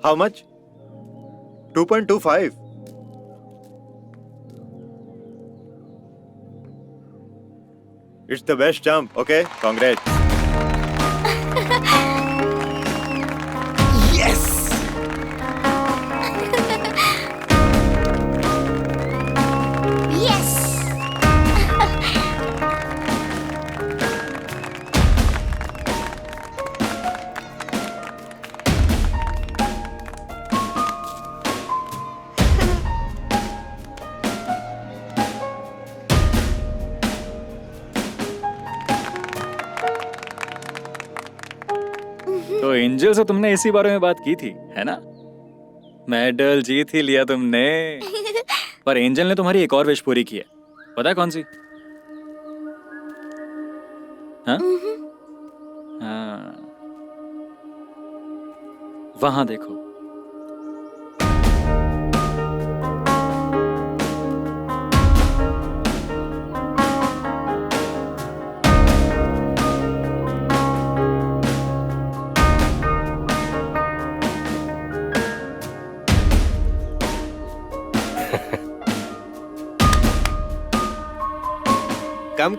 How much? 2.25. It's the best jump. Okay, congrats. Yes! Yes! तो angel से तुमने इसी बारे में बात की थी, है ना? मेडल जीत ही लिया तुमने। पर एंजल ने तुम्हारी एक और विश पूरी की है। पता है कौन सी? हाँ? हाँ। वहां देखो।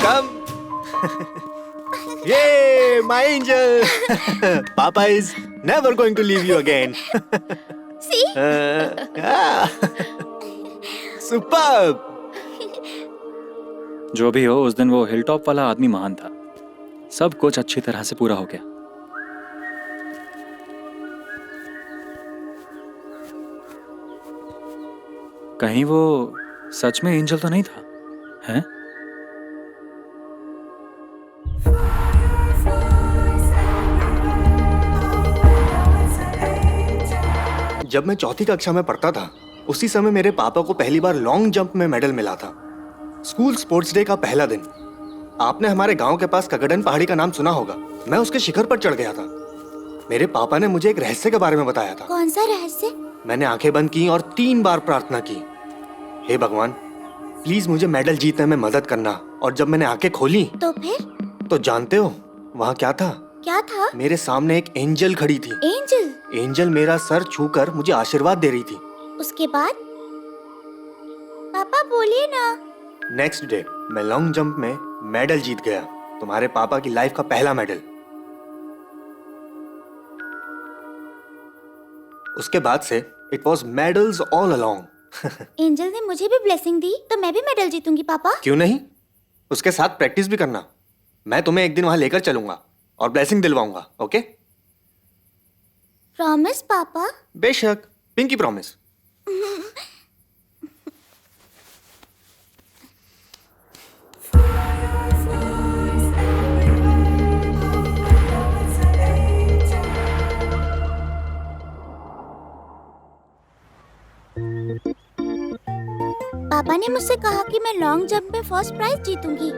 Come. Yay, my angel. Papa is never going to leave you again. See? Yeah. Superb. जो भी हो, उस दिन वो हिलटॉप वाला आदमी महान था। सब कुछ अच्छी तरह से पूरा हो गया। कहीं वो सच में एंजल तो नहीं था, हैं? जब मैं चौथी कक्षा में पढ़ता था, उसी समय मेरे पापा को पहली बार लॉन्ग जंप में मेडल मिला था। स्कूल स्पोर्ट्स डे का पहला दिन। आपने हमारे गांव के पास कगडन पहाड़ी का नाम सुना होगा। मैं उसके शिखर पर चढ़ गया था। मेरे पापा ने मुझे एक रहस्य के बारे में बताया था। कौन सा रहस्य? मैंने आंखें बंद की और 3 बार प्रार्थना की, हे भगवान, प्लीज मुझे मेडल जीतने में मदद करना। और जब मैंने आंखें खोली तो फिर? तो जानते हो वहाँ क्या था? क्या था? मेरे सामने एक एंजल खड़ी थी। एंजल? एंजल मेरा सर छूकर मुझे आशीर्वाद दे रही थी। उसके बाद? पापा बोलिए ना। नेक्स्ट डे मैं लॉन्ग जंप में मेडल जीत गया। तुम्हारे पापा की लाइफ का पहला मेडल। उसके बाद से it was medals all along. Angel ने मुझे भी ब्लेसिंग दी, तो मैं भी मेडल जीतूंगी पापा। क्यों नहीं? उसके साथ प्रैक्टिस भी करना। मैं तुम्हें एक दिन वहां लेकर चलूंगा और ब्लेसिंग दिलवाऊंगा, ओके? प्रॉमिस पापा? बेशक, पिंकी प्रॉमिस। पापा ने मुझसे कहा कि मैं लॉन्ग जंप में फर्स्ट प्राइज जीतूंगी।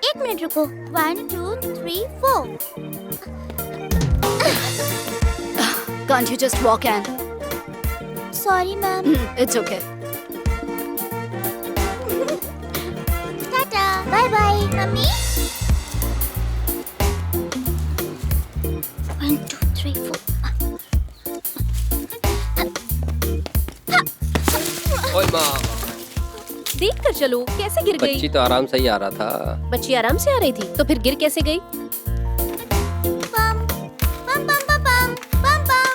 एक मिनट रुको। 1 2 3 4। Can't you just walk and? Sorry ma'am. It's okay. Ta-ta, bye bye mummy. 1 2 3 4। ओए माँ, देख कर चलो, कैसे गिर गई? बच्ची तो आराम से ही आ रहा था। बच्ची आराम से आ रही थी, तो फिर गिर कैसे गई? पम पम पम पम पम पम।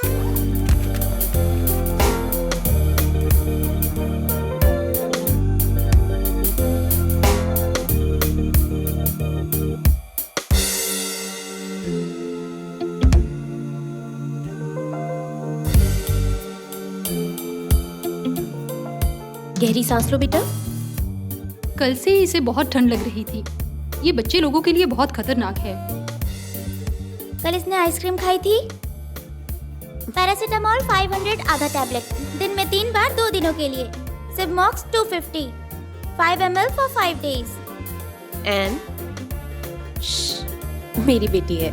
गहरी सांस लो बेटा। कल से ही इसे बहुत ठंड लग रही थी। ये बच्चे लोगों के लिए बहुत खतरनाक है। कल इसने आइसक्रीम खाई थी। पैरासीटामोल 500 आधा टैबलेट, दिन में 3 बार 2 दिनों के लिए। सिवमॉक्स 250, 5 ml for 5 days। एंड मेरी बेटी है।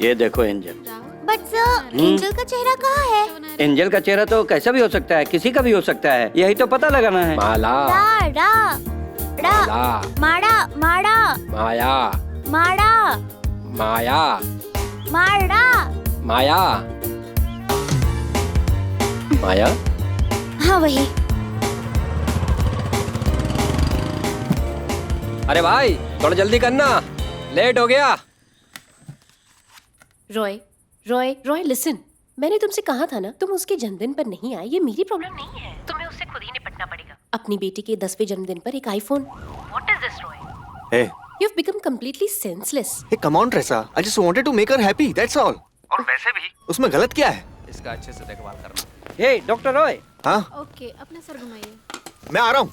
ये देखो एंजल, बट सर एंजल का चेहरा कहाँ है? एंजल का चेहरा तो कैसा भी हो सकता है, किसी का भी हो सकता है, यही तो पता लगाना है। माला, रा रा रा माला, माड़ा माड़ा माया, माड़ा माया, माड़ा। माया, माया। हाँ वही। अरे भाई थोड़ा जल्दी करना, लेट हो गया। रॉय रॉय रॉय लिसन, मैंने तुमसे कहा था ना, तुम उसके जन्मदिन पर नहीं आए, ये मेरी प्रॉब्लम नहीं है, तुम्हें उससे खुद ही निपटना पड़ेगा। अपनी बेटी के 10वें जन्मदिन पर एक iPhone. What is this Roy? Hey, you have become completely senseless. hey, come on, Tressa. I just wanted to make her happy. That's all. और वैसे भी उसमें गलत क्या है? इसका अच्छे से देखभाल करना। हे डॉक्टर रॉय, हाँ, ओके, अपना सर घुमाइए। मैं आ रहा हूँ।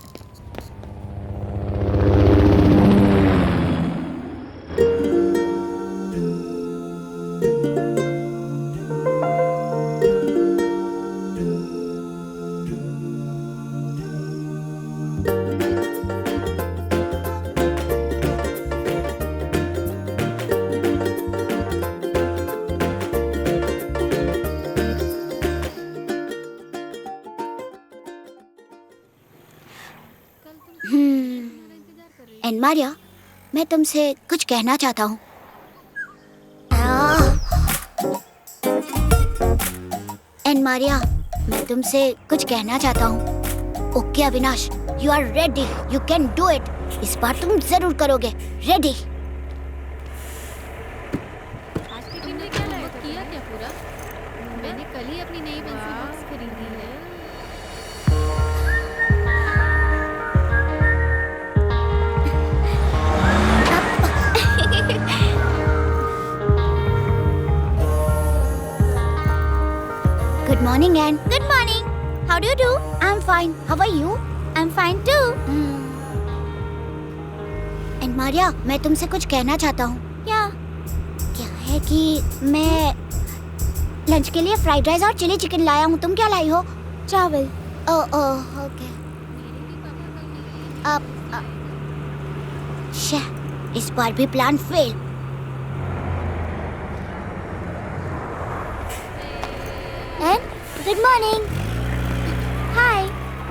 एंड मारिया, मैं तुमसे कुछ कहना चाहता हूँ। एंड मारिया, मैं तुमसे कुछ कहना चाहता हूँ। Okay Avinash, you are ready, you can do it. इस बार तुम जरूर करोगे। रेडी? आज के दिन क्या किया क्या पूरा? मैंने कल ही अपनी नई पेंसिल बॉक्स खरीदी है। Good morning, Anne. Good morning. How do you do? I'm fine. How are you? I'm fine too. And Maria, मैं तुमसे कुछ कहना चाहता हूँ। क्या? क्या है कि मैं लंच के लिए फ्राइड राइस और चिली चिकन लाया हूँ। तुम क्या लाई हो? चावल। Oh okay. इस बार भी plan fail. And good morning. Hi.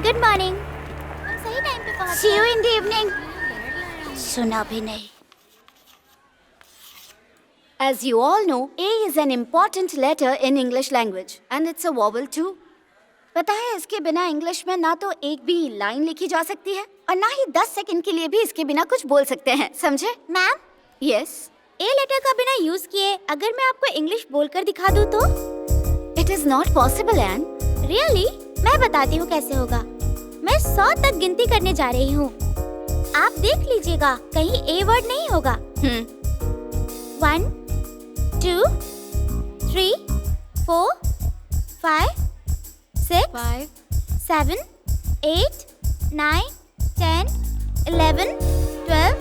Good morning. हम सही टाइम पे पहुंच। See you in the evening. सुना भी नहीं। As you all know, A is an important letter in English language and it's a vowel too. पता है इसके बिना इंग्लिश में ना तो एक भी लाइन लिखी जा सकती है और ना ही 10 सेकंड के लिए भी इसके बिना कुछ बोल सकते हैं, समझे? मैम? यस। ए लेटर का बिना यूज किए अगर मैं आपको इंग्लिश बोलकर दिखा दूं तो? It is not possible Ann. Really? मैं बताती हूँ कैसे होगा। मैं 100 तक गिनती करने जा रही हूँ, आप देख लीजिएगा कहीं ए वर्ड नहीं होगा। 1 2 3 4 5 6 7 8 9 10 11 12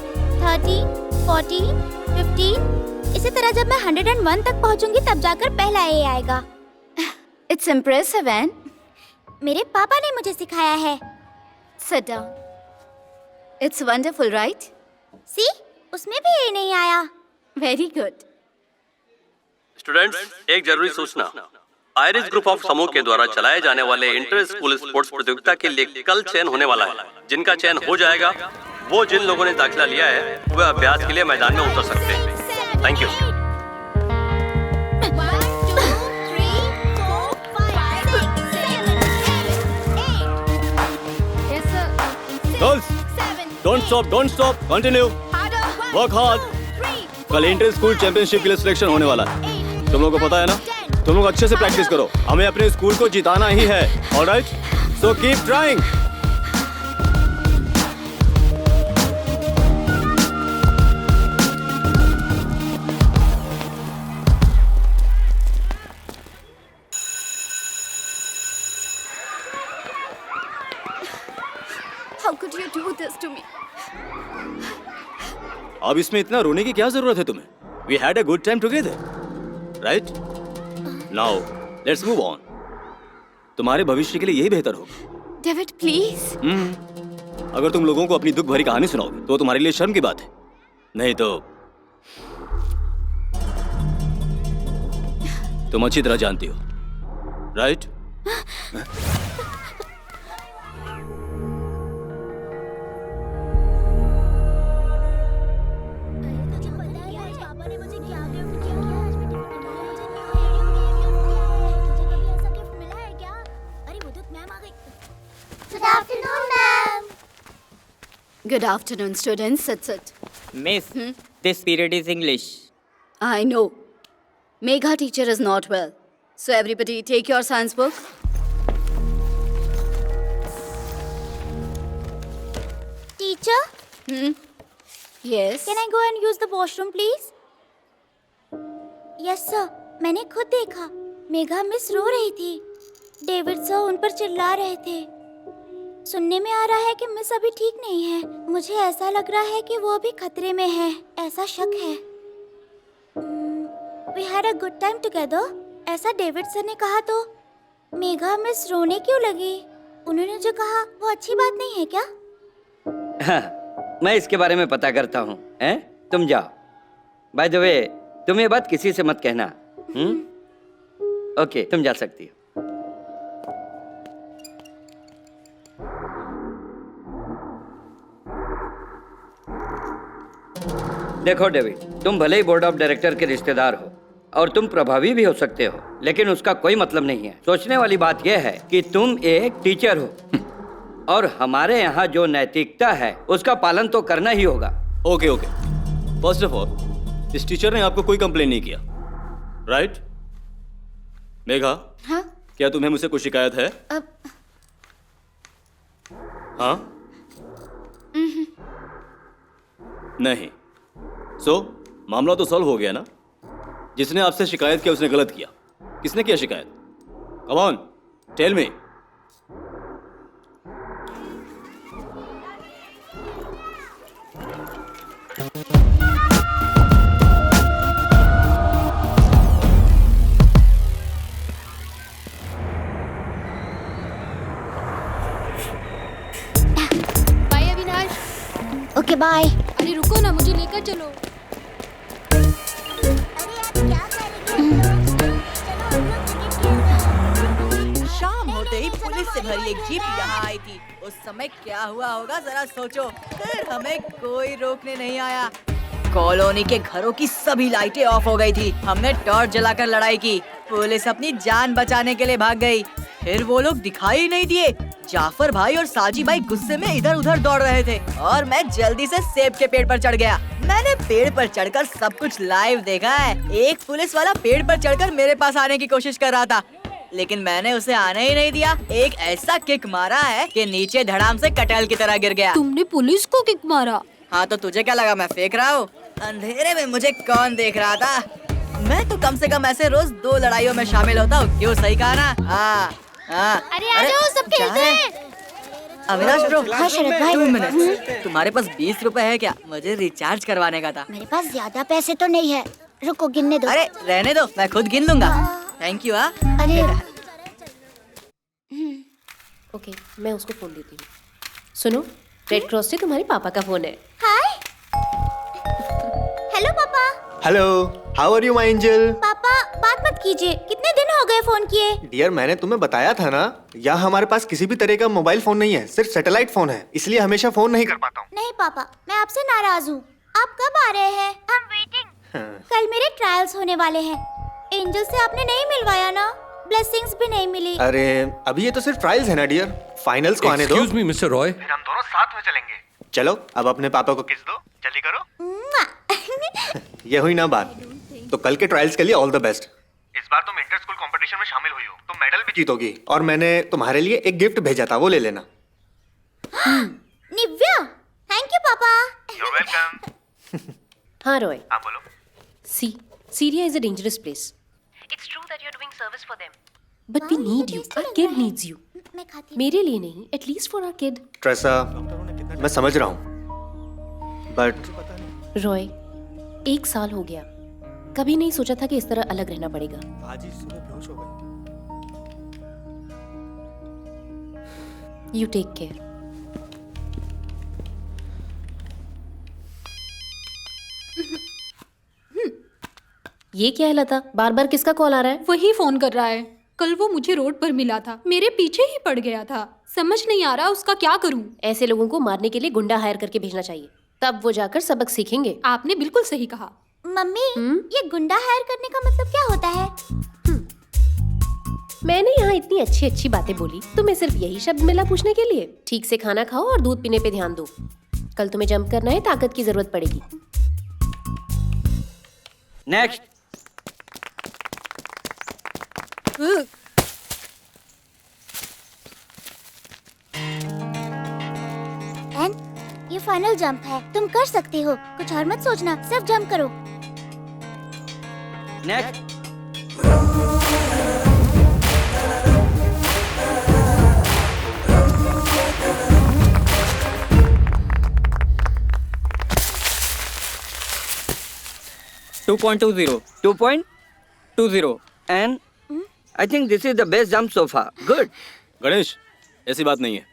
13 14 15। इसी तरह जब मैं 101 तक पहुंचूंगी तब जाकर पहला ए आएगा। It's impressive an. मेरे पापा ने मुझे सिखाया है। Sit down. It's wonderful right? See, उसमें भी ए नहीं आया। Very good. स्टूडेंट्स, एक जरूरी सूचना। आयरिस ग्रुप ऑफ समूह के द्वारा चलाए जाने वाले इंटर स्कूल स्पोर्ट्स प्रतियोगिता के लिए कल चयन होने वाला है। जिनका चयन हो जाएगा वो जिन लोगों ने दाखिला लिया है वह अभ्यास के लिए मैदान में उतर सकते हैं। Thank you. Girls, don't stop, continue, work hard. कल इंटर स्कूल चैंपियनशिप के लिए सिलेक्शन होने वाला है, तुम लोगों को पता है ना? तुम लोग अच्छे से प्रैक्टिस करो, हमें अपने स्कूल को जिताना ही है। Alright, so keep trying. How could you do this to me? अब इसमें इतना रोने की क्या जरूरत है तुम्हें? We had a good time together, right? Now, let's move on. तुम्हारे भविष्य के लिए यही बेहतर होगा। David please. अगर तुम लोगों को अपनी दुख भरी कहानी सुनाओगे तो तुम्हारे लिए शर्म की बात है, नहीं तो तुम अच्छी तरह जानती हो, right? Good afternoon, students. Sit. Miss this period is English. I know. Megha teacher is not well. So everybody take your science book. Teacher, Yes. can I go and use the washroom, please? Yes, sir. मैंने खुद देखा. Megha miss रो रही थी. David sir उन पर चिल्ला रहे थे. सुनने में आ रहा है कि मिस अभी ठीक नहीं है. मुझे ऐसा लग रहा है कि वो अभी खतरे में है. ऐसा शक है. We had a good time together. ऐसा डेविड सर ने कहा तो मेघा मिस रोने क्यों लगी? उन्होंने जो कहा वो अच्छी बात नहीं है क्या? हाँ, मैं इसके बारे में पता करता हूँ. हैं? तुम जाओ. बाय द वे, तुम ये बात किसी से मत कहना. ओके, तुम जा सकती हो. देखो डेविड, तुम भले ही बोर्ड ऑफ डायरेक्टर के रिश्तेदार हो और तुम प्रभावी भी हो सकते हो, लेकिन उसका कोई मतलब नहीं है. सोचने वाली बात यह है कि तुम एक टीचर हो और हमारे यहाँ जो नैतिकता है उसका पालन तो करना ही होगा. ओके. फर्स्ट ऑफ ऑल, इस टीचर ने आपको कोई कंप्लेन नहीं किया, राइट? मेघा, हाँ? क्या तुम्हें मुझसे कोई शिकायत है? हाँ? नहीं. सो मामला तो सॉल्व हो गया ना? जिसने आपसे शिकायत किया उसने गलत किया. किसने किया शिकायत? Come on, tell me. Bye Avinash. Okay, bye. अरे रुको ना, मुझे लेकर चलो. शाम होते ही पुलिस से भरी एक जीप यहाँ आई थी. उस समय क्या हुआ होगा जरा सोचो. फिर हमें कोई रोकने नहीं आया. कॉलोनी के घरों की सभी लाइटें ऑफ हो गई थी. हमने टॉर्च जलाकर लड़ाई की. पुलिस अपनी जान बचाने के लिए भाग गई. फिर वो लोग दिखाई नहीं दिए. जाफर भाई और साजी भाई गुस्से में इधर उधर दौड़ रहे थे और मैं जल्दी से सेब के पेड़ पर चढ़ गया. मैंने पेड़ पर चढ़कर सब कुछ लाइव देखा है. एक पुलिस वाला पेड़ पर चढ़कर मेरे पास आने की कोशिश कर रहा था, लेकिन मैंने उसे आने ही नहीं दिया. एक ऐसा किक मारा है कि नीचे धड़ाम से कटहल की तरह गिर गया. तुमने पुलिस को किक मारा? हाँ तो तुझे क्या लगा मैं फेंक रहा हूँ? अंधेरे में मुझे कौन देख रहा था? मैं तो कम से कम ऐसे रोज 2 लड़ाइयों में शामिल होता हूँ. क्यों, सही कहा ना? हाँ. अरे आ जाओ, सब खेलते हैं. अविनाश ब्रो, हाँ शरद भाई. 2 मिनट. तुम्हारे पास 20 रुपए है क्या? मुझे रिचार्ज करवाने का था. मेरे पास ज्यादा पैसे तो नहीं है. रुको, गिनने दो. अरे रहने दो, मैं खुद गिन लूंगा. Thank you. हाँ. अरे ओके, मैं उसको फोन देती हूँ. सुनो, रेड क्रॉस से तुम्हारे पापा का फोन है. हाय. हेलो पापा. Hello, how are you my angel? पापा बात मत कीजिए. कितने दिन हो गए फोन किए? डियर, मैंने तुम्हें बताया था ना, यहाँ हमारे पास किसी भी तरह का मोबाइल फोन नहीं है, सिर्फ सैटेलाइट फोन है, इसलिए हमेशा फोन नहीं कर पाता हूँ. नहीं पापा, मैं आपसे नाराज हूँ. आप कब आ रहे हैं? हम वेटिंग. कल मेरे ट्रायल्स होने वाले हैं. एंजल से आपने नहीं मिलवाया ना? ब्लेसिंग्स भी नहीं मिली. अरे अभी ये तो सिर्फ ट्रायल्स है ना डियर, फाइनल्स को आने दो. Excuse me mister Roy. फिर हम दोनों साथ में चलेंगे. चलो अब अपने पापा को किस दो, जल्दी करो. ये हुई ना बात. तो कल के ट्रायल्स के लिए ऑल द बेस्ट. इस बार तुम इंटर स्कूल कंपटीशन में शामिल हुई हो, तुम मेडल भी जीतोगी. और मैंने तुम्हारे लिए एक गिफ्ट भेजा था, वो ले लेना. निव्या, थैंक यू पापा. You're welcome. हाँ रॉय. हाँ बोलो. सी, Syria is a dangerous place. It's true that you're doing service for them. But we need you. Our kid needs you. मैं खाती. मेरे लिए नहीं, at least for our kid. Teresa, मैं समझ रहा हूँ, बट रॉय, 1 साल हो गया. कभी नहीं सोचा था कि इस तरह अलग रहना पड़ेगा. आज ही सुबह बेहोश हो गई. You take care. ये क्या है लता, बार बार किसका कॉल आ रहा है? वही फोन कर रहा है। कल वो मुझे रोड पर मिला था, मेरे पीछे ही पड़ गया था। समझ नहीं आ रहा उसका क्या करूं। ऐसे लोगों को मारने के लिए गुंडा हायर करके भेजना चाहिए, तब वो जाकर सबक सीखेंगे। आपने बिल्कुल सही कहा। मम्मी, ये गुंडा हायर करने का मतलब क्या होता है? मैंने यहाँ इतनी अच्छी अच्छी बातें बोली, तुम्हें सिर्फ यही शब्द मिला पूछने के लिए? ठीक से खाना खाओ और दूध पीने पे ध्यान दो। कल तुम्हें जंप करना है, ताकत की जरूरत पड़ेगी। नेक्स्ट। एन, ये फाइनल जंप है, तुम कर सकती हो। कुछ और मत सोचना, सिर्फ जंप करो। Next. Two point 2.20 and I think this is the best jump so far. Good. Ganesh, ऐसी बात नहीं है,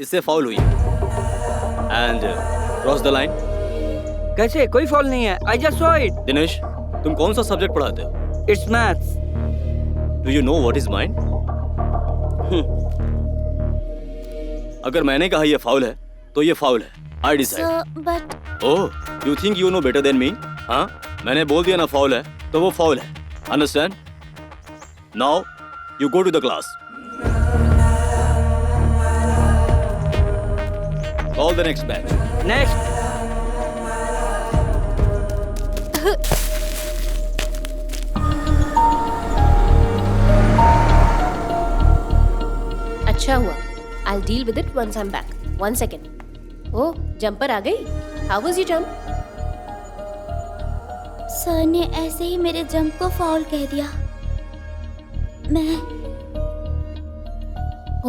इससे फाउल हुई एंड क्रॉस द लाइन। कैसे? कोई फॉल नहीं है। I just saw it. Dinesh, तुम कौन सा सब्जेक्ट पढ़ाते हो? It's maths. Do you know what is mind? अगर मैंने कहा ये फाउल है तो ये फाउल है। I decide. But oh, you think you know better than me? हाँ, मैंने बोल दिया ना फाउल है तो वो फाउल है। Understand? Now you go to the class. Call the next batch. Next. अच्छा हुआ, I'll deal with it once I'm back. 1 second. ओह, जंपर आ गई। How was your jump? Sir ने ऐसे ही मेरे जंप को फाउल कह दिया। मैं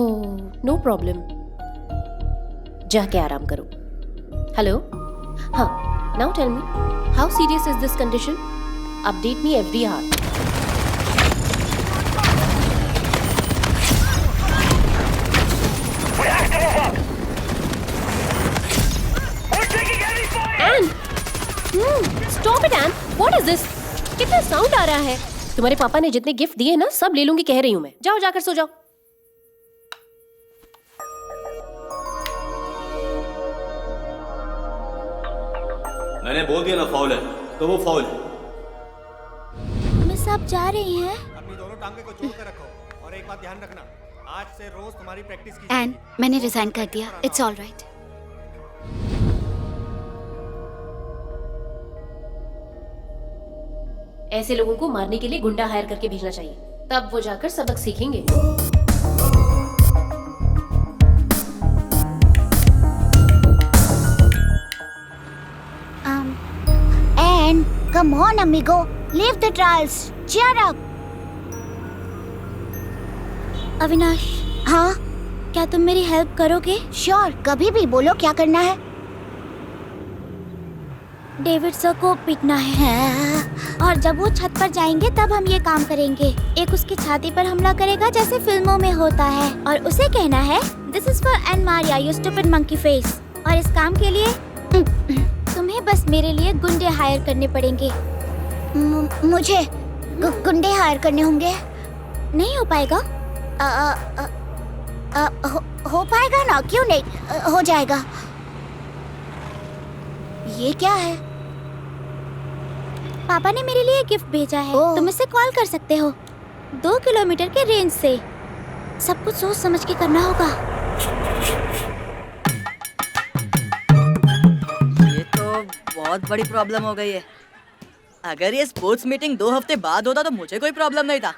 ओह, नो प्रॉब्लम। जाके आराम करो। हेलो, हाँ, now tell me, how serious is this condition? Update me every hour. Stop it, Ann. What is this? कितना साउंड आ रहा है? तुम्हारे पापा ने जितने गिफ्ट दिए ना, सब ले लूंगी कह रही हूँ मैं। जाओ, जाकर सो जाओ। मैंने बोल दिया ना फाउल है तो वो फाउल है। मिस आप जा रही हैं? अपनी दोनों टांगे को जोड़ कर रखो और एक बात ध्यान रखना, आज से रोज तुम्हारी प्रैक्टिस की एन, मैंने रिजाइन कर दिया। It's all right. ऐसे लोगों को मारने के लिए गुंडा हायर करके भेजना चाहिए, तब वो जाकर सबक सीखेंगे। Ann, come on amigo, leave the trials, cheer up. Avinash. हाँ? क्या तुम मेरी हेल्प करोगे? श्योर, कभी भी बोलो क्या करना है। डेविड सर को पीटना है और जब वो छत पर जाएंगे तब हम ये काम करेंगे। एक उसकी छाती पर हमला करेगा जैसे फिल्मों में होता है और उसे कहना है this is for Ann Maria you stupid monkey face. और इस काम के लिए तुम्हें बस मेरे लिए गुंडे हायर करने पड़ेंगे। मुझे गुंडे हायर करने होंगे? नहीं हो पाएगा? हो पाएगा ना, क्यों नहीं, हो जाएगा। ये क्या है? पापा ने मेरे लिए गिफ्ट भेजा है। तुम इसे कॉल कर सकते हो 2 किलोमीटर के रेंज से। सब कुछ सोच समझ के करना होगा। ये तो बहुत बड़ी प्रॉब्लम हो गई है। अगर ये स्पोर्ट्स मीटिंग 2 हफ्ते बाद होता तो मुझे कोई प्रॉब्लम नहीं था।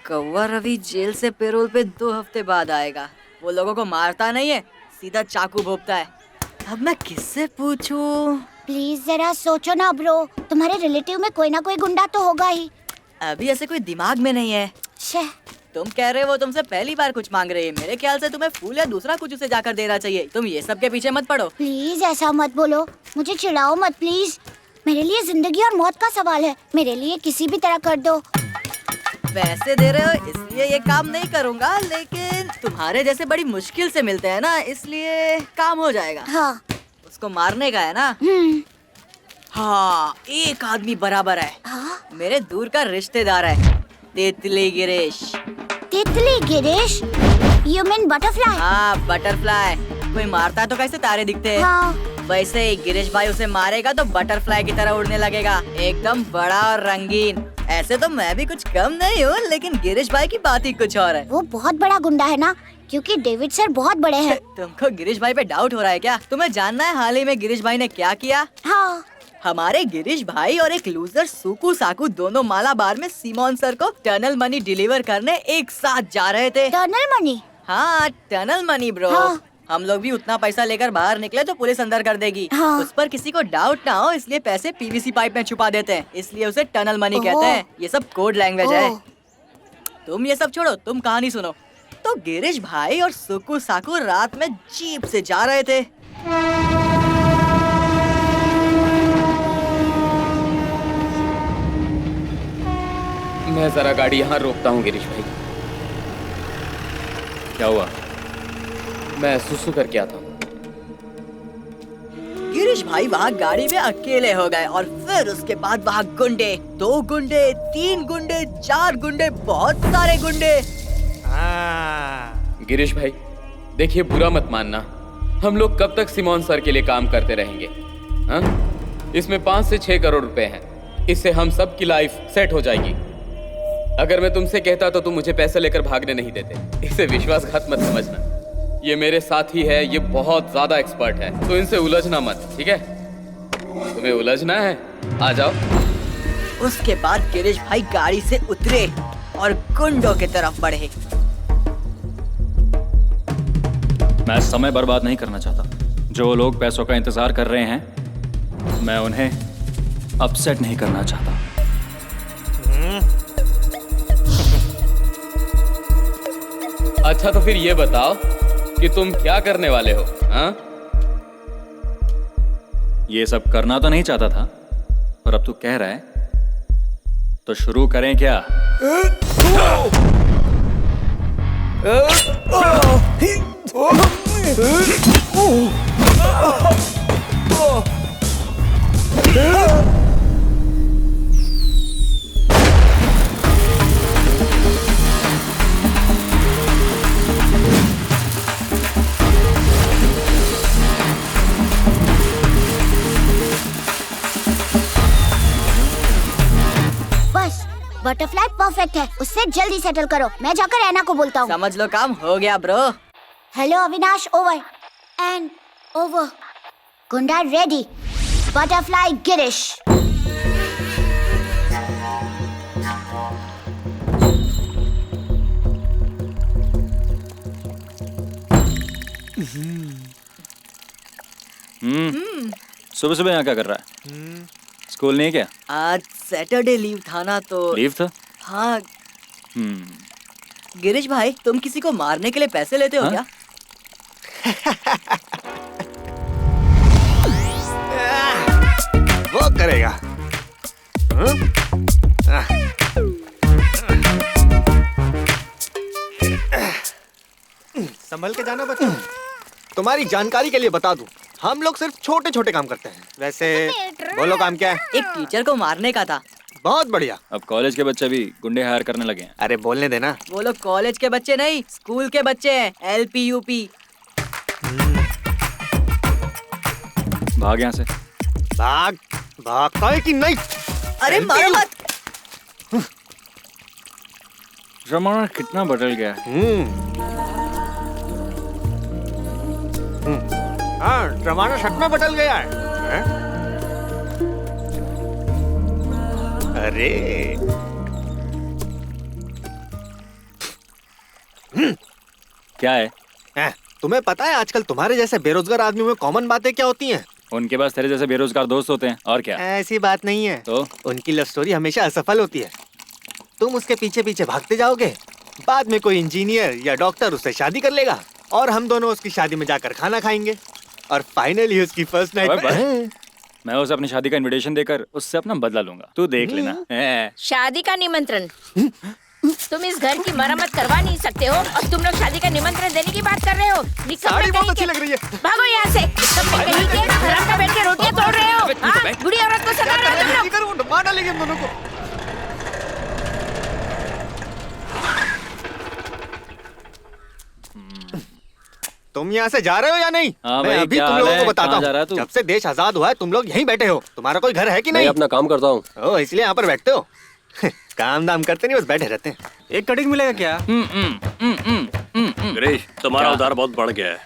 कौवा रवि जेल से पैरोल पे 2 हफ्ते बाद आएगा। वो लोगों को मारता नहीं है, सीधा चाकू भोंकता है। अब मैं किससे पूछूं? प्लीज जरा सोचो ना ब्रो, तुम्हारे रिलेटिव में कोई ना कोई गुंडा तो होगा ही। अभी ऐसे कोई दिमाग में नहीं है। तुम कह रहे हो तुमसे पहली बार कुछ मांग रही है। मेरे ख्याल से तुम्हें फूल या दूसरा कुछ उसे जाकर देना चाहिए। तुम ये सब के पीछे मत पड़ो। प्लीज ऐसा मत बोलो, मुझे चिढ़ाओ मत प्लीज। मेरे लिए जिंदगी और मौत का सवाल है, मेरे लिए किसी भी तरह कर दो। पैसे दे रहे हो इसलिए ये काम नहीं करूँगा, लेकिन तुम्हारे जैसे बड़ी मुश्किल से मिलते हैं ना, इसलिए काम हो जाएगा। हाँ। उसको मारने का है ना? हाँ, एक आदमी बराबर है। मेरे दूर का रिश्तेदार है, तितली गिरीश। तितली गिरीश? You mean butterfly? हाँ, बटरफ्लाई। कोई मारता तो कैसे तारे दिखते हैं? हाँ। वैसे ही गिरीश भाई उसे मारेगा तो बटरफ्लाई की तरह उड़ने लगेगा, एकदम बड़ा और रंगीन। ऐसे तो मैं भी कुछ कम नहीं हूँ, लेकिन गिरीश भाई की बात ही कुछ और है। वो बहुत बड़ा गुंडा है ना, क्योंकि डेविड सर बहुत बड़े हैं। तुमको गिरीश भाई पे डाउट हो रहा है क्या? तुम्हें जानना है हाल ही में गिरीश भाई ने क्या किया? हाँ। हमारे गिरीश भाई और एक लूजर सुकू साकू दोनों मालाबार में सीमोन सर को टनल मनी डिलीवर करने एक साथ जा रहे थे। Tunnel money? हाँ, टनल मनी ब्रो। हाँ। हम लोग भी उतना पैसा लेकर बाहर निकले तो पुलिस अंदर कर देगी। हाँ। उस पर किसी को डाउट ना हो इसलिए पैसे पीवीसी पाइप में छुपा देते हैं, इसलिए उसे टनल मनी कहते हैं। ये सब कोड लैंग्वेज है। तुम ये सब छोड़ो, तुम कहानी सुनो। तो गिरीश भाई और सुकू साकू रात में जीप से जा रहे थे। मैं जरा गाड़ी यहाँ रोकता हूँ गिरीश भाई। क्या हुआ? मैं सुसु करके आता हूँ। गिरीश भाई वहाँ गाड़ी में अकेले हो गए और फिर उसके बाद वहाँ गुंडे, 2 गुंडे, 3 गुंडे, 4 गुंडे, बहुत सारे गुंडे। गिरीश भाई देखिए, बुरा मत मानना, हम लोग कब तक सिमोन सर के लिए काम करते रहेंगे? हाँ? इसमें 5 से 6 करोड़ रुपए हैं, इससे हम सब की लाइफ सेट हो जाएगी। अगर मैं तुमसे कहता तो तुम मुझे पैसे लेकर भागने नहीं देते। इसे विश्वासघात मत समझना, ये मेरे साथी है, ये बहुत ज्यादा एक्सपर्ट है, तो इनसे उलझना मत, ठीक है? तुम्हें उलझना है, आ जाओ। उसके बाद गिरीश भाई गाड़ी से उतरे और गुंडों की तरफ बढ़े। मैं समय बर्बाद नहीं करना चाहता। जो लोग पैसों का इंतजार कर रहे हैं, मैं उन्हें अपसेट नहीं करना चाहता। अच्छा तो फिर ये बताओ कि तुम क्या करने वाले हो? हाँ? ये सब करना तो नहीं चाहता था, पर अब तू कह रहा है तो शुरू करें क्या? बटरफ्लाई परफेक्ट है, उससे जल्दी सेटल करो। मैं जाकर ऐना को बोलता हूँ। समझ लो काम हो गया bro. Hello Avinash, over and over. गुंडा रेडी, बटरफ्लाई गिरीश। सुबह सुबह यहाँ क्या कर रहा है? स्कूल नहीं क्या? आज सैटरडे लीव था ना, तो लीव था? हाँ। गिरीश भाई, तुम किसी को मारने के लिए पैसे लेते हो क्या? वो करेगा। संभल के जाना बच्चा। तुम्हारी जानकारी के लिए बता दूं, हम लोग सिर्फ छोटे छोटे काम करते हैं। वैसे बोलो काम क्या है? एक टीचर को मारने का था। बहुत बढ़िया। अब कॉलेज के बच्चे भी गुंडे हायर करने लगे हैं। अरे बोलने देना। वो लोग कॉलेज के बच्चे नहीं, स्कूल के बच्चे हैं, LP UP। भाग यहाँ से। भाग भागता है कि नहीं? अरे मारो मत। जमाना कितना बदल गया। हाँ, जमाना सच में बदल गया है। अरे क्या है? तुम्हें पता है आजकल तुम्हारे जैसे बेरोजगार आदमियों में कॉमन बातें क्या होती हैं? उनके पास तेरे जैसे बेरोजगार दोस्त होते हैं, और क्या? ऐसी बात नहीं है। तो उनकी लव स्टोरी हमेशा असफल होती है। तुम उसके पीछे पीछे भागते जाओगे, बाद में कोई इंजीनियर या डॉक्टर उससे शादी कर लेगा और हम दोनों उसकी शादी में जाकर खाना खाएंगे और फाइनली उसकी फर्स्ट नाइट मैं उसे अपनी शादी का इनविटेशन देकर उससे अपना बदला लूंगा। तू देख लेना। शादी का निमंत्रण? तुम इस घर की मरम्मत करवा नहीं सकते हो और तुम लोग शादी का निमंत्रण देने की बात कर रहे हो। साड़ी बहुत अच्छी लग रही है। भागो यहाँ से। तुम कहीं के हराम का बैठ के रोटियां तोड़ रहे हो। बुढ़ी औरत को जाएगी हम दोनों को। तुम यहाँ से जा रहे हो या नहीं? हाँ मैं भाई, अभी क्या तुम हाल लोगों है? को बताता कहाँ जा रहा है हूँ। तू? जब से देश आजाद हुआ है तुम लोग यहीं बैठे हो। तुम्हारा कोई घर है कि नहीं? मैं अपना काम करता हूँ। ओह, इसलिए यहाँ पर बैठते हो। काम दाम करते नहीं, बस बैठे रहते हैं। एक कटिंग मिलेगा क्या? गिरीश, तुम्हारा उधार बहुत बढ़ गया है।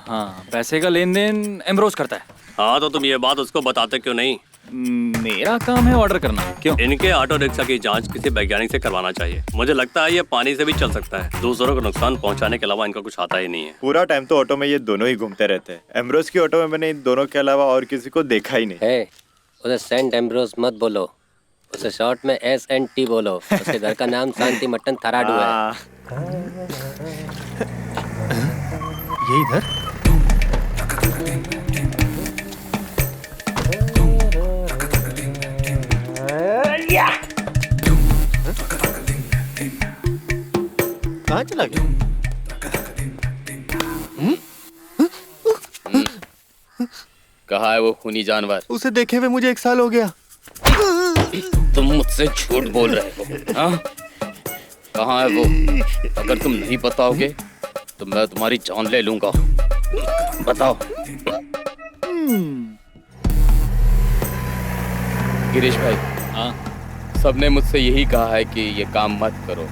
हाँ, पैसे का लेन देन एम्ब्रोज करता है। हाँ, तो तुम ये बात उसको बताते क्यों नहीं? मेरा काम है ऑर्डर करना। क्यों? इनके ऑटो रिक्शा की जांच किसी वैज्ञानिक से करवाना चाहिए। मुझे लगता है ये पानी से भी चल सकता है। दूसरों को नुकसान पहुंचाने के अलावा इनका कुछ आता ही नहीं है। पूरा टाइम तो ऑटो में ये दोनों ही घूमते रहते हैं। एम्ब्रोस की ऑटो में मैंने इन दोनों के अलावा और किसी को देखा ही नहीं। है, उसे सेंट एम्ब्रोस मत बोलो, उसे शॉर्ट में SNT बोलो। उसके घर का नाम शांति मट्टन थराडू है। ये इधर? कहाँ चला गया? कहाँ है वो खूनी जानवर? उसे देखे हुए मुझे 1 साल हो गया। तुम मुझसे झूठ बोल रहे हो, हाँ? कहाँ है वो? अगर तुम नहीं बताओगे तो मैं तुम्हारी जान ले लूंगा। बताओ। गिरीश भाई, हाँ? सबने मुझसे यही कहा है कि ये काम मत करो,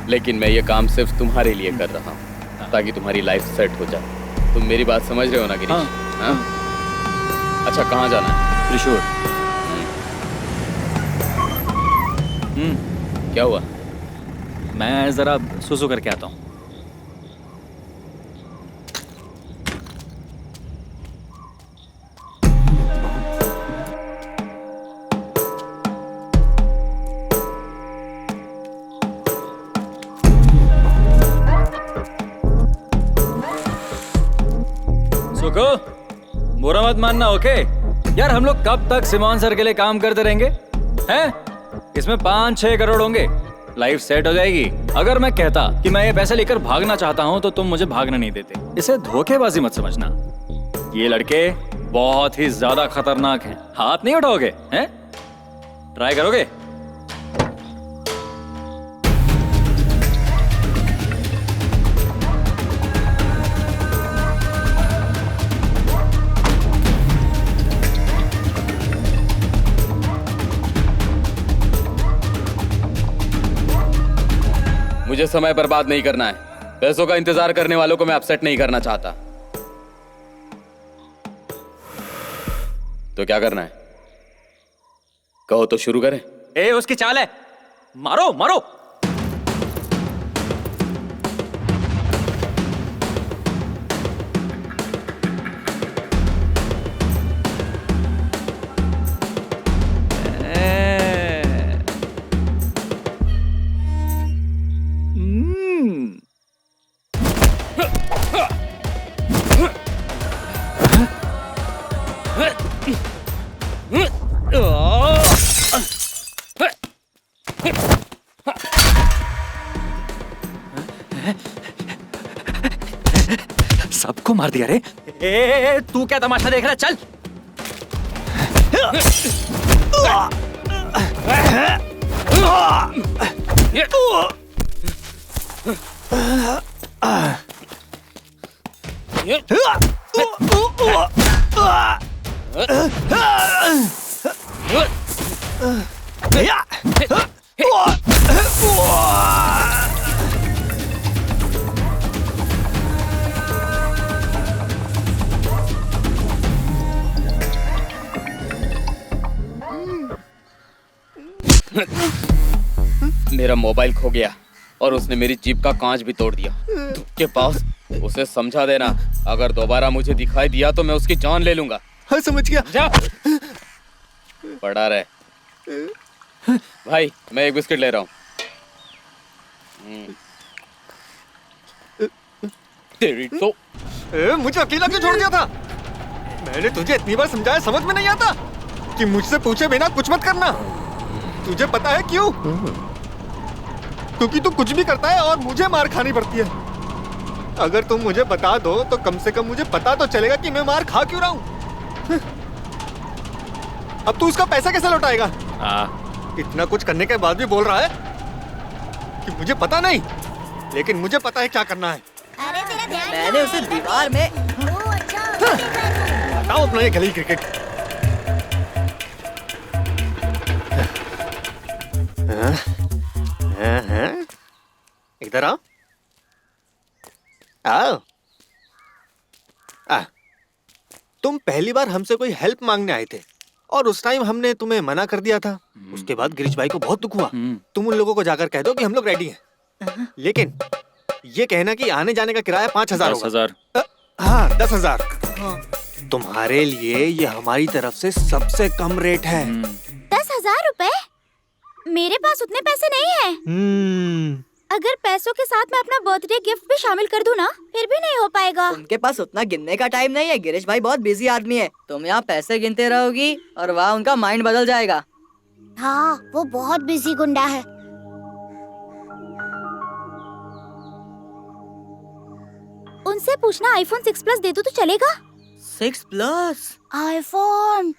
लेकिन मैं ये काम सिर्फ तुम्हारे लिए कर रहा हूँ, ताकि तुम्हारी लाइफ सेट हो जाए। तुम मेरी बात समझ रहे हो ना गिरीश? हाँ? अच्छा, कहाँ जाना है? त्रिशूर। क्या हुआ? मैं जरा सुसु करके आता हूँ। सुको, बुरा मत मानना, ओके? यार हम लोग कब तक सिमोन सर के लिए काम करते रहेंगे? हैं? इसमें 5-6 करोड़ होंगे, लाइफ सेट हो जाएगी। अगर मैं कहता कि मैं ये पैसे लेकर भागना चाहता हूँ तो तुम मुझे भागने नहीं देते। इसे धोखेबाजी मत समझना। ये लड़के बहुत ही ज्यादा खतरनाक हैं। हाथ नहीं उठाओगे? हैं? ट्राई करोगे? मुझे समय बर्बाद नहीं करना है। पैसों का इंतजार करने वालों को मैं अपसेट नहीं करना चाहता। तो क्या करना है? कहो तो शुरू करें। ए, उसकी चाल है, मारो मारो। सबको मार दिया रे। ए, तू क्या तमाशा देख रहा है? चल। मेरा मोबाइल खो गया और उसने मेरी जीप का कांच भी तोड़ दिया। के पास उसे समझा देना, अगर दोबारा मुझे दिखाई दिया तो मैं उसकी जान ले लूंगा। हाँ, समझ गया। जा। पड़ा रहे। भाई, मैं एक बिस्किट ले रहा हूँ। तेरी तो मुझे अकेला क्यों छोड़ दिया था? मैंने तुझे इतनी बार समझाया, समझ में नहीं आता कि मुझसे पूछे बिना कुछ मत करना। तुझे पता है क्यों? क्योंकि तू कुछ भी करता है और मुझे मार खानी पड़ती है। अगर तुम मुझे बता दो तो कम से कम मुझे पता तो चलेगा कि मैं मार खा क्यों रहा हूं। अब तू उसका पैसा कैसे लौटाएगा? हाँ। इतना कुछ करने के बाद भी बोल रहा है कि मुझे पता नहीं, लेकिन मुझे पता है क्या करना है। मैंने उसे दीवार में हटाओ अपना ये गली क्रिकेट। इधर आओ। आओ। तुम पहली बार हमसे कोई हेल्प मांगने आए थे और उस टाइम हमने तुम्हें मना कर दिया था। उसके बाद गिरीश भाई को बहुत दुख हुआ। तुम उन लोगों को जाकर कह दो कि हम लोग रेडी हैं, लेकिन ये कहना कि आने जाने का किराया 5,000 होगा। 10,000। हाँ 10,000। तुम्हारे लिए ये हमारी तरफ से सबसे कम रेट है। 10,000 रुपए? मेरे पास उतने पैसे नहीं है। अगर पैसों के साथ मैं अपना बर्थडे गिफ्ट भी शामिल कर दूं ना, फिर भी नहीं हो पाएगा। उनके पास उतना गिनने का टाइम नहीं है। गिरीश भाई बहुत बिजी आदमी है। तुम यहाँ पैसे गिनते रहोगी और वहाँ उनका माइंड बदल जाएगा। हाँ, वो बहुत बिजी गुंडा है। उनसे पूछना आईफोन 6 प्लस दे दो तो चलेगा? 6 प्लस आईफोन।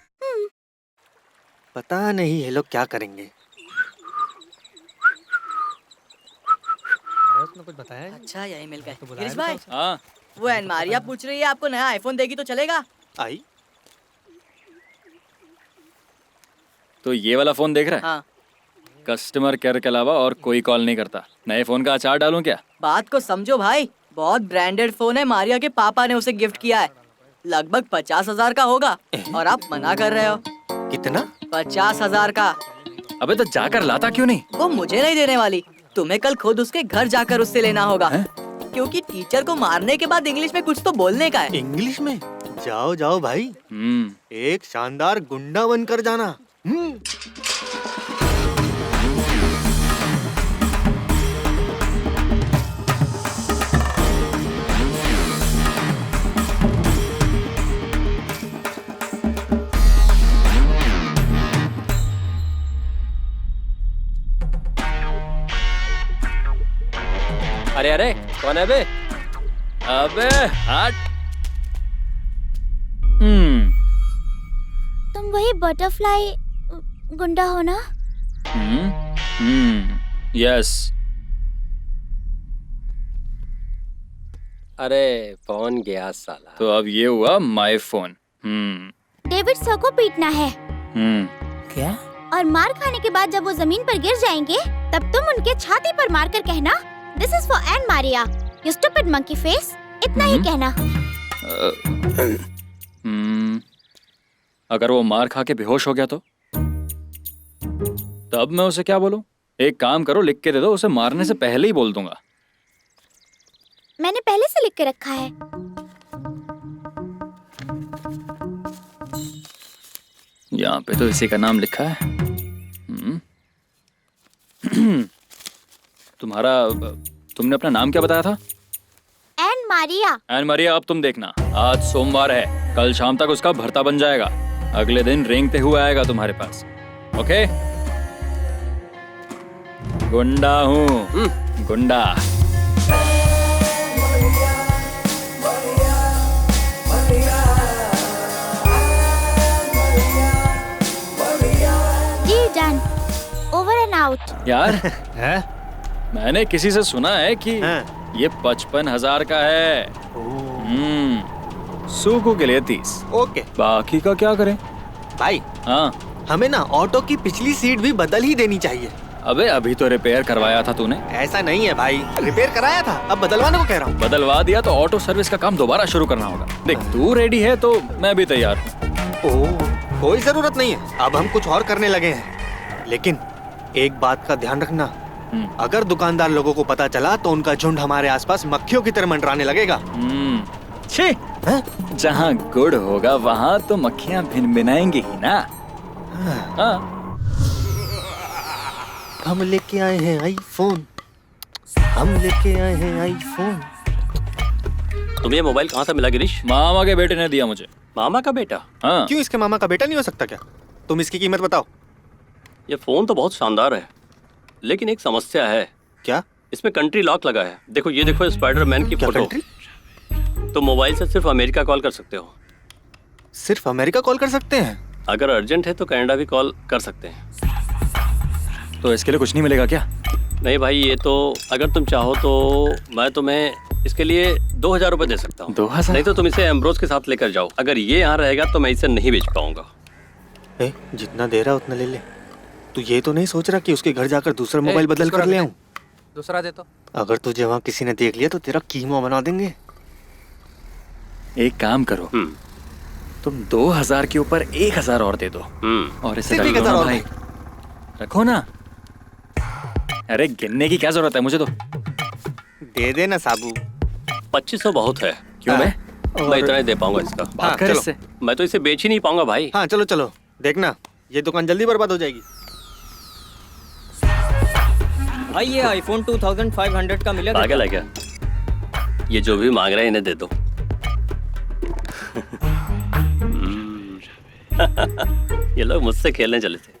पता नहीं ये लोग क्या करेंगे। कुछ बताया? अच्छा यही मिल गए। गिरीश भाई, हाँ। वो एन मारिया पूछ रही है आपको नया आईफोन देगी तो चलेगा? आई तो ये वाला फोन देख रहा है? हाँ। कस्टमर केयर के अलावा और कोई कॉल नहीं करता। नए फोन का अचार डालूं क्या? बात को समझो भाई, बहुत ब्रांडेड फोन है। मारिया के पापा ने उसे गिफ्ट किया है। लगभग 50,000 का होगा और आप मना कर रहे हो। कितना? 50,000 का। अबे तो जाकर लाता क्यों नहीं? वो मुझे नहीं देने वाली। तुम्हें कल खुद उसके घर जाकर उससे लेना होगा। क्योंकि टीचर को मारने के बाद इंग्लिश में कुछ तो बोलने का है। इंग्लिश में? जाओ जाओ भाई, एक शानदार गुंडा बनकर जाना। अरे अरे कौन है बे? अबे हट। तुम वही बटरफ्लाई गुंडा हो ना? यस। अरे फोन गया साला। तो अब ये हुआ माय फोन। डेविड सर को पीटना है। क्या? और मार खाने के बाद जब वो जमीन पर गिर जाएंगे, तब तुम उनके छाती पर मार कर कहना, This is for Anne Maria, you stupid monkey face. इतना ही कहना। अगर वो मार खा के बेहोश हो गया तो? तब मैं उसे क्या बोलूं? एक काम करो, लिख के दे दो, उसे मारने से पहले ही बोल दूंगा। मैंने पहले से लिख के रखा है। यहाँ पे तो इसी का नाम लिखा है। तुमने अपना नाम क्या बताया था? एन मारिया। एन मारिया, अब तुम देखना, आज सोमवार है, कल शाम तक उसका भर्ता बन जाएगा। अगले दिन रेंगते हुए आएगा तुम्हारे पास। ओके? गुंडा हूँ, गुंडा। जी डन, ओवर एंड आउट। यार मैंने किसी से सुना है कि ये 55,000 का है। सूखू के लिए 30। ओके, बाकी का क्या करें भाई? हाँ, हमें ना ऑटो की पिछली सीट भी बदल ही देनी चाहिए। अबे अभी तो रिपेयर करवाया था तूने। ऐसा नहीं है भाई, रिपेयर कराया था, अब बदलवाने को कह रहा हूँ। बदलवा दिया तो ऑटो सर्विस का काम दोबारा शुरू करना होगा। देख, तू रेडी है तो मैं भी तैयार हूँ। ओह, कोई जरूरत नहीं है, अब हम कुछ और करने लगे हैं। लेकिन एक बात का ध्यान रखना, अगर दुकानदार लोगों को पता चला तो उनका झुंड हमारे आसपास मक्खियों की तरह मंडराने लगेगा। छी, जहाँ गुड़ होगा वहाँ तो मक्खियाँ भिनभिनाएंगी ही ना। हाँ। हम लेके आए हैं आईफोन, हम लेके आए हैं आईफोन। तुम्हें ये मोबाइल कहाँ से मिला गिरीश? मामा के बेटे ने दिया मुझे। मामा का बेटा? हाँ। क्यों, इसके मामा का बेटा नहीं हो सकता क्या? तुम इसकी कीमत बताओ। ये फोन तो बहुत शानदार है, लेकिन एक समस्या है। क्या? इसमें कंट्री लॉक लगा है। देखो, ये देखो स्पाइडरमैन की फोटो। तो मोबाइल से सिर्फ अमेरिका कॉल कर सकते हो। सिर्फ अमेरिका कॉल कर सकते हैं? अगर अर्जेंट है तो कनाडा भी कॉल कर सकते हैं। तो इसके लिए कुछ नहीं मिलेगा क्या? नहीं भाई, ये तो अगर तुम चाहो तो मैं तुम्हें इसके लिए 2000 रुपये दे सकता हूँ। 2000? नहीं तो तुम इसे एम्ब्रोस के साथ लेकर जाओ। अगर ये यहाँ रहेगा तो मैं इसे नहीं बेच पाऊंगा। जितना दे रहा उतना ले ले। तू ये तो नहीं सोच रहा कि उसके घर जाकर दूसरा मोबाइल बदल कर ले आऊं? दूसरा दे तो। अगर तुझे वहाँ किसी ने देख लिया तो तेरा कीमा बना देंगे। एक काम करो, तुम 2000 के ऊपर 1000 और दे दो और इसे सिर्फ रख लो 1000 ना और भाई। रखो ना। अरे गिनने की क्या जरूरत है, मुझे तो दे दे ना साबू। 2500 बहुत है। क्यों बे? मैं इतना ही दे पाऊंगा इसका। बात कर इससे। मैं तो इसे बेच ही नहीं पाऊंगा भाई। हाँ चलो चलो, देखना ये दुकान जल्दी बर्बाद हो जाएगी। भाई ये आईफोन 2500 का मिलेगा। पागल है क्या? ये जो भी मांग रहे हैं इन्हें दे दो। ये लोग मुझसे खेलने चले थे।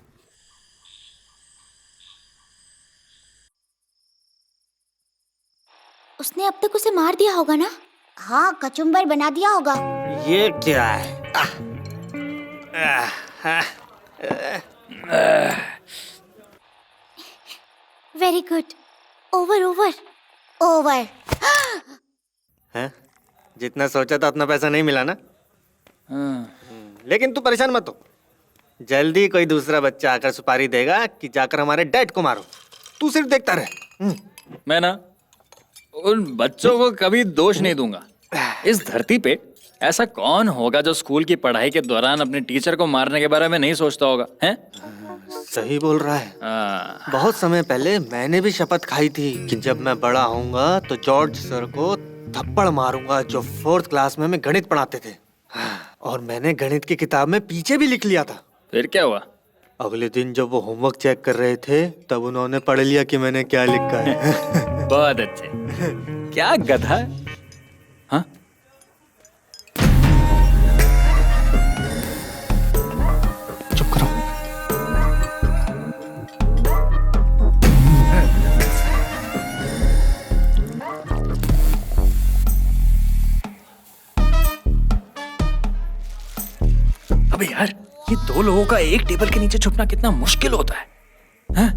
उसने अब तक उसे मार दिया होगा ना? हाँ, कचुम्बर बना दिया होगा। ये क्या है? Very good. Over over over. हैं? जितना सोचा था उतना पैसा नहीं मिला ना? लेकिन तू परेशान मत हो, जल्दी कोई दूसरा बच्चा आकर सुपारी देगा कि जाकर हमारे डैड को मारो। तू सिर्फ देखता रहे। मैं ना उन बच्चों को कभी दोष नहीं दूंगा। इस धरती पे ऐसा कौन होगा जो स्कूल की पढ़ाई के दौरान अपने टीचर को मारने के बारे में नहीं सोचता होगा, हैं? सही बोल रहा है। बहुत समय पहले मैंने भी शपथ खाई थी कि जब मैं बड़ा होऊंगा तो जॉर्ज सर को थप्पड़ मारूंगा जो 4th क्लास में हमें गणित पढ़ाते थे। और मैंने गणित की किताब में पीछे भी लिख लिया था। फिर क्या हुआ? अगले दिन जब वो होमवर्क चेक कर रहे थे तब उन्होंने पढ़ लिया कि मैंने क्या लिखा है। बहुत अच्छे। क्या गधा है? हाँ? चुप करो। अबे यार, ये 2 लोगों का एक टेबल के नीचे छुपना कितना मुश्किल होता है, हैं?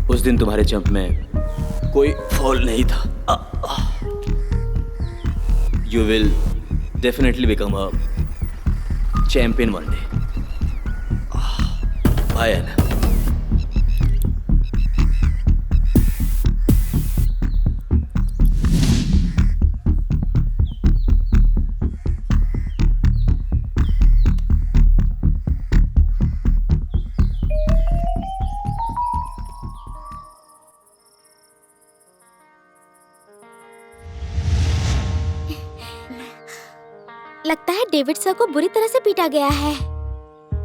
उस दिन तुम्हारे जंप में कोई फॉल नहीं था। You will definitely become a champion one day. Bye Anna. लगता है डेविड सर को बुरी तरह से पीटा गया है।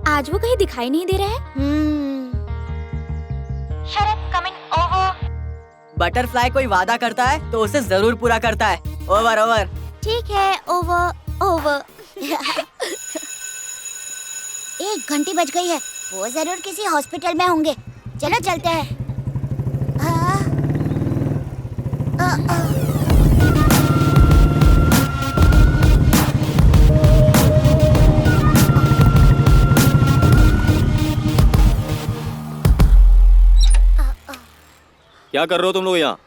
आज वो कहीं दिखाई नहीं दे रहे हैं। शरद कमिंग ओवर। बटरफ्लाई कोई वादा करता है तो उसे जरूर पूरा करता है। Over over. ठीक है, ओवर ओवर। 1 घंटी बज गई है। वो जरूर किसी हॉस्पिटल में होंगे। चलो चलते हैं। क्या कर रहे हो तुम लोग यहाँ?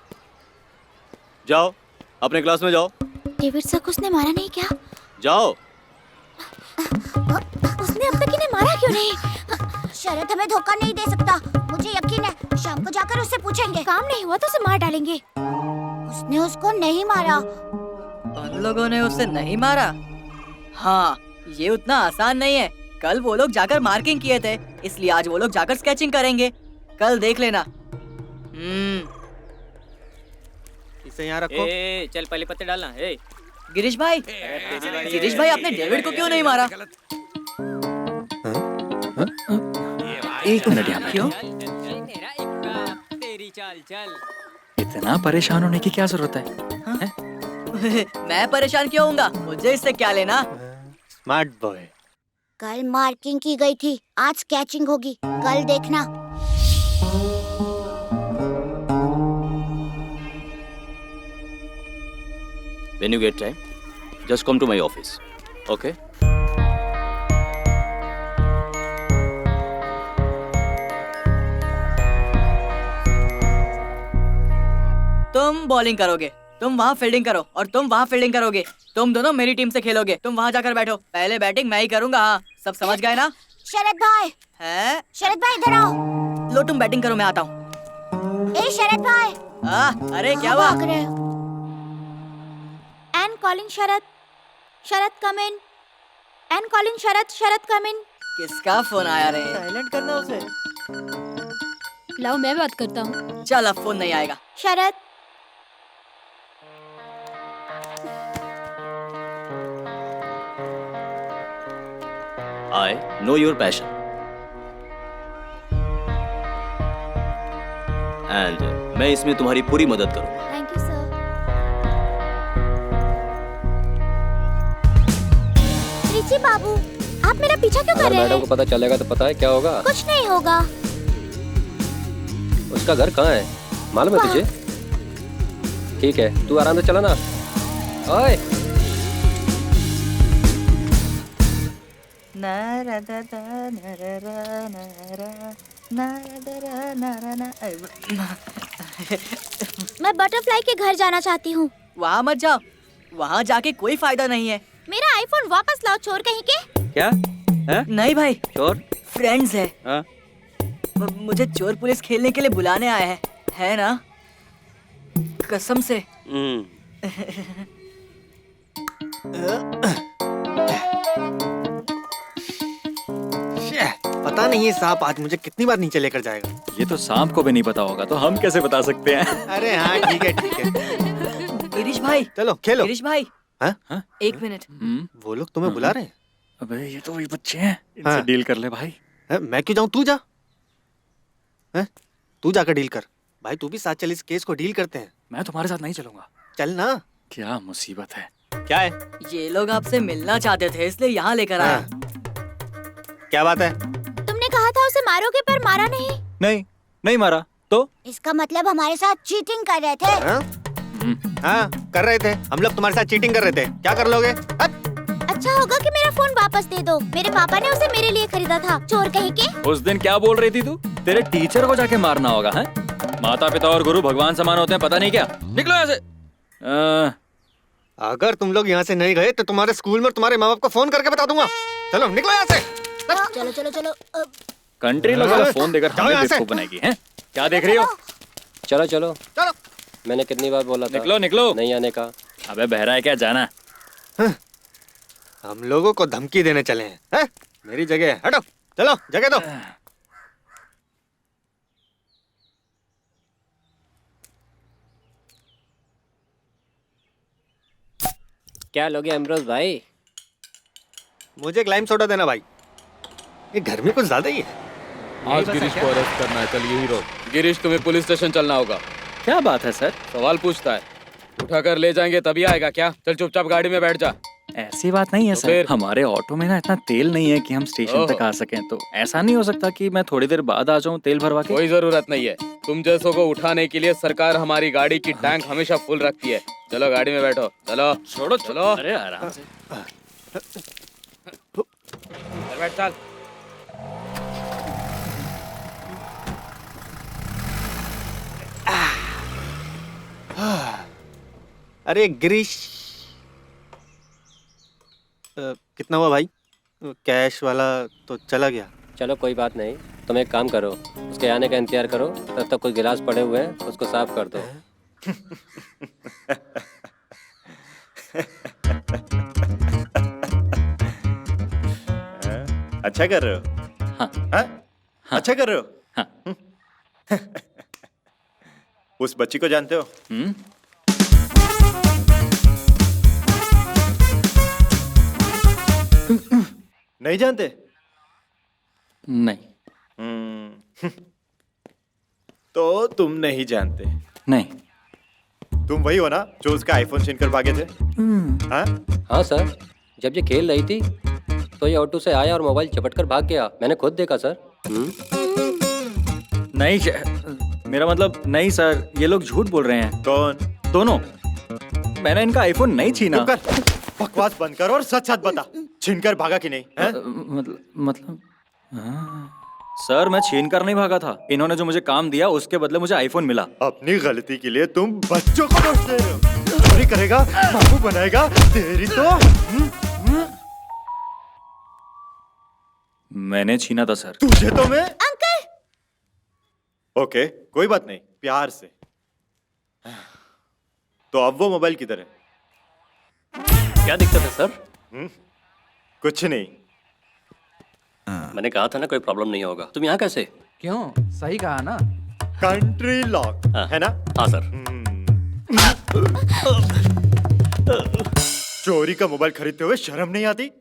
जाओ अपने क्लास में जाओ। डेविड सर को उसने मारा नहीं क्या? जाओ। उसने अब तक इन्हें मारा क्यों नहीं? शरद हमें धोखा नहीं दे सकता। मुझे यकीन है शाम को जाकर उससे पूछेंगे। काम नहीं हुआ तो उसे मार डालेंगे। उसने उसको नहीं मारा। उन लोगों ने उसे नहीं मारा? हाँ, ये उतना आसान नहीं है। कल वो लोग जाकर मार्किंग किए थे, इसलिए आज वो लोग जाकर स्केचिंग करेंगे। कल देख लेना। इसे यहाँ रखो। चल पहले पत्ते डालना। गिरीश भाई, आपने डेविड को क्यों नहीं मारा? एक मिनट यहाँ क्यों? इतना परेशान होने की क्या जरूरत है? मैं परेशान क्यों होऊंगा? मुझे इससे क्या लेना? Smart boy. कल मार्किंग की गई थी, आज स्केचिंग होगी, कल देखना। When you get time, just come to my office. Okay? तुम बॉलिंग करोगे, तुम वहाँ फील्डिंग करो और तुम वहाँ फील्डिंग करोगे। तुम दोनों मेरी टीम से खेलोगे। तुम वहाँ जाकर बैठो। पहले बैटिंग मैं ही करूँगा। हाँ, सब समझ गए ना? शरद भाई, हैं? शरद भाई इधर आओ। लो तुम बैटिंग करो, मैं आता हूँ। ए शरद भाई। अरे क्या हुआ? And calling Sharad, Sharad come in. And calling Sharad, Sharad come in. किसका फोन आया रे? साइलेंट करना उसे। लाओ मैं बात करता हूँ। चल अब फोन नहीं आएगा। शरद, I know your passion. And मैं इसमें तुम्हारी पूरी मदद करूंगा। Thank you sir. रिची बाबू, आप मेरा पीछा क्यों कर अगर रहे मैडम हैं? को पता चलेगा तो पता है क्या होगा? कुछ नहीं होगा। उसका घर कहाँ है मालूम है तुझे? ठीक है, तू आराम से चला ना। ओए मैं बटरफ्लाई के घर जाना चाहती हूँ। वहाँ मत जाओ, वहाँ जाके कोई फायदा नहीं है। मेरा आईफोन वापस लाओ, चोर कहीं के। क्या है? नहीं भाई, चोर? फ्रेंड्स है। हाँ? मुझे चोर पुलिस खेलने के लिए बुलाने आए हैं, है ना? कसम से। पता नहीं ये सांप आज मुझे कितनी बार नीचे लेकर जाएगा। ये तो सांप को भी नहीं पता होगा, तो हम कैसे बता सकते हैं? अरे हाँ ठीक है ठीक है। गिरीश भाई, चलो खेलो। गिरीश भाई, हाँ? एक मिनट। वो लोग तुम्हें बुला रहे हैं। अबे ये तो वही बच्चे हैं, इनसे डील कर ले भाई। मैं क्यों जाऊँ, तू जा। तू जाकर डील कर। भाई तू भी साथ चल, इस केस को डील करते हैं। मैं तुम्हारे साथ नहीं चलूंगा। चल ना। क्या मुसीबत है? क्या है? ये लोग आपसे मिलना चाहते थे, इसलिए यहाँ लेकर आया। क्या बात है? तुमने कहा था उसे मारोगे पर मारा नहीं। नहीं मारा तो? इसका मतलब हमारे साथ चीटिंग कर रहे थे। हाँ कर रहे थे, हम लोग तुम्हारे साथ चीटिंग कर रहे थे। क्या कर लोगे? अच्छा होगा कि मेरा फोन वापस दे दो। मेरे पापा ने उसे मेरे लिए खरीदा था, चोर कहीं के। उस दिन क्या बोल रही थी तू? तेरे टीचर को जाके मारना होगा, हैं? माता पिता और गुरु भगवान समान होते हैं, पता नहीं क्या? निकलो यहाँ से। अगर तुम लोग यहाँ से नहीं गए तो तुम्हारे स्कूल में तुम्हारे माँ बाप को फोन करके बता दूंगा। चलो निकलो यहाँ से। चलो चलो चलो। कंट्री लोगों का फोन देकर हमें बेवकूफ बनाएगी, हैं? क्या देख रही हो? चलो चलो चलो। मैंने कितनी बार बोला था निकलो निकलो। नहीं आने का। अबे बहरा है क्या, जाना? हम लोगों को धमकी देने चले हैं? मेरी जगह है, हटो। चलो जगह दो। क्या लोगे एम्ब्रोस भाई? मुझे एक लाइम सोडा देना भाई। ये घर में कुछ ज्यादा ही है। आज गिरीश को अरेस्ट करना है, चल यही रोक। गिरीश तुम्हें पुलिस स्टेशन चलना होगा। क्या बात है सर? सवाल पूछता है, उठाकर ले जाएंगे तभी आएगा क्या? चल चुपचाप गाड़ी में बैठ जा। ऐसी बात नहीं है तो सर, फिर? हमारे ऑटो में ना इतना तेल नहीं है कि हम स्टेशन तक आ सकें, तो ऐसा नहीं हो सकता कि मैं थोड़ी देर बाद आ जाऊं तेल भरवा के? कोई जरूरत नहीं है। तुम जैसों को उठाने के लिए सरकार हमारी गाड़ी की टैंक हमेशा फुल रखती है। चलो गाड़ी में बैठो। चलो छोड़ो चलो। अरे आराम से। बैठ चल। अरे गिरीश, कितना हुआ भाई? कैश वाला तो चला गया। चलो कोई बात नहीं, तुम एक काम करो, उसके आने का इंतजार करो। तब तक कुछ गिलास पड़े हुए हैं, उसको साफ कर दो। अच्छा कर रहे हो? हाँ। हाँ? अच्छा कर रहे हो? हाँ। उस बच्ची को जानते हो? नहीं जानते? नहीं। तो तुम नहीं जानते? नहीं। तुम वही हो ना जो उसका आईफोन छीन कर भागे थे? हाँ? हाँ सर, जब ये खेल रही थी तो ये ऑटो से आया और मोबाइल चपट कर भाग गया। मैंने खुद देखा सर। नहीं, मेरा मतलब नहीं सर, ये लोग झूठ बोल रहे हैं। कौन? दोनों। मैंने इनका आईफोन नहीं छीना। बकवास बंद कर और सच सच बता, छीन कर भागा कि नहीं? मतलब सर, मैं छीन कर नहीं भागा था। इन्होंने जो मुझे काम दिया उसके बदले मुझे आईफोन मिला। अपनी गलती के लिए तुम बच्चों को दोष दे रहे हो। चोरी करेगा, बाबू बनाएगा, तेरी तो। मैंने छीना था सर। तुझे तो मैं। अंकल। ओके, कोई बात नहीं, प्यार से। तो अब वो मोबाइल किधर है? क्या दिक्कत है सर? कुछ नहीं। मैंने कहा था ना कोई प्रॉब्लम नहीं होगा। तुम यहाँ कैसे? क्यों? सही कहा ना? कंट्री लॉक है ना? हाँ सर। चोरी का मोबाइल खरीदते हुए शर्म नहीं आती?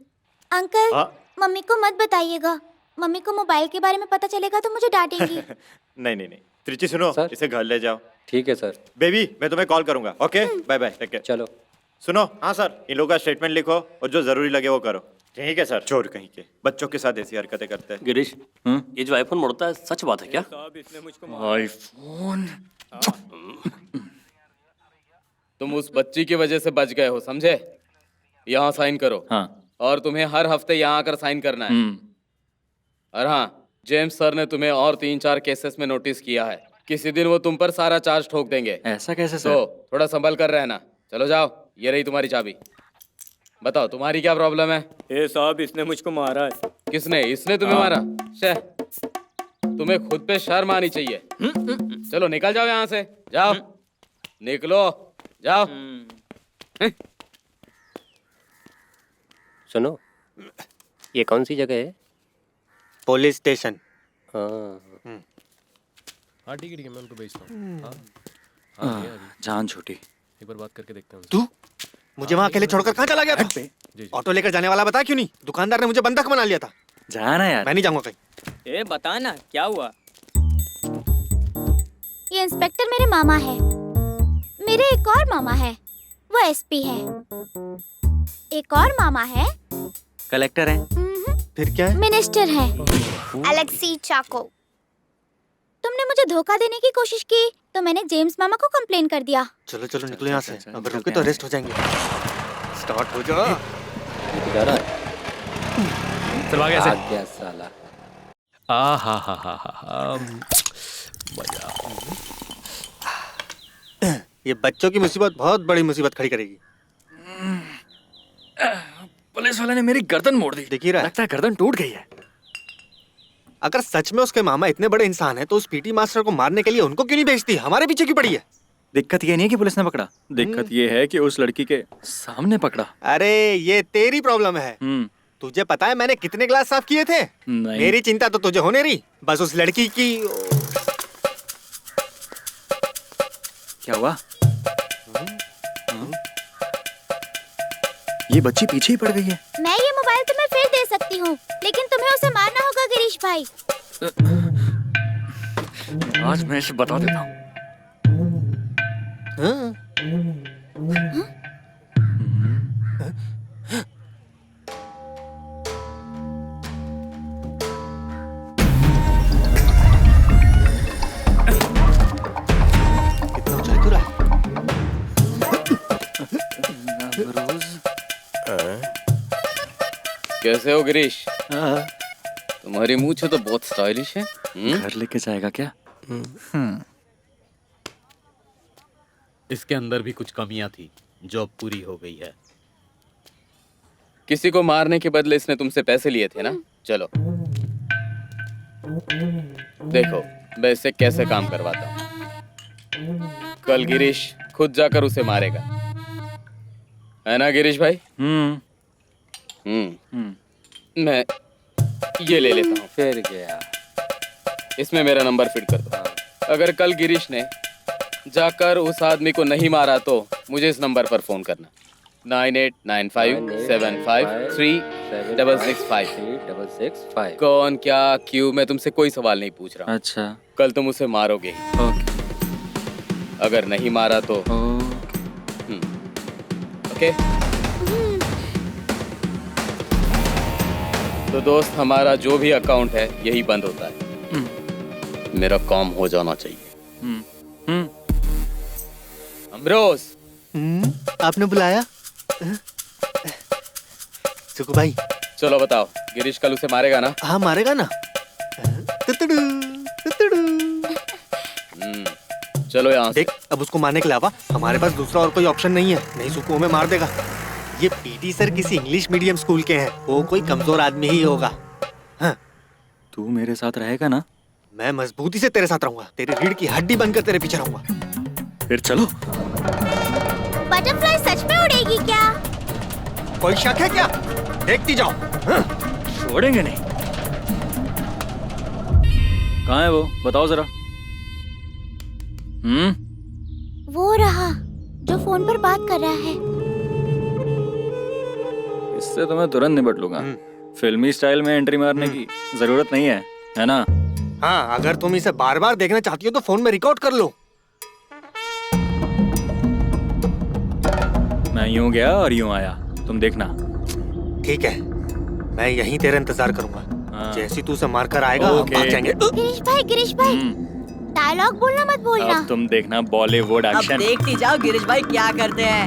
अंकल, हाँ? मम्मी को मत बताइएगा। मम्मी को मोबाइल के बारे में पता चलेगा तो मुझे डांटेंगी। नहीं नहीं नहीं, त्रिची सुनो, इसे घर ले जाओ। ठीक है सर। बेबी, मैं तुम्हें कॉल करूंगा। Okay, bye bye, take care. चलो। सुनो, हाँ सर, इन लोगों का स्टेटमेंट लिखो और जो जरूरी लगे वो करो। ठीक है सर। चोर कहीं के बच्चों के साथ ऐसी हरकतें करते हैं। गिरीश, ये जो आईफोन मुड़ता है सच बात है क्या? आईफोन। तुम उस बच्ची की वजह से बच गए हो, समझे? यहाँ साइन करो। हाँ। और तुम्हें हर हफ्ते यहाँ आकर साइन करना है। और हाँ, जेम्स सर ने तुम्हें और 3-4 केसेस में नोटिस किया है। किसी दिन वो तुम पर सारा चार्ज ठोक देंगे। ऐसा कैसे सर? तो थोड़ा संभल कर रहना। चलो जाओ, ये रही तुम्हारी चाबी। बताओ, तुम्हारी क्या प्रॉब्लम है? ए साहब, इसने मुझको मारा है। किसने? इसने तुम्हें मारा? शे, तुम्हें खुद पे शर्म आनी चाहिए। चलो निकल जाओ यहाँ से, जाओ, निकलो, जाओ। सुनो, ये कौन सी जगह है? Police station. हाँ। हाँ ठीक है, मैं उनको भेजता हूँ। हाँ, जान छोटी। एक बार बात करके देखते हैं। तू मुझे वहाँ अकेले छोड़कर कहाँ चला गया था? ऑटो लेकर जाने वाला बता क्यों नहीं? दुकानदार ने मुझे बंधक बना लिया था। जाना यार। मैं नहीं जाऊंगा कहीं। ए बता ना क्या हुआ? ये इंस्पेक्टर मेरे मामा है। मेरे एक और मामा है, वो एसपी है। एक और मामा है, कलेक्टर है। फिर क्या है? मिनिस्टर है, अलेक्सी चाको। तुमने मुझे धोखा देने की कोशिश की तो मैंने जेम्स मामा को कंप्लेन कर दिया। चलो चलो निकलो यहाँ से, अगर रुके तो अरेस्ट हो जाएंगे। स्टार्ट हो जा। चलो आगे ऐसे। आ गया साला। मजा। ये बच्चों की मुसीबत बहुत बड़ी मुसीबत खड़ी करेगी। पुलिस वाले ने मेरी गर्दन मोड़ दी। दिख ही रहा है। लगता है गर्दन टूट गई है। अगर सच में उसके मामा इतने बड़े इंसान हैं तो उस पीटी मास्टर को मारने के लिए उनको क्यों नहीं भेजती? हमारे पीछे क्यों पड़ी है? दिक्कत ये नहीं है कि पुलिस ने पकड़ा, दिक्कत ये है कि उस लड़की के सामने पकड़ा। अरे ये तेरी प्रॉब्लम है। तुझे पता है मैंने कितने ग्लास साफ किए थे? नहीं। मेरी चिंता तो तुझे होने रही, बस उस लड़की की। क्या हुआ? ये बच्ची पीछे ही पड़ गई है। मैं ये मोबाइल तुम्हें फिर दे सकती हूँ, लेकिन तुम्हें उसे मारना होगा गिरीश भाई। आज मैं इसे बता देता हूँ। कितना ऊंचाई तुरा? कैसे हो गिरीश? तुम्हारी मूंछ तो बहुत स्टाइलिश है। घर लेके जाएगा क्या? इसके अंदर भी कुछ कमियां थी जो अब पूरी हो गई है। किसी को मारने के बदले इसने तुमसे पैसे लिए थे ना? चलो देखो मैं इससे कैसे काम करवाता हूँ। कल गिरीश खुद जाकर उसे मारेगा, है ना गिरीश भाई? मैं ये ले लेता हूँ। फिर गया। इसमें मेरा नंबर फिट कर दो। अगर कल गिरीश ने जाकर उस आदमी को नहीं मारा तो मुझे इस नंबर पर फोन करना। 9895753665। कौन, क्या, क्यों, मैं तुमसे कोई सवाल नहीं पूछ रहा। अच्छा। कल तुम उसे मारोगे ही। ओके। अगर नहीं मारा तो ओके तो दोस्त, हमारा जो भी अकाउंट है यही बंद होता है। मेरा काम हो जाना चाहिए। अमरोज, आपने बुलाया? सुकू भाई, चलो बताओ, गिरीश कल उसे मारेगा ना? हाँ मारेगा ना। तुतुडू, तुतुडू। चलो यहाँ से। देख, अब उसको मारने के अलावा हमारे पास दूसरा और कोई ऑप्शन नहीं है, नहीं सुकू हमें मार देगा। ये पीटी सर किसी इंग्लिश मीडियम स्कूल के हैं, वो कोई कमजोर आदमी ही होगा। हाँ। तू मेरे साथ रहेगा ना? मैं मजबूती से तेरे साथ रहूंगा, तेरी रीढ़ की हड्डी बनकर तेरे पीछे रहूंगा। फिर चलो। बटरफ्लाई सच में उड़ेगी क्या? कोई शक है क्या? देखती जाओ। हाँ। छोड़ेंगे नहीं। कहाँ है वो? बताओ जरा। वो रहा जो फोन पर बात कर रहा है। इससे तो मैं तुरंत निपट लूंगा। फिल्मी स्टाइल में एंट्री मारने की जरूरत नहीं है ना? हाँ, अगर तुम इसे बार बार देखना चाहती हो तो फोन में रिकॉर्ड कर लो। मैं यूं गया और यूं आया, तुम देखना। ठीक है, मैं यहीं तेरा इंतजार करूंगा। जैसे तू उसे मारकर आएगा हम भाग जाएंगे। गिरीश भाई, डायलॉग बोलना मत भूलना। अब तुम देखना बॉलीवुड एक्शन। अब देखती जाओ गिरीश भाई क्या करते हैं।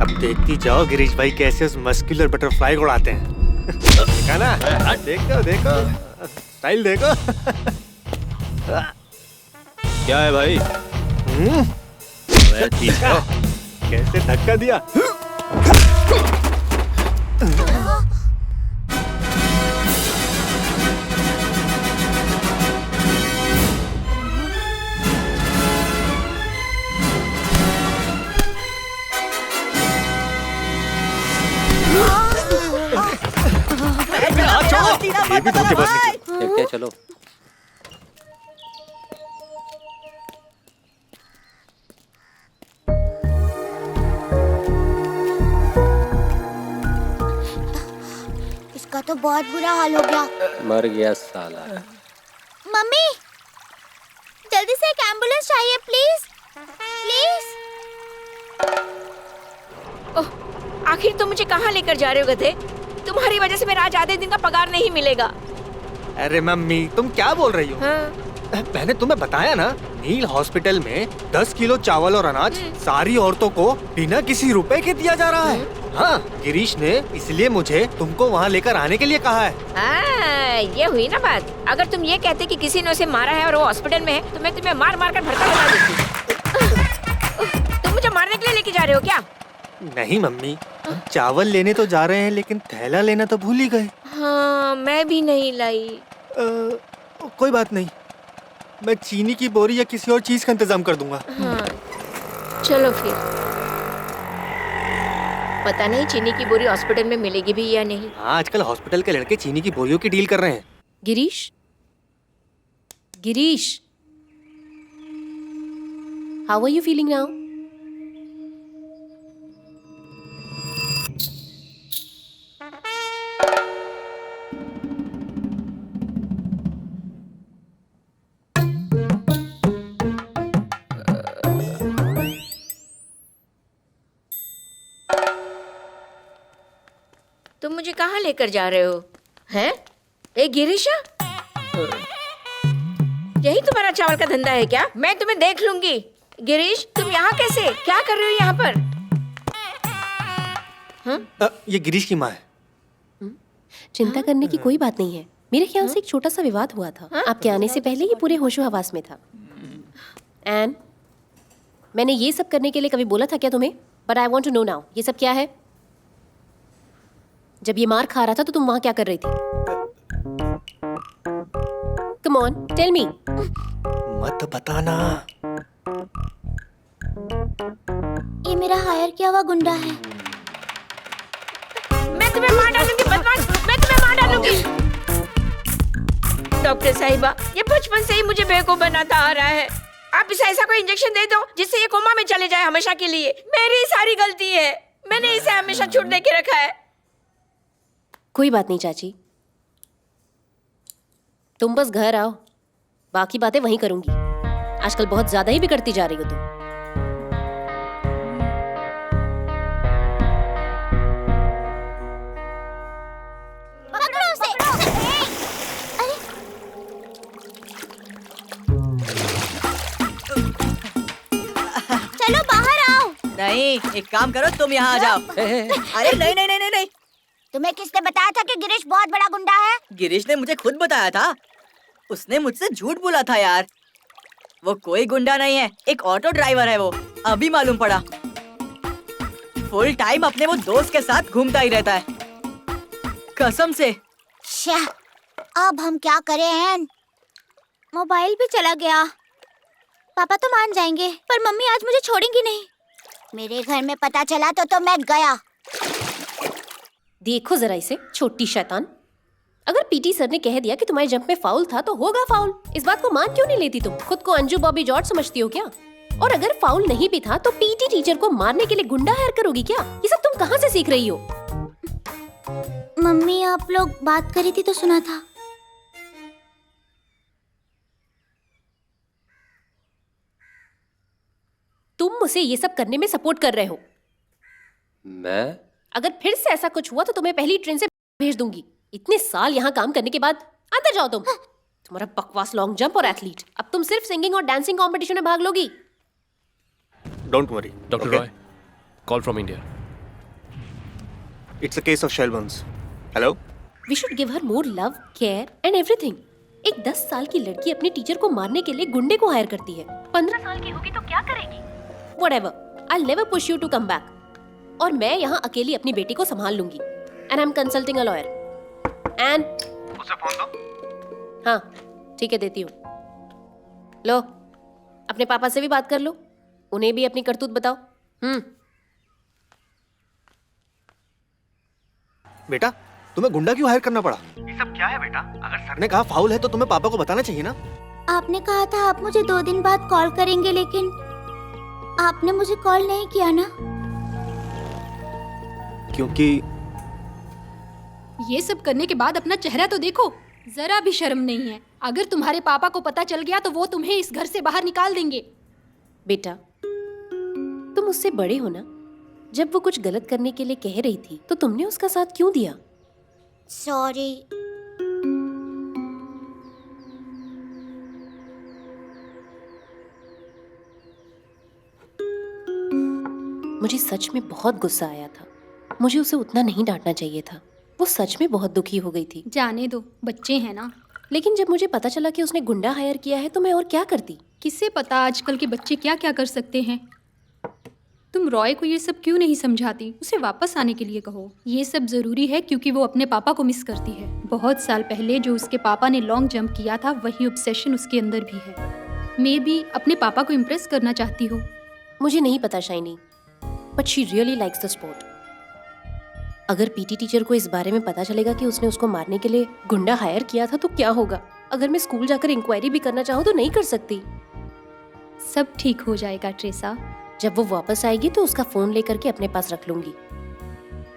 अब देखती जाओ गिरीश भाई कैसे उस मस्कुलर बटरफ्लाई को उड़ाते हैं। देखा ना? देखो देखो, स्टाइल देखो। क्या है भाई? ठीक है, कैसे धक्का दिया। ये भी धोखेबाज निकली। देखते हैं, चलो। इसका तो बहुत बुरा हाल हो गया। मर गया साला। मम्मी, जल्दी से एक एम्बुलेंस चाहिए प्लीज, प्लीज। ओह, आखिर तुम मुझे कहाँ लेकर जा रहे हो गधे? तुम्हारी वजह से मेरा आज आधे दिन का पगार नहीं मिलेगा। अरे मम्मी, तुम क्या बोल रही हो? मैंने तुम्हें बताया ना, नील हॉस्पिटल में 10 किलो चावल और अनाज सारी औरतों को बिना किसी रुपए के दिया जा रहा है। हाँ, गिरीश ने इसलिए मुझे तुमको वहाँ लेकर आने के लिए कहा है। ये हुई ना बात। अगर तुम ये कहते कि किसी ने उसे मारा है और वो हॉस्पिटल में है, तो मैं तुम्हें मार मार कर भड़का लगा देती। तुम मुझे मारने के लिए लेके जा रहे हो क्या? नहीं मम्मी, चावल लेने तो जा रहे हैं लेकिन थैला लेना तो भूल ही गए। हाँ, मैं भी नहीं लाई। कोई बात नहीं, मैं चीनी की बोरी या किसी और चीज का इंतजाम कर दूंगा। हाँ, चलो फिर। पता नहीं चीनी की बोरी हॉस्पिटल में मिलेगी भी या नहीं। हाँ, आजकल हॉस्पिटल के लड़के चीनी की बोरियों की डील कर रहे हैं। Girish, Girish, how are you feeling now? तुम मुझे कहाँ लेकर जा रहे हो? हैं? ए गिरीशा, यही तुम्हारा चावल का धंधा है क्या? मैं तुम्हें देख लूंगी। गिरीश, तुम यहाँ कैसे? क्या कर रहे हो यहाँ पर? ये गिरीश की माँ है। चिंता करने की कोई बात नहीं है। मेरे ख्याल से एक छोटा सा विवाद हुआ था। आपके आने से पहले ये पूरे होशो हवास में था। एंड मैंने ये सब करने के लिए कभी बोला था क्या तुम्हें? But I want to know now, ये सब क्या है? जब ये मार खा रहा था तो तुम वहां क्या कर रही थी? Come on, tell me. मत बताना। ये मेरा हायर किया हुआ गुंडा है। मैं तुम्हें मार डालूंगी बदमाश, मैं तुम्हें मार डालूंगी। डॉक्टर साहिबा, ये बचपन से ही मुझे बेवकूफ बनाता आ रहा है। आप इसे ऐसा कोई इंजेक्शन दे दो जिससे ये कोमा में चले जाए हमेशा के लिए। मेरी सारी गलती है, मैंने इसे हमेशा छूट दे के रखा है। कोई बात नहीं चाची, तुम बस घर आओ, बाकी बातें वहीं करूंगी। आजकल बहुत ज्यादा ही बिगड़ती जा रही हो तुम। नहीं, एक काम करो, तुम यहाँ आ जाओ। अरे नहीं नहीं नहीं नहीं नहीं। तुम्हें किसने बताया था कि गिरीश बहुत बड़ा गुंडा है? गिरीश ने मुझे खुद बताया था। उसने मुझसे झूठ बोला था यार। वो कोई गुंडा नहीं है, एक ऑटो ड्राइवर है वो। अभी मालूम पड़ा। फुल टाइम अपने वो दोस्त के साथ घूमता ही रहता है, कसम से। श्या, अब हम क्या करें एन? मोबाइल भी चला गया। पापा तो मान जाएंगे, पर मम्मी आज मुझे छोड़ेंगी नहीं। मेरे घर में पता चला तो मैं गया। देखो जरा इसे, छोटी शैतान। अगर पीटी सर ने कह दिया कि तुम्हारे जंप में फाउल था तो होगा फाउल। इस बात को मान क्यों नहीं लेती तुम? खुद को अंजू बॉबी जॉर्ज समझती हो क्या? और अगर फाउल नहीं भी था तो पीटी टीचर को मारने के लिए गुंडा हायर करोगी क्या? ये सब तुम कहाँ से सीख रही हो? मम्मी आप लोग बात करी थी तो सुना था। तुम मुझे ये सब करने में सपोर्ट कर रहे हो। मैं? अगर फिर से ऐसा कुछ हुआ तो तुम्हें पहली ट्रेन से भेज दूंगी। इतने साल यहाँ काम करने के बाद अंदर जाओ तुम। तुम्हारा बकवास लॉन्ग जंप और एथलीट। अब तुम सिर्फ सिंगिंग और डांसिंग कंपटीशन में भाग लोगी। Don't worry doctor Roy, call from India. It's a case of shell burns. Hello. We should give her more love, care and everything. एक 10 साल की लड़की अपने टीचर को मारने के लिए गुंडे को हायर करती है। 15 साल की होगी तो क्या करेगी? Whatever, I'll never push you to come back. और मैं यहाँ अकेली अपनी बेटी को संभाल लूंगी। And I'm consulting a lawyer. And उसे फोन दो। हाँ, ठीक है, देती हूँ। लो, अपने पापा से भी बात कर लो। उन्हें भी अपनी करतूत बताओ। बेटा, तुम्हें गुंडा क्यों हायर करना पड़ा? ये सब क्या है बेटा? अगर सर ने कहा फाउल है तो तुम्हें पापा को बताना चाहिए ना। आपने कहा था आप मुझे 2 दिन बाद कॉल करेंगे, लेकिन आपने मुझे कॉल नहीं किया ना। क्योंकि ये सब करने के बाद अपना चेहरा तो देखो, जरा भी शर्म नहीं है। अगर तुम्हारे पापा को पता चल गया तो वो तुम्हें इस घर से बाहर निकाल देंगे। बेटा, तुम उससे बड़े हो ना। जब वो कुछ गलत करने के लिए कह रही थी तो तुमने उसका साथ क्यों दिया? सॉरी। मुझे सच में बहुत गुस्सा आया था। मुझे उसे उतना नहीं डांटना चाहिए था। वो सच में बहुत दुखी हो गई थी। जाने दो, बच्चे हैं ना। लेकिन जब मुझे पता चला कि उसने गुंडा हायर किया है तो मैं और क्या करती? किससे पता आजकल के बच्चे क्या क्या कर सकते हैं। तुम रॉय को ये सब क्यों नहीं समझाती? उसे वापस आने के लिए कहो। ये सब जरूरी है क्योंकि वो अपने पापा को मिस करती है। बहुत साल पहले जो उसके पापा ने लॉन्ग जंप किया था वही ऑब्सेशन उसके अंदर भी है। मे बी अपने पापा को इम्प्रेस करना चाहती हो। मुझे नहीं पता shiny, but she really likes the sport. अगर पीटी टीचर को इस बारे में पता चलेगा कि उसने उसको मारने के लिए गुंडा हायर किया था तो क्या होगा? अगर मैं स्कूल जाकर इंक्वायरी भी करना चाहूँ तो नहीं कर सकती। सब ठीक हो जाएगा ट्रेसा। जब वो वापस आएगी तो उसका फोन लेकर के अपने पास रख लूंगी।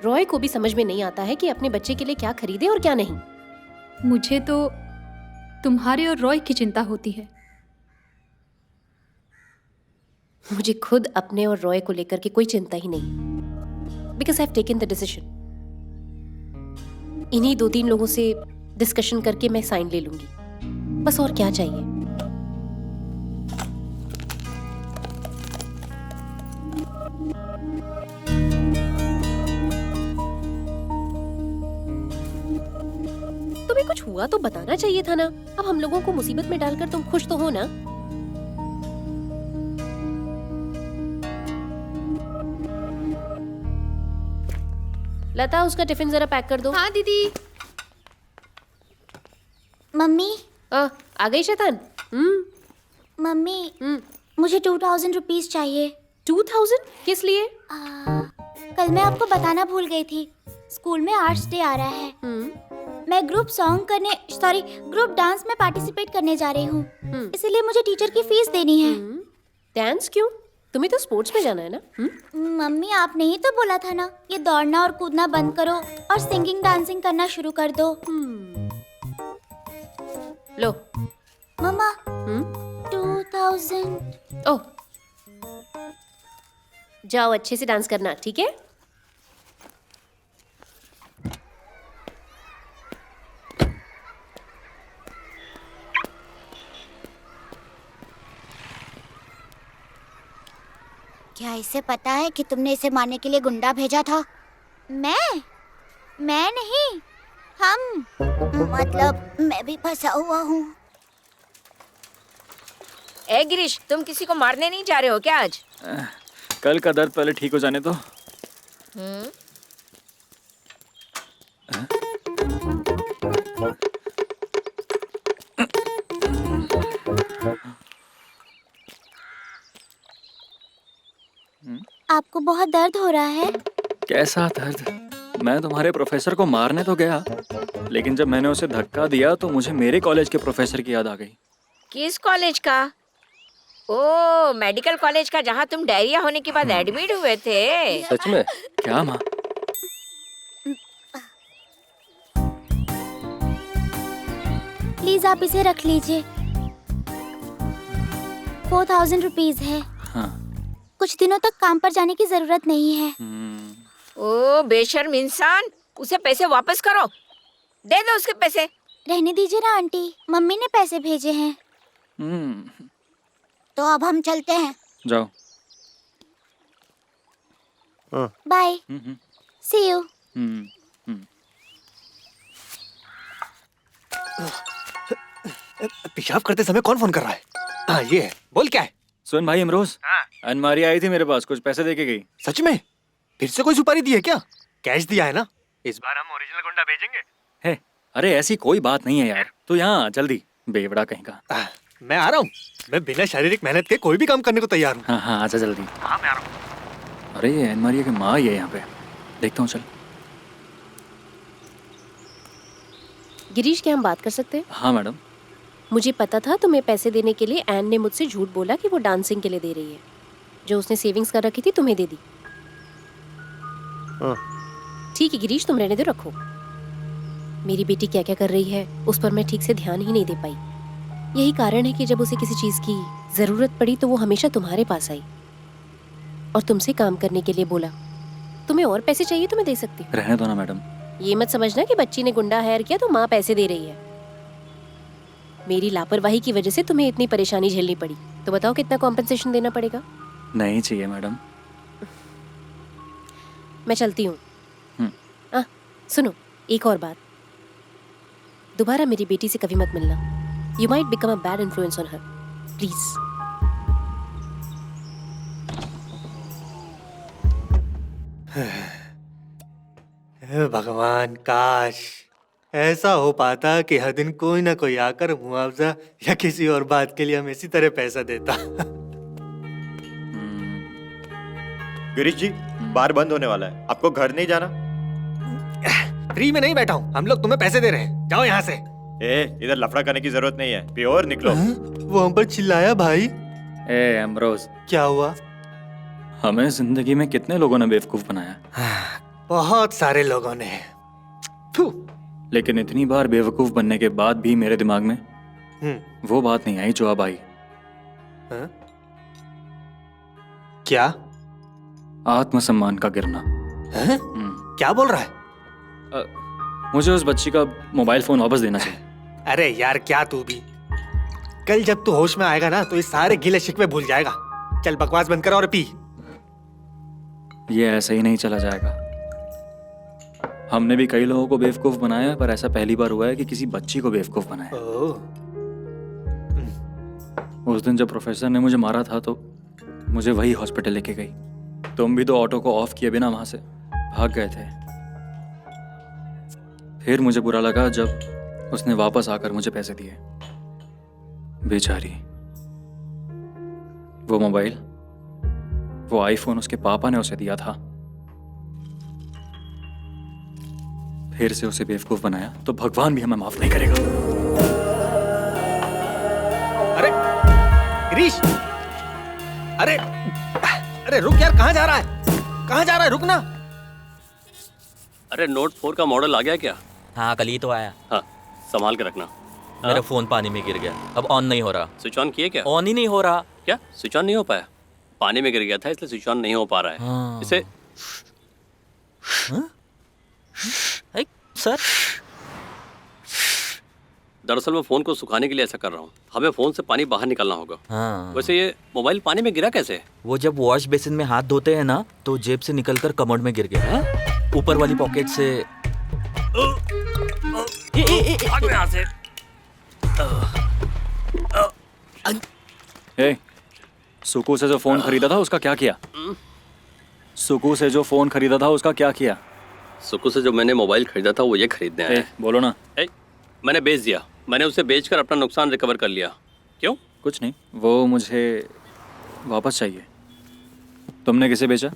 रॉय को भी समझ में नहीं आता है कि अपने बच्चे के लिए क्या खरीदे और क्या नहीं। मुझे तो तुम्हारे और रॉय की चिंता होती है। मुझे खुद अपने और रॉय को लेकर के कोई चिंता ही नहीं, because I have taken the decision. इन्हीं 2-3 लोगों से डिस्कशन करके मैं साइन ले लूंगी, बस और क्या चाहिए। तुम्हें कुछ हुआ तो बताना चाहिए था ना। अब हम लोगों को मुसीबत में डालकर तुम खुश तो हो ना? लता, उसका टिफिन जरा पैक कर दो। हाँ दीदी। मम्मी। आ गई शैतान। मम्मी, मुझे 2000 रुपीज चाहिए। 2000? किस लिए? कल मैं आपको बताना भूल गई थी। स्कूल में आर्ट्स डे आ रहा है। मैं ग्रुप डांस में पार्टिसिपेट करने जा रही हूँ। इसीलिए मुझे टीचर की फीस देनी है। डांस क्यों? तुम्हें तो स्पोर्ट्स में जाना है ना। मम्मी, आपने ही तो बोला था ना, ये दौड़ना और कूदना बंद करो और सिंगिंग डांसिंग करना शुरू कर दो। लो मम्मा, 2000। ओह, जाओ अच्छे से डांस करना, ठीक है? क्या इसे पता है कि तुमने इसे मारने के लिए गुंडा भेजा था? मैं नहीं, हम। मतलब मैं भी फंसा हुआ हूँ। ए गिरीश, तुम किसी को मारने नहीं जा रहे हो क्या आज? कल का दर्द पहले ठीक हो जाने दो। आपको बहुत दर्द हो रहा है? कैसा दर्द? मैं तुम्हारे प्रोफेसर को मारने तो गया, लेकिन जब मैंने उसे धक्का दिया तो मुझे मेरे कॉलेज के प्रोफेसर की याद आ गई। किस कॉलेज का? ओ, मेडिकल कॉलेज का, जहाँ तुम डायरिया होने के बाद एडमिट हुए थे। सच में? क्या माँ? प्लीज आप इसे रख लीजिए। 4000 रुपीज है। हाँ। कुछ दिनों तक काम पर जाने की जरूरत नहीं है। ओ बेशर्म इंसान, उसे पैसे वापस करो। दे दो उसके पैसे। रहने दीजिए ना आंटी, मम्मी ने पैसे भेजे हैं। तो अब हम चलते हैं। जाओ। बाय। See you. पेशाब करते समय कौन फोन कर रहा है? हाँ ये है, बोल क्या है? सुन भाई इमरोज, अनमारी आई थी मेरे पास, कुछ पैसे दे के गई। सच में? फिर से कोई सुपारी दी है क्या? कैश दिया है ना? इस बार हम ओरिजिनल गुंडा भेजेंगे। है, अरे ऐसी कोई बात नहीं है यार, तू यहाँ जल्दी, बेवड़ा कहीं का। मैं आ रहा हूँ। मैं बिना शारीरिक मेहनत के कोई भी काम करने को तैयार हूँ। हाँ हाँ आजा जल्दी। हाँ मैं आ रहा हूँ। अरे ये अनमारिया की माँ ही है यहाँ पे, देखता हूँ। चल गिरीश, क्या हम बात कर सकते हैं? हाँ मैडम। मुझे पता था तुम्हें पैसे देने के लिए एन ने मुझसे झूठ बोला कि वो डांसिंग के लिए दे रही है। जो उसने सेविंग्स कर रखी थी तुम्हें दे दी। ठीक है गिरीश, तुम रहने दो, रखो। मेरी बेटी क्या क्या कर रही है उस पर मैं ठीक से ध्यान ही नहीं दे पाई। यही कारण है कि जब उसे किसी चीज की जरूरत पड़ी तो वो हमेशा तुम्हारे पास आई और तुमसे काम करने के लिए बोला। तुम्हें और पैसे चाहिए तो मैं दे सकती हूँ। रहने दो ना मैडम। ये मत समझना कि बच्ची ने गुंडा हायर किया तो माँ पैसे दे रही है। मेरी लापरवाही की वजह से तुम्हें इतनी परेशानी झेलनी पड़ी, तो बताओ कितना कॉम्पेंसेशन देना पड़ेगा? नहीं चाहिए मैडम। मैं चलती हूँ। सुनो, एक और बात, दोबारा मेरी बेटी से कभी मत मिलना। You might become a bad influence on her. Please. भगवान, काश ऐसा हो पाता कि हर दिन कोई ना कोई आकर मुआवजा या किसी और बात के लिए हमें इसी तरह पैसा देता। गिरीश जी, बार बंद होने वाला है, आपको घर नहीं जाना? फ्री में नहीं बैठा हूँ, हम लोग तुम्हें पैसे दे रहे हैं, जाओ यहाँ से। इधर लफड़ा करने की जरूरत नहीं है, प्योर निकलो। वो हम पर चिल्लाया भाई। अमरोज, क्या हुआ? हमें जिंदगी में कितने लोगों ने बेवकूफ बनाया। बहुत सारे लोगों ने। लेकिन इतनी बार बेवकूफ बनने के बाद भी मेरे दिमाग में वो बात नहीं आई जो अब आई। क्या? आत्मसम्मान का गिरना। क्या बोल रहा है? मुझे उस बच्ची का मोबाइल फोन वापस देना चाहिए। अरे यार क्या तू भी, कल जब तू होश में आएगा ना तो ये सारे गिले शिकवे भूल जाएगा। चल बकवास बंद कर और पी। ये ऐसे ही नहीं चला जाएगा। हमने भी कई लोगों को बेवकूफ बनाया, पर ऐसा पहली बार हुआ है कि किसी बच्ची को बेवकूफ बनाया। उस दिन जब प्रोफेसर ने मुझे मारा था तो मुझे वही हॉस्पिटल लेके गई। तुम भी तो ऑटो को ऑफ किए बिना वहां से भाग गए थे। फिर मुझे बुरा लगा जब उसने वापस आकर मुझे पैसे दिए। बेचारी, वो मोबाइल, वो आईफोन उसके पापा ने उसे दिया था। फिर से उसे बेवकूफ बनाया तो भगवान भी हमें माफ नहीं करेगा। अरे गिरीश, अरे अरे रुक यार, कहाँ जा रहा है? कहाँ जा रहा है? रुक ना। अरे नोट 4 का मॉडल आ गया क्या? हाँ कल ही तो आया। हाँ संभाल के रखना। मेरा फोन पानी में गिर गया, अब ऑन नहीं हो रहा। स्विच ऑन किए क्या? ऑन ही नहीं हो रहा। क्या स्विच ऑन नहीं हो पाया? पानी में गिर गया था इसलिए स्विच ऑन नहीं हो पा रहा है। हाँ। इसे सर दरअसल मैं फोन को सुखाने के लिए ऐसा कर रहा हूँ। हमें फोन से पानी बाहर निकालना होगा। हाँ। वैसे ये मोबाइल पानी में गिरा कैसे? वो जब वॉश बेसिन में हाथ धोते हैं ना तो जेब से निकलकर कमोड में गिर गया। ऊपर वाली पॉकेट से। भाग यहाँ से। ए, सुकू से जो फोन खरीदा था उसका क्या किया? सुकू से जो फोन खरीदा था उसका क्या किया? सुकू से जो मैंने मोबाइल खरीदा था वो ये खरीदने आया। बोलो ना। मैंने बेच दिया। मैंने उसे बेचकर अपना नुकसान रिकवर कर लिया। क्यों? कुछ नहीं, वो मुझे वापस चाहिए। तुमने किसे बेचा?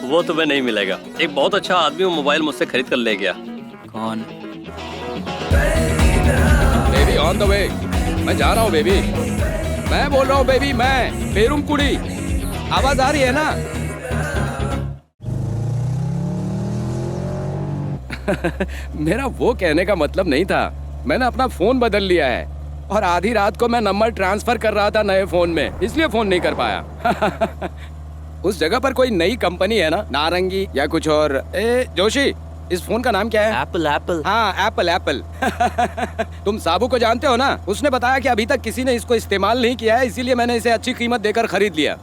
वो तुम्हें नहीं मिलेगा। एक बहुत अच्छा आदमी वो मोबाइल मुझसे खरीद कर ले गया। कौन? Baby on the way. मैं जा रहा हूँ बेबी। मैं बोल रहा हूँ बेबी, मैं पेरुम कुड़ी। आवाज आ रही है ना? मेरा वो कहने का मतलब नहीं था। मैंने अपना फोन बदल लिया है और आधी रात को मैं नंबर ट्रांसफर कर रहा था नए फोन में, इसलिए फोन नहीं कर पाया। उस जगह पर कोई नई कंपनी है ना, नारंगी या कुछ और। जोशी, इस फोन का नाम क्या है? एप्पल। एप्पल। हाँ, एप्पल। तुम साबू को जानते हो ना? उसने बताया कि अभी तक किसी ने इसको इस्तेमाल नहीं किया है, इसीलिए मैंने इसे अच्छी कीमत देकर खरीद लिया।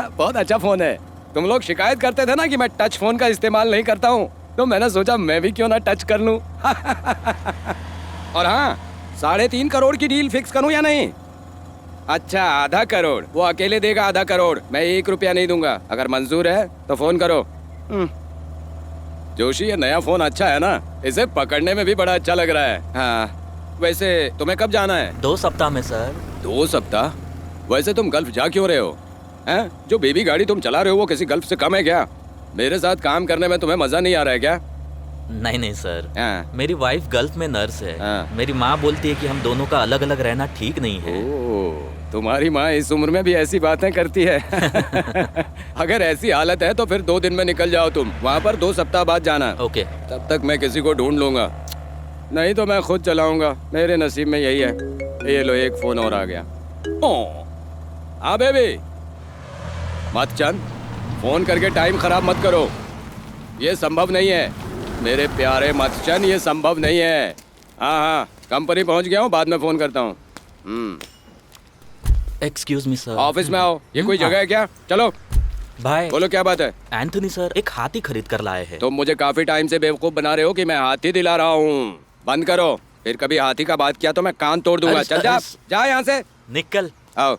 बहुत अच्छा फोन है। तुम लोग शिकायत करते थे ना कि मैं टच फोन का इस्तेमाल नहीं करता हूँ, तो मैंने सोचा मैं भी क्यों ना टच कर लूं। और हाँ, 3.5 करोड़ की डील फिक्स करूं या नहीं? अच्छा, आधा करोड़। वो अकेले देगा आधा करोड़, मैं 1 रुपया नहीं दूंगा। अगर मंजूर है तो फोन करो। जोशी, ये नया फोन अच्छा है ना? इसे पकड़ने में भी बड़ा अच्छा लग रहा है। हाँ, वैसे तुम्हें कब जाना है? 2 सप्ताह में सर। 2 सप्ताह? वैसे तुम गल्फ जा क्यों रहे हो? हैं? जो बेबी गाड़ी तुम चला रहे हो वो किसी गल्फ से कम है क्या? मेरे साथ काम करने में तुम्हें मजा नहीं आ रहा है क्या? नहीं सर। मेरी वाइफ गल्फ में नर्स है। मेरी माँ बोलती है कि हम दोनों का अलग अलग रहना ठीक नहीं है। तुम्हारी माँ इस उम्र में भी ऐसी बातें करती है? अगर ऐसी हालत है तो फिर 2 दिन में निकल जाओ तुम। वहाँ पर 2 सप्ताह बाद जाना। ओके। तब तक मैं किसी को ढूंढ लूंगा, नहीं तो मैं खुद चलाऊंगा। मेरे नसीब में यही है। ये लो, एक फोन और आ गया। हाँ बेबी, मत चंद, फोन करके टाइम खराब मत करो। ये संभव नहीं है मेरे प्यारे मतचन, ये संभव नहीं है। हाँ, कंपनी पहुंच गया हूँ, बाद में फोन करता हूँ। Excuse me sir. ऑफिस में आओ। ये कोई जगह है क्या? चलो भाई। बोलो, क्या बात है? एंथनी सर एक हाथी खरीद कर लाए हैं। तुम मुझे काफी टाइम से बेवकूफ बना रहे हो कि मैं हाथी दिला रहा हूँ। बंद करो, फिर कभी हाथी का बात किया तो मैं कान तोड़ दूंगा। चल जा यहाँ से, निकल। आओ।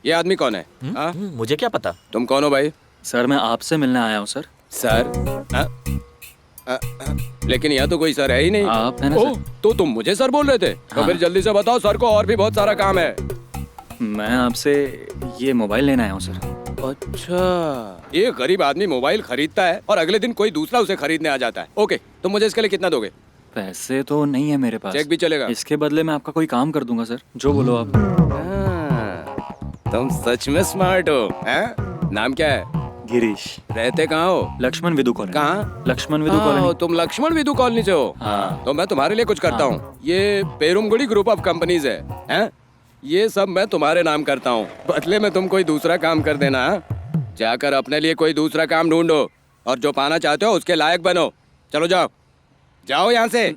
ये आदमी कौन है? मुझे क्या पता। तुम कौन हो भाई? सर, मैं आपसे मिलने आया हूँ सर। सर? लेकिन यहाँ तो कोई सर है ही नहीं। आप है ना सर? तो तुम मुझे सर बोल रहे थे? तो फिर जल्दी से बताओ, सर को और भी बहुत सारा काम है। मैं आपसे ये मोबाइल लेने आया हूँ सर। अच्छा, ये गरीब आदमी मोबाइल खरीदता है और अगले दिन कोई दूसरा उसे खरीदने आ जाता है। ओके, तो मुझे इसके लिए कितना दोगे? पैसे तो नहीं है मेरे पास। चेक भी चलेगा? इसके बदले मैं आपका कोई काम कर दूंगा सर, जो बोलो आप। तुम सच में स्मार्ट हो। हैं? नाम क्या है? गिरीश। रहते कहाँ हो? लक्ष्मण विदु कॉलोनी। कहाँ? लक्ष्मण विदु कॉलोनी। तुम लक्ष्मण विदु कॉलोनी से हो? हाँ। तो मैं तुम्हारे लिए कुछ करता हूँ। ये पेरुमगुड़ी ग्रुप ऑफ कंपनीज है, हैं? ये सब मैं तुम्हारे नाम करता हूँ, बदले में तुम कोई दूसरा काम कर देना। जाकर अपने लिए कोई दूसरा काम ढूंढो और जो पाना चाहते हो उसके लायक बनो। चलो जाओ, जाओ यहाँ से।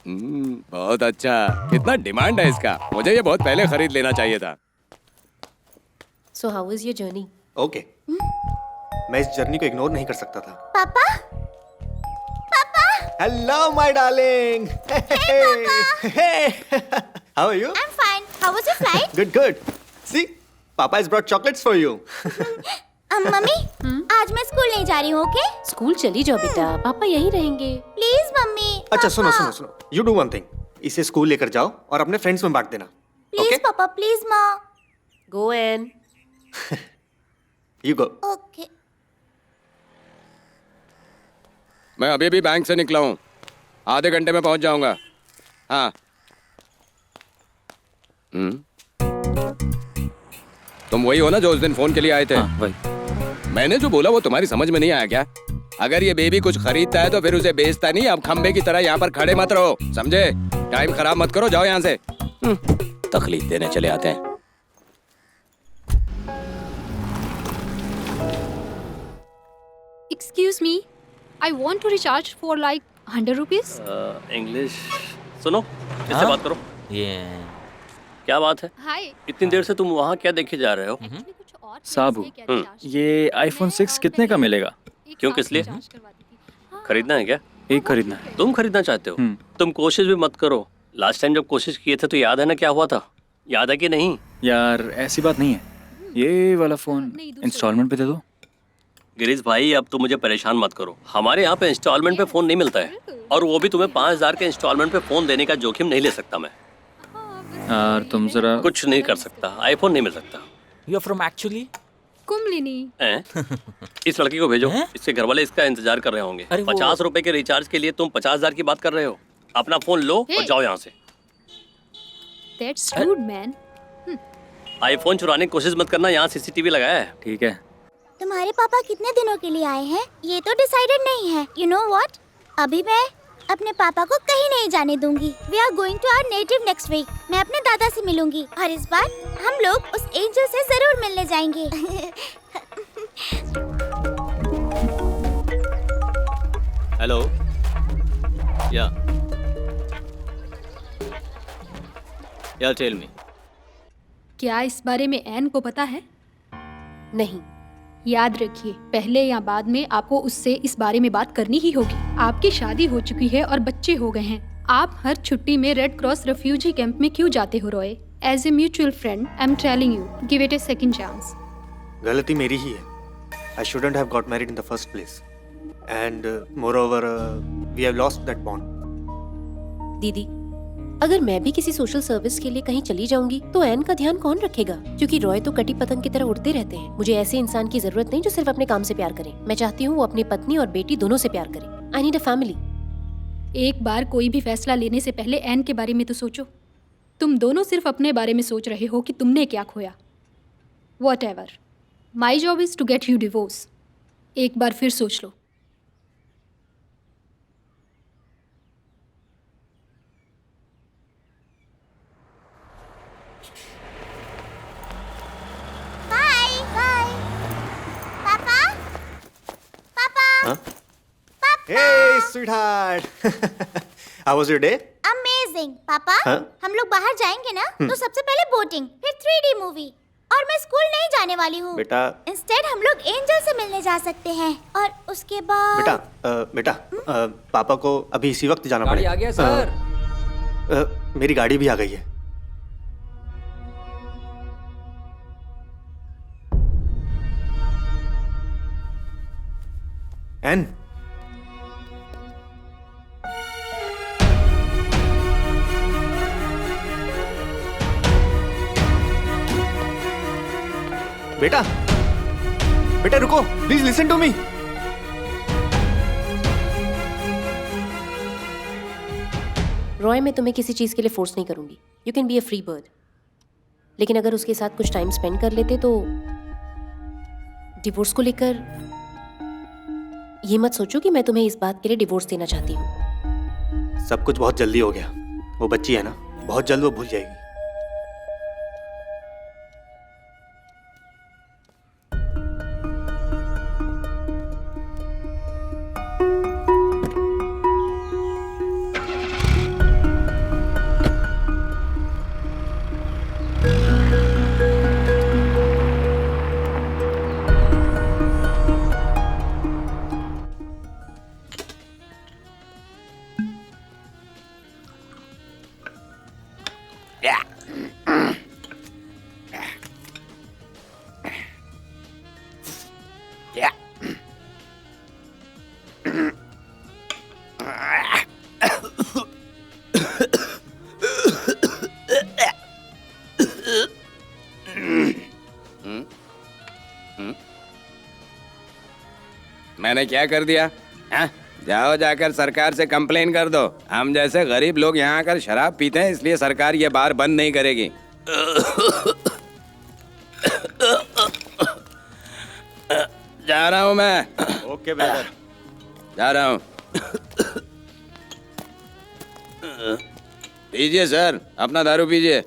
बहुत अच्छा, कितना डिमांड है इसका। मुझे ये बहुत पहले खरीद लेना चाहिए था। So how was your journey? Okay, मैं इस जर्नी को इग्नोर नहीं कर सकता था। पापा, पापा। Hello my darling. How are you? I'm fine. How was your flight? Good. See, Papa has brought chocolates for you. Mummy, आज मैं स्कूल नहीं जा रही हूँ, ओके? स्कूल चली जाओ बेटा, पापा यहीं रहेंगे। Please mummy. अच्छा सुनो, यू डू वन थिंग, इसे स्कूल लेकर जाओ और अपने फ्रेंड्स में बांट देना। प्लीज पापा, प्लीज माँ। Go in. You go. Okay. मैं अभी भी बैंक से निकला हूँ, आधे घंटे में पहुँच जाऊंगा। हाँ। तुम वही हो ना जो उस दिन फोन के लिए आए थे? हाँ, वही। मैंने जो बोला वो तुम्हारी समझ में नहीं आया क्या? अगर ये बेबी कुछ खरीदता है तो फिर उसे बेचता नहीं। अब खंबे की तरह यहाँ पर खड़े मत रहो, समझे? टाइम खराब मत करो, जाओ यहाँ से। तकलीफ देने चले आते हैं। Excuse me, I want to recharge for like 100 rupees. English सुनो, किससे बात करो? ये क्या बात है? Hi. इतनी देर से तुम वहाँ क्या देखे जा रहे हो? साबू, ये आईफोन 6 कितने का मिलेगा? क्यों, किस लिए? खरीदना है क्या? एक खरीदना है। तुम खरीदना चाहते हो? तुम कोशिश भी मत करो। लास्ट टाइम जब कोशिश किए थे तो याद है ना क्या हुआ था? याद है कि नहीं? यार ऐसी बात नहीं है, ये वाला फोन इंस्टॉलमेंट पे दे दो। गिरीश भाई, अब तुम मुझे परेशान मत करो। हमारे यहाँ पे इंस्टॉलमेंट पे फोन नहीं मिलता है, और वो भी तुम्हें 5000 के इंस्टॉलमेंट पे फोन देने का जोखिम नहीं ले सकता मैं। यार तुम जरा कुछ नहीं कर सकता, आईफोन नहीं मिल सकता। You are from actually Kumbhalini. इस लड़की को भेजो, इसके घर वाले इसका इंतजार कर रहे होंगे। 50 रुपए के रिचार्ज के लिए तुम 50,000 की बात कर रहे हो? अपना फोन लो और जाओ यहाँ से। That's rude, man. आईफोन चुराने की कोशिश मत करना, यहाँ सीसीटीवी लगाया है। ठीक है। तुम्हारे पापा कितने दिनों के लिए आए हैं ये तो डिसाइडेड नहीं है। यू नो व्हाट, अभी मैं अपने पापा को कहीं नहीं जाने दूंगी। We are going to our native next week. मैं अपने दादा से मिलूंगी और इस बार हम लोग उस एंजल से जरूर मिलने जाएंगे। हेलो, या टेल मी। क्या इस बारे में एन को पता है? नहीं। याद रखिए, पहले या बाद में आपको उससे इस बारे में बात करनी ही होगी। आपकी शादी हो चुकी है और बच्चे हो गए हैं। आप हर छुट्टी में रेड क्रॉस रेफ्यूजी कैंप में क्यों जाते हो Roy? As a mutual friend I am telling you, give it a second chance. गलती मेरी ही है। I shouldn't have got married in the first place. And moreover, we have lost that bond. दीदी, अगर मैं भी किसी सोशल सर्विस के लिए कहीं चली जाऊंगी तो एन का ध्यान कौन रखेगा? क्योंकि रॉय तो कटी पतंग की तरह उड़ते रहते हैं। मुझे ऐसे इंसान की जरूरत नहीं जो सिर्फ अपने काम से प्यार करे। मैं चाहती हूँ वो अपनी पत्नी और बेटी दोनों से प्यार करे। I need a family. एक बार कोई भी फैसला लेने से पहले एन के बारे में तो सोचो। तुम दोनों सिर्फ अपने बारे में सोच रहे हो कि तुमने क्या खोया। Whatever. My job is to get you divorce. एक बार फिर सोच लो। Bye. Bye. पापा? पापा? Huh? Hey, sweetheart. How was your day? Amazing. पापा, हाँ? हम लोग बाहर जाएंगे ना तो सबसे पहले बोटिंग, फिर 3D मूवी, और मैं स्कूल नहीं जाने वाली हूँ। बेटा। इंस्टेड हम लोग एंजल से मिलने जा सकते हैं और उसके बाद बेटा, पापा को अभी इसी वक्त जाना गाड़ी पड़ेगा। आ गया सर। मेरी गाड़ी भी आ गई है। एन, बेटा, बेटा रुको, please listen to me. Roy, मैं तुम्हें किसी चीज के लिए फोर्स नहीं करूंगी। You can be a free bird. लेकिन अगर उसके साथ कुछ टाइम स्पेंड कर लेते तो डिवोर्स को लेकर ये मत सोचो कि मैं तुम्हें इस बात के लिए डिवोर्स देना चाहती हूँ। सब कुछ बहुत जल्दी हो गया। वो बच्ची है ना, बहुत जल्द वो भूल जाएगी। मैंने क्या कर दिया? हाँ? जाओ जाकर सरकार से कंप्लेन कर दो। हम जैसे गरीब लोग यहाँ आकर शराब पीते हैं, इसलिए सरकार ये बार बंद नहीं करेगी। जा रहा हूँ मैं। ओके ब्रदर, जा रहा हूँ। पीजिए सर, अपना दारू पीजिए।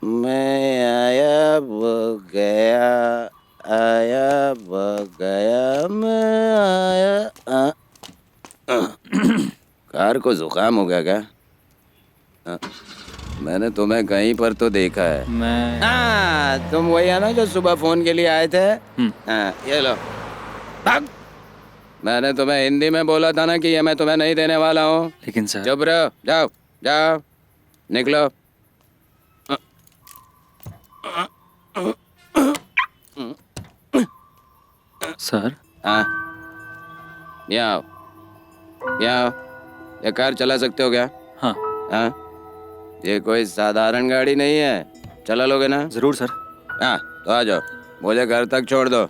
मैं आया वो गया, आया वो गया मैं आया कार को जुकाम हो गया क्या? मैंने तुम्हें कहीं पर तो देखा है। मैं हाँ, तुम वही है ना जो सुबह फोन के लिए आए थे? हाँ, ये लो भाग। मैंने तुम्हें हिंदी में बोला था ना कि ये मैं तुम्हें नहीं देने वाला हूँ। लेकिन सर चुप रहो, जाओ जाओ निकलो। सर हाँ, यहाँ आओ, यहाँ आओ। ये कार चला सकते हो क्या? हाँ। हाँ, ये कोई साधारण गाड़ी नहीं है, चला लोगे ना? जरूर सर। हाँ, तो आ जाओ, मुझे घर तक छोड़ दो।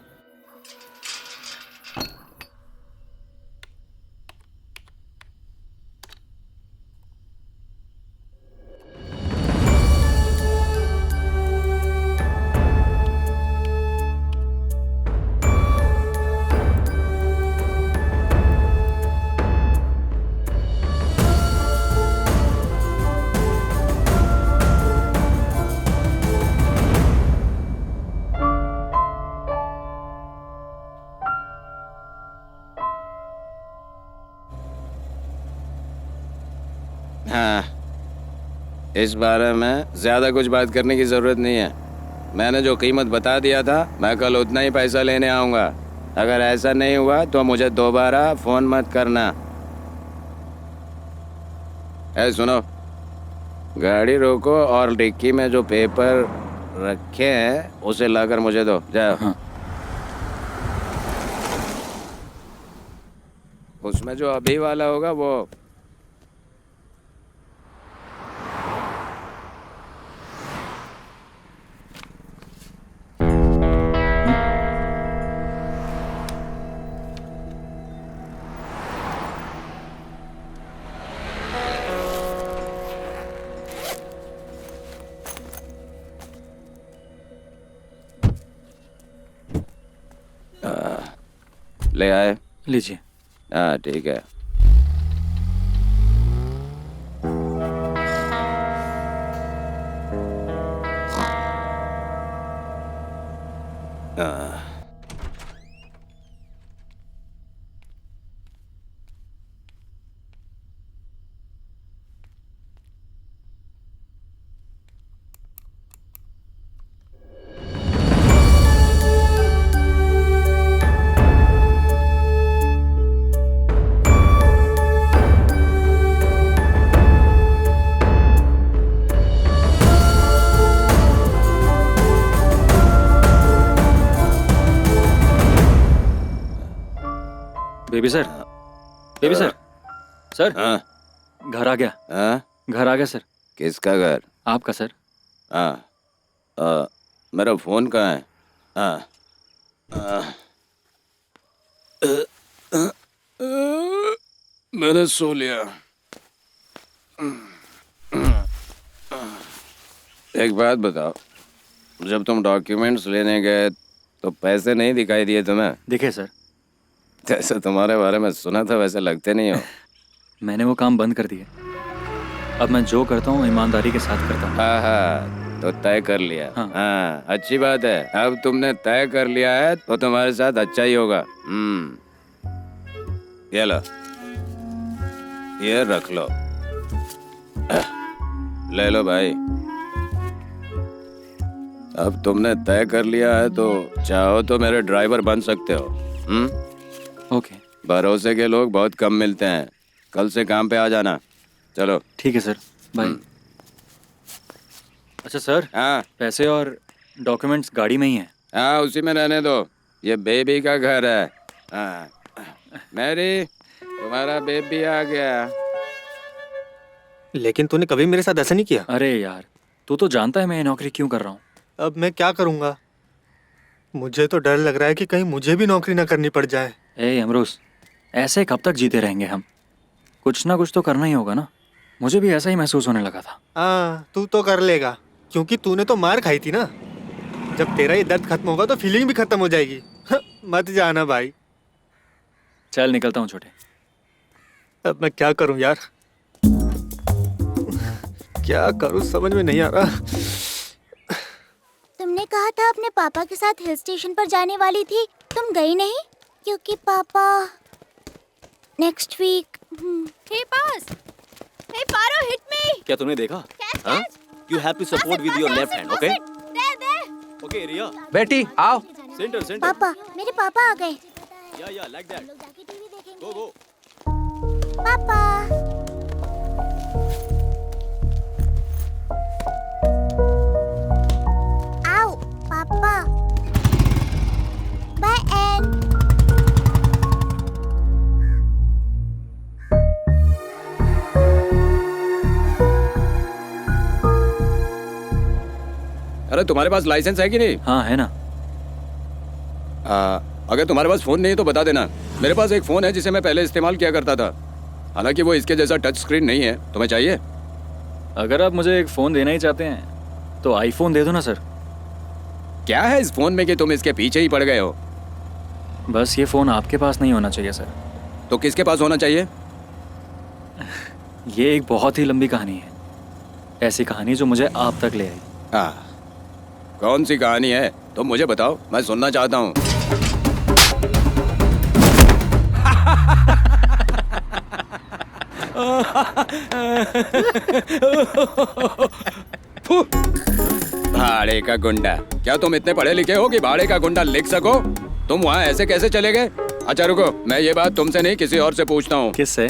हाँ, इस बारे में ज्यादा कुछ बात करने की जरूरत नहीं है। मैंने जो कीमत बता दिया था, मैं कल उतना ही पैसा लेने आऊंगा। अगर ऐसा नहीं हुआ तो मुझे दोबारा फोन मत करना। सुनो, गाड़ी रोको और डिक्की में जो पेपर रखे हैं उसे लाकर मुझे दो। जाओ। हाँ। उसमें जो अभी वाला होगा वो ले आए। लीजिए। हाँ, ठीक है। Baby sir, baby sir, sir. हाँ। घर आ गया। हाँ? घर आ गया सर। किसका घर? आपका सर। हाँ, मेरा फोन कहाँ है? हाँ, मैंने सो लिया। एक बात बताओ, जब तुम डॉक्यूमेंट्स लेने गए तो पैसे नहीं दिखाई दिए तुम्हें? दिखे सर। जैसे तुम्हारे बारे में सुना था वैसे लगते नहीं हो। मैंने वो काम बंद कर दिया। अब मैं जो करता हूँ ईमानदारी के साथ करता हूँ। हाँ, तो तय कर लिया। हाँ, अच्छी बात है। अब तुमने तय कर लिया है तो तुम्हारे साथ अच्छा ही होगा। ये लो, ये रख लो। ले लो भाई। अब तुमने तय कर लिया है तो चाहो तो मेरे ड्राइवर बन सकते हो। ओके। भरोसे के लोग बहुत कम मिलते हैं। कल से काम पे आ जाना। चलो। ठीक है सर, बाय। अच्छा सर। हाँ, पैसे और डॉक्यूमेंट्स गाड़ी में ही हैं। हाँ, उसी में रहने दो। ये बेबी का घर है। हाँ, मैरी, तुम्हारा बेबी आ गया। लेकिन तूने कभी मेरे साथ ऐसा नहीं किया। अरे यार, तू तो जानता है मैं ये नौकरी क्यों कर रहा हूँ। अब मैं क्या करूँगा? मुझे तो डर लग रहा है कि कहीं मुझे भी नौकरी ना करनी पड़ जाए। ए अमरोस, ऐसे कब तक जीते रहेंगे हम? कुछ ना कुछ तो करना ही होगा ना। मुझे भी ऐसा ही महसूस होने लगा था। हाँ, तू तो कर लेगा, क्योंकि तूने तो मार खाई थी ना। जब तेरा ये दर्द खत्म होगा तो फीलिंग भी खत्म हो जाएगी। मत जाना भाई। चल निकलता हूँ छोटे। अब मैं क्या करूँ यार, क्या करूँ समझ में नहीं आ रहा। तुमने कहा था अपने पापा के साथ हिल स्टेशन पर जाने वाली थी, तुम गई नहीं? क्योंकि पापा नेक्स्ट वीक। हे पास, हे पारो हिट मी। क्या तूने देखा? हाँ? You have to support with your left hand, okay? Okay, Riya. बेटी आओ। Center, center. पापा, मेरे पापा आ गए। Yeah, like that. Go, go. पापा। आओ, पापा। Bye Ann. अरे तुम्हारे पास लाइसेंस है कि नहीं? हाँ है ना। अगर तुम्हारे पास फोन नहीं है तो बता देना। मेरे पास एक फोन है जिसे मैं पहले इस्तेमाल किया करता था, हालांकि वो इसके जैसा टच स्क्रीन नहीं है। तुम्हें चाहिए? अगर आप मुझे एक फ़ोन देना ही चाहते हैं तो आईफोन दे दो ना सर। क्या है इस फोन में कि तुम इसके पीछे ही पड़ गए हो? बस ये फ़ोन आपके पास नहीं होना चाहिए सर। तो किसके पास होना चाहिए? ये एक बहुत ही लंबी कहानी है, ऐसी कहानी जो मुझे आप तक ले आई। कौन सी कहानी है? तुम मुझे बताओ, मैं सुनना चाहता हूँ। भाड़े का गुंडा। क्या तुम इतने पढ़े लिखे हो कि भाड़े का गुंडा लिख सको? तुम वहाँ ऐसे कैसे चले गए? अच्छा रुको, मैं ये बात तुमसे नहीं किसी और से पूछता हूँ। किससे?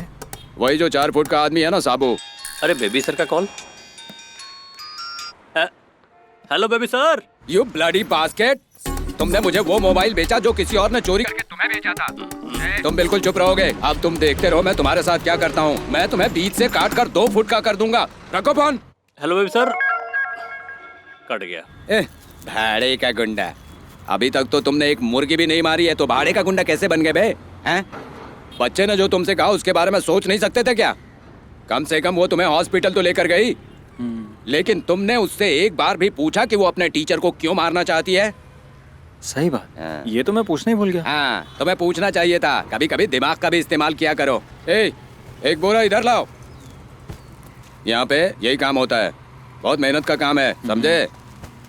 वही जो 4 फुट का आदमी है ना, साबू। अरे बेबी सर का call. Hello baby sir. You bloody basket, तुमने मुझे वो मोबाइल बेचा जो किसी और ने चोरी करके तुम्हें बेचा था। तुम बिल्कुल चुप रहोगे? अब तुम देखते रहो मैं तुम्हारे साथ क्या करता हूँ। मैं तुम्हें बीच से काट कर 2 फुट का कर दूंगा। रखो phone. Hello baby sir. Cut गया। भाड़े का गुंडा, अभी तक तो तुमने एक मुर्गी भी नहीं मारी है, तो भाड़े का गुंडा कैसे बन गए बे? हैं? बच्चे ने जो तुमसे कहा उसके बारे में सोच नहीं सकते थे क्या? कम से कम वो तुम्हें हॉस्पिटल तो लेकर गई, लेकिन तुमने उससे एक बार भी पूछा कि वो अपने टीचर को क्यों मारना चाहती है? सही बात। ये तो मैं पूछना ही भूल गया। हाँ, तुम्हें पूछना चाहिए था। कभी कभी दिमाग का भी इस्तेमाल किया करो। एक बोरा इधर लाओ। यहाँ पे यही काम होता है, बहुत मेहनत का काम है, समझे?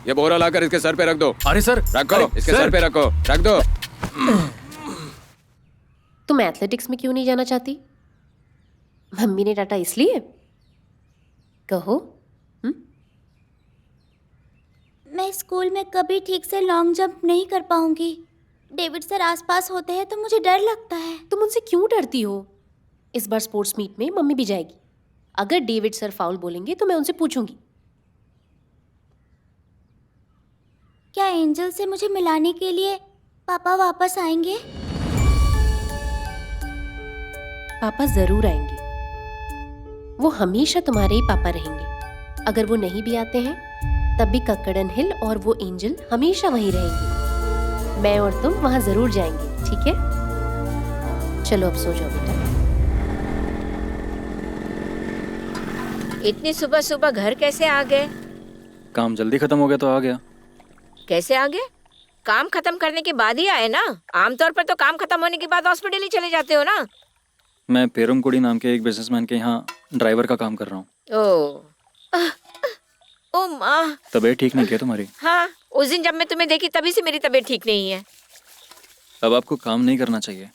ये बोरा लाकर इसके सर पे रख दो। अरे सर, रखो। इसके सर पे रखो, रख दो। तुम एथलेटिक्स में क्यों नहीं जाना चाहती? मम्मी ने डांटा इसलिए? कहो। मैं स्कूल में कभी ठीक से लॉन्ग जंप नहीं कर पाऊंगी। डेविड सर आसपास होते हैं तो मुझे डर लगता है। तुम उनसे क्यों डरती हो? इस बार स्पोर्ट्स मीट में मम्मी भी जाएगी। अगर डेविड सर फाउल बोलेंगे तो मैं उनसे पूछूंगी। क्या एंजल से मुझे मिलाने के लिए पापा वापस आएंगे? पापा जरूर आएंगे। वो हमेशा तुम्हारे ही पापा रहेंगे। अगर वो नहीं भी आते हैं तब भी कक्कड़न हिल और वो एंजल हमेशा वहीं रहेंगे। मैं और तुम वहां जरूर जाएंगे, ठीक है? चलो अब सो जाओ बेटा। इतनी सुबह सुबह घर कैसे आ गए? काम जल्दी खत्म हो गया तो आ गया। कैसे आ गए? काम खत्म करने के बाद ही आए ना? आमतौर पर तो काम खत्म होने के बाद हॉस्पिटल ही चले जाते हो ना? मैं पेरुमकुड़ी नाम के एक बिजनेसमैन के यहाँ ड्राइवर का काम कर रहा हूँ। ओ माँ, तबीयत ठीक नहीं क्या तुम्हारी? हाँ, उस दिन जब मैं तुम्हें देखी तभी से मेरी तबीयत ठीक नहीं है। अब आपको काम नहीं करना चाहिए।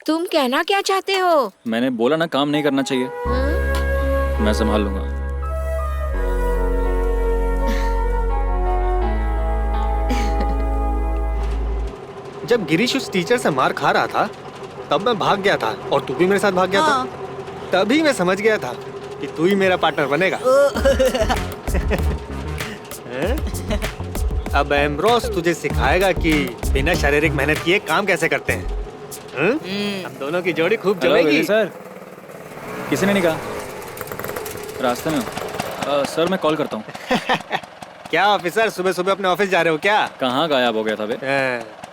तुम कहना क्या चाहते हो? मैंने बोला ना, काम नहीं करना चाहिए। मैं संभाल लूंगा। जब गिरीश उस टीचर से मार खा रहा था तब मैं भाग गया था और तू भी मेरे साथ भाग गया था। तभी मैं समझ गया था कि तू ही मेरा पार्टनर बनेगा। अब एम्ब्रोस तुझे सिखाएगा कि बिना शारीरिक मेहनत किए काम कैसे करते हैं। हम दोनों की जोड़ी खूब जमेगी। सर, किसी ने नहीं कहा? रास्ते में हूँ। सर मैं कॉल करता हूँ। क्या ऑफिसर, सुबह सुबह अपने ऑफिस जा रहे हो क्या? कहाँ गायब हो गया था बे?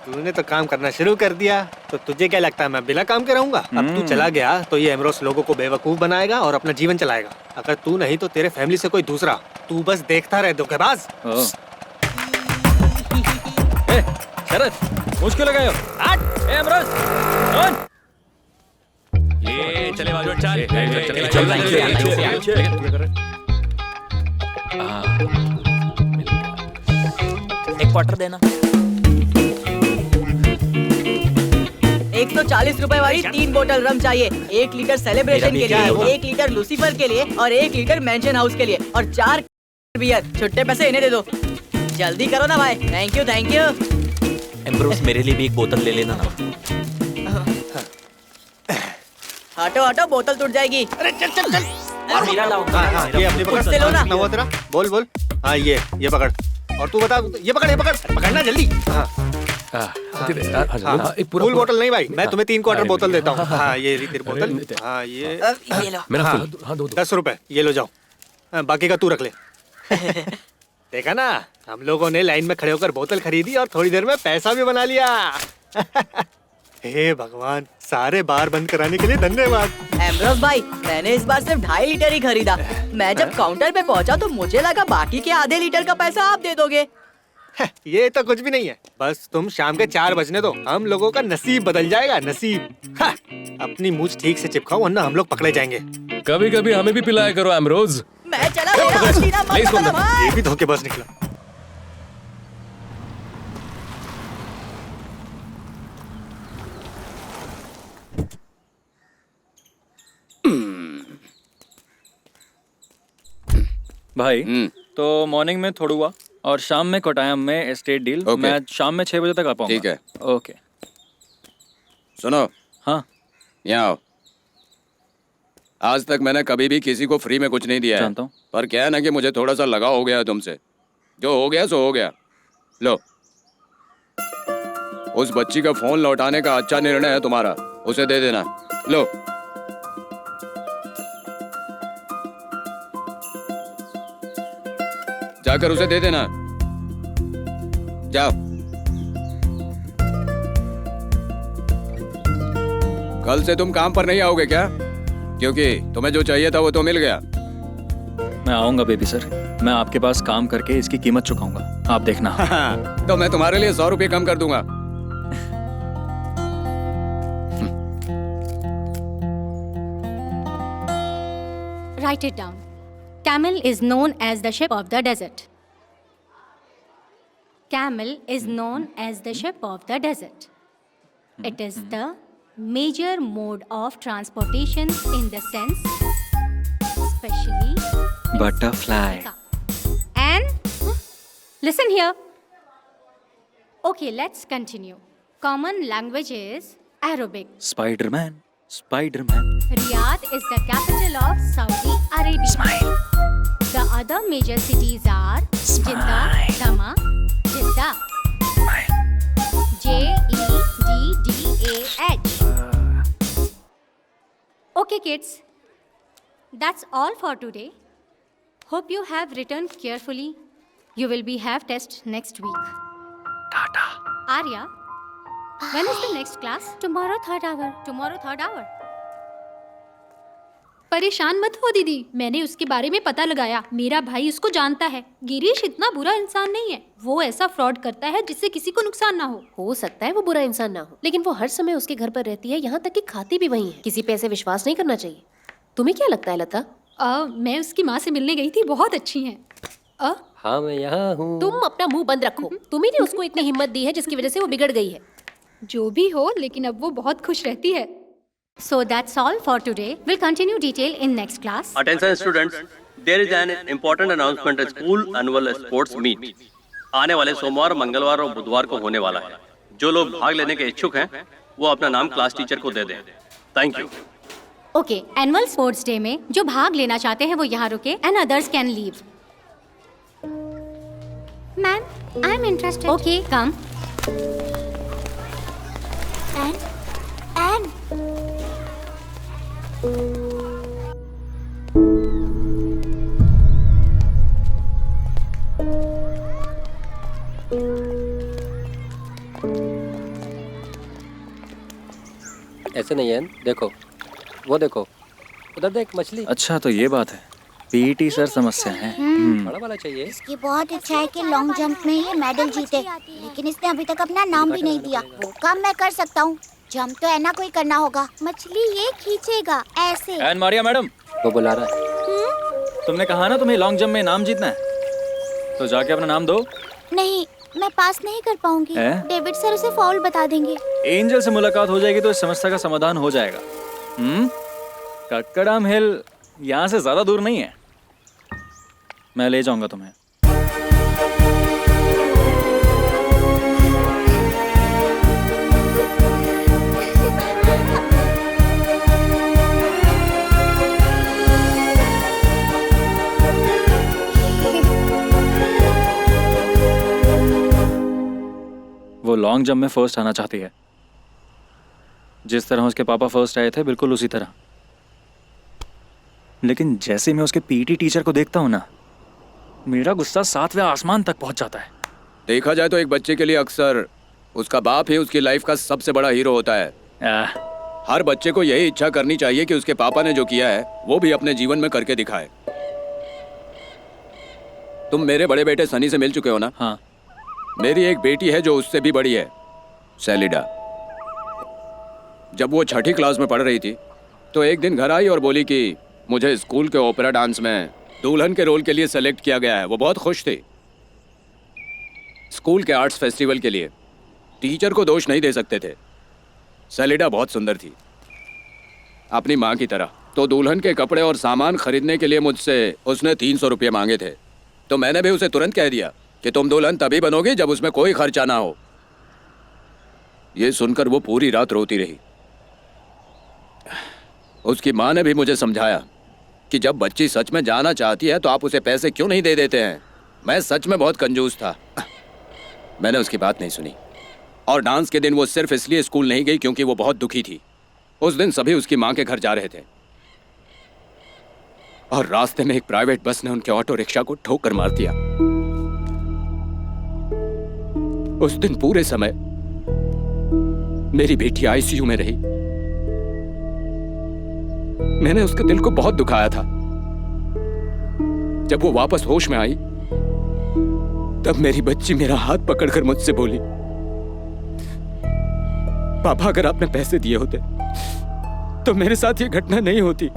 तूने तो काम करना शुरू कर दिया, तो तुझे क्या लगता है मैं बिना काम के रहूंगा? अब तू चला गया तो ये एम्ब्रोस लोगों को बेवकूफ बनाएगा और अपना जीवन चलाएगा। अगर तू नहीं तो तेरे फैमिली से कोई दूसरा। तू बस देखता रहे धोखेबाज। शरद, मुझको लगाओ। एम्ब्रोस, कौन? ये चले बाजू चल। क्वार्टर देना। 140 रुपए वाली 3 बोतल रम चाहिए, 1 लीटर सेलिब्रेशन के लिए, 1 लीटर लूसीफर के लिए और 1 लीटर मैंशन हाउस के लिए और 4 बियर। छुट्टे पैसे इन्हें दे दो, जल्दी करो ना भाई। Thank you thank you. Ambrose मेरे लिए भी एक बोतल ले लेना ना। हटो हटो, बोतल टूट जाएगी। अरे चल चल चल। ये अपनी पकड़ से लो ना। कितना हुआ तेरा? बोल बोल। हाँ ये पकड़। और तू बता, ये पकड़ पकड़ना जल्दी। हाँ फुल बोतल नहीं भाई, मैं तुम्हें 3 क्वार्टर बोतल देता हूँ। हाँ ये तेरी बोतल। हाँ ये लो। मेरा हाँ, फुल। हाँ, दो 10 रुपए ये लो जाओ। बाकी का तू रख ले। देखा ना, हम लोगों ने लाइन में खड़े होकर बोतल खरीदी और थोड़ी देर में पैसा भी बना लिया। हे भगवान, सारे बार बंद कराने के लिए धन्यवाद। एम्ब्रोस भाई, मैंने इस बार सिर्फ 2.5 लीटर ही खरीदा। मैं जब काउंटर पे पहुंचा तो मुझे लगा बाकी के आधे लीटर का पैसा आप दे दोगे। ये तो कुछ भी नहीं है, बस तुम शाम के 4 बजने दो, हम लोगों का नसीब बदल जाएगा। नसीब। अपनी मूंछ ठीक से चिपकाओ वरना हम लोग पकड़े जाएंगे। कभी कभी हमें भी पिलाया करो एम्ब्रोज। मैं चला गया, हसीना मत पकड़ो भाई। ये भी धोखेबाज निकला। भाई तो मॉर्निंग में थोड़ुआ और शाम में कोटायम में एस्टेट डील। मैं शाम में 6 बजे तक आ पाऊंगा। ठीक है। ओके। सुनो। हाँ। यहाँ आओ। आज तक मैंने कभी भी किसी को फ्री में कुछ नहीं दिया है। जानता हूँ। पर क्या है ना कि मुझे थोड़ा सा लगाव हो गया है तुमसे। जो हो गया सो हो गया। लो, उस बच्ची का फोन लौटाने का अच्छा निर्णय है तुम्हारा, उसे दे देना। लो। जाकर उसे दे देना। जाओ। कल से तुम काम पर नहीं आओगे क्या? क्योंकि तुम्हें जो चाहिए था वो तो मिल गया। मैं आऊंगा बेबी सर, मैं आपके पास काम करके इसकी कीमत चुकाऊंगा, आप देखना। तो मैं तुम्हारे लिए 100 रुपये कम कर दूंगा। Write it down. Camel is known as the ship of the desert. Camel is known as the ship of the desert. It is the major mode of transportation in the sense, especially Butterfly. And listen here. Okay, let's continue. Common language is Arabic. Spider-Man. Spider-Man. Riyadh is the capital of Saudi Arabia. Smile. The other major cities are Jeddah, Dhamma, Jeddah. Jeddah. Okay, kids. That's all for today. Hope you have written carefully. You will be have test next week. Tata. Arya, when is the next class? Tomorrow, 3rd hour. Tomorrow, 3rd hour. परेशान मत हो दीदी, मैंने उसके बारे में पता लगाया। मेरा भाई उसको जानता है। गिरीश इतना बुरा इंसान नहीं है, वो ऐसा फ्रॉड करता है जिससे किसी को नुकसान ना हो सकता है वो बुरा इंसान ना हो, लेकिन वो हर समय उसके घर पर रहती है, यहाँ तक कि खाती भी वही है। किसी पे ऐसे विश्वास नहीं करना चाहिए। तुम्हें क्या लगता है लता? मैं उसकी माँ से मिलने गई थी, बहुत अच्छी है। हाँ मैं यहाँ हूँ। तुम अपना मुंह बंद रखो। तुम्ही ने उसको इतनी हिम्मत दी है जिसकी वजह से वो बिगड़ गई है। जो भी हो, लेकिन अब वो बहुत खुश रहती है। So that's all for today. We'll continue detail in next class. Attention students, there is an important announcement at school annual sports meet. आने वाले सोमवार, मंगलवार और बुधवार को होने वाला है। जो लोग भाग लेने के इच्छुक हैं, वो अपना नाम क्लास टीचर को दे दें। Thank you. Okay, annual sports day में जो भाग लेना चाहते हैं वो यहाँ रुके and others can leave. Ma'am, I'm interested. Okay, come. And ऐसे नहीं है, देखो वो देखो उधर देख मछली। अच्छा तो ये बात है, पीटी सर समस्या है। बड़ा वाला चाहिए। इसकी बहुत इच्छा है कि लॉन्ग जंप में ही मेडल जीते, लेकिन इसने अभी तक अपना नाम भी नहीं दिया। वो काम मैं कर सकता हूँ, जंप तो ऐना कोई करना होगा। मछली ये खींचेगा ऐसे। एंड मारिया मैडम, वो बुला रहा है। तुमने कहा ना तुम्हें लॉन्ग जंप में नाम जीतना है, तो जाके अपना नाम दो। नहीं, मैं पास नहीं कर पाऊंगी। हैं? डेविड सर उसे फाउल बता देंगे। एंजल से मुलाकात हो जाएगी तो इस समस्या का समाधान हो जाएगा। कक्कड़ाम हिल यहाँ से ज्यादा दूर नहीं है, मैं ले जाऊंगा तुम्हें। वो लॉन्ग जंप में फर्स्ट आना चाहती है, जिस तरह उसके पापा फर्स्ट आए थे बिल्कुल उसी तरह। लेकिन जैसे मैं उसके पीटी टीचर को देखता हूँ ना, मेरा गुस्सा 7वें आसमान तक पहुंच जाता है। देखा जाए तो एक बच्चे के लिए अक्सर उसका बाप ही उसकी लाइफ का सबसे बड़ा हीरो होता है। हर बच्चे को यही इच्छा करनी चाहिए कि उसके पापा ने जो किया है वो भी अपने जीवन में करके दिखाए। तुम मेरे बड़े बेटे सनी से मिल चुके हो ना? हाँ। मेरी एक बेटी है जो उससे भी बड़ी है, सेलिडा। जब वो 6ठी क्लास में पढ़ रही थी तो एक दिन घर आई और बोली कि मुझे स्कूल के ओपेरा डांस में दुल्हन के रोल के लिए सेलेक्ट किया गया है। वो बहुत खुश थी। स्कूल के आर्ट्स फेस्टिवल के लिए टीचर को दोष नहीं दे सकते थे। सेलिडा बहुत सुंदर थी, अपनी माँ की तरह। तो दुल्हन के कपड़े और सामान खरीदने के लिए मुझसे उसने 300 रुपये मांगे थे। तो मैंने भी उसे तुरंत कह दिया कि तुम दुल्हन तभी बनोगी जब उसमें कोई खर्चा ना हो। ये सुनकर वो पूरी रात रोती रही। उसकी माँ ने भी मुझे समझाया कि जब बच्ची सच में जाना चाहती है तो आप उसे पैसे क्यों नहीं दे देते हैं। मैं सच में बहुत कंजूस था। मैंने उसकी बात नहीं सुनी और डांस के दिन वो सिर्फ इसलिए स्कूल नहीं गई क्योंकि वो बहुत दुखी थी। उस दिन सभी उसकी माँ के घर जा रहे थे और रास्ते में एक प्राइवेट बस ने उनके ऑटो रिक्शा को ठोकर मार दिया। उस दिन पूरे समय मेरी बेटी आईसीयू में रही। मैंने उसके दिल को बहुत दुखाया था। जब वो वापस होश में आई तब मेरी बच्ची मेरा हाथ पकड़कर मुझसे बोली, पापा अगर आपने पैसे दिए होते तो मेरे साथ ये घटना नहीं होती।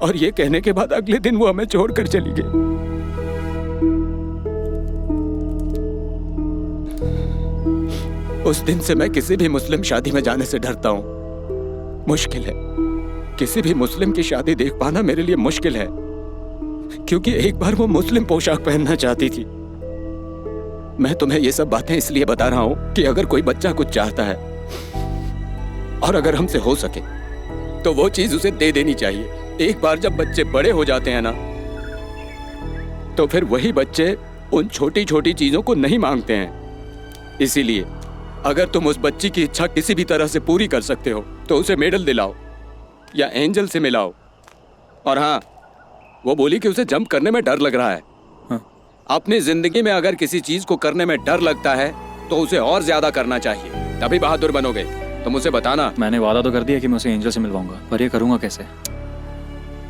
और ये कहने के बाद अगले दिन वो हमें छोड़कर चली गई। उस दिन से मैं किसी भी मुस्लिम शादी में जाने से डरता हूं। मुश्किल है, किसी भी मुस्लिम की शादी देख पाना मेरे लिए मुश्किल है, क्योंकि एक बार वो मुस्लिम पोशाक पहनना चाहती थी। मैं तुम्हें ये सब बातें इसलिए बता रहा हूं कि अगर कोई बच्चा कुछ चाहता है और अगर हमसे हो सके तो वो चीज उसे दे देनी चाहिए। एक बार जब बच्चे बड़े हो जाते हैं ना, तो फिर वही बच्चे उन छोटी छोटी चीजों को नहीं मांगते हैं। इसीलिए अगर तुम उस बच्ची की इच्छा किसी भी तरह से पूरी कर सकते हो तो उसे मेडल दिलाओ या एंजल से मिलाओ। और हाँ, वो बोली कि उसे जंप करने में डर लग रहा है। अपनी जिंदगी में अगर किसी चीज को करने में डर लगता है तो उसे और ज्यादा करना चाहिए, तभी बहादुर बनोगे। तुम उसे बताना। मैंने वादा तो कर दिया कि मैं उसे एंजल से मिलवाऊंगा, पर ये करूंगा कैसे?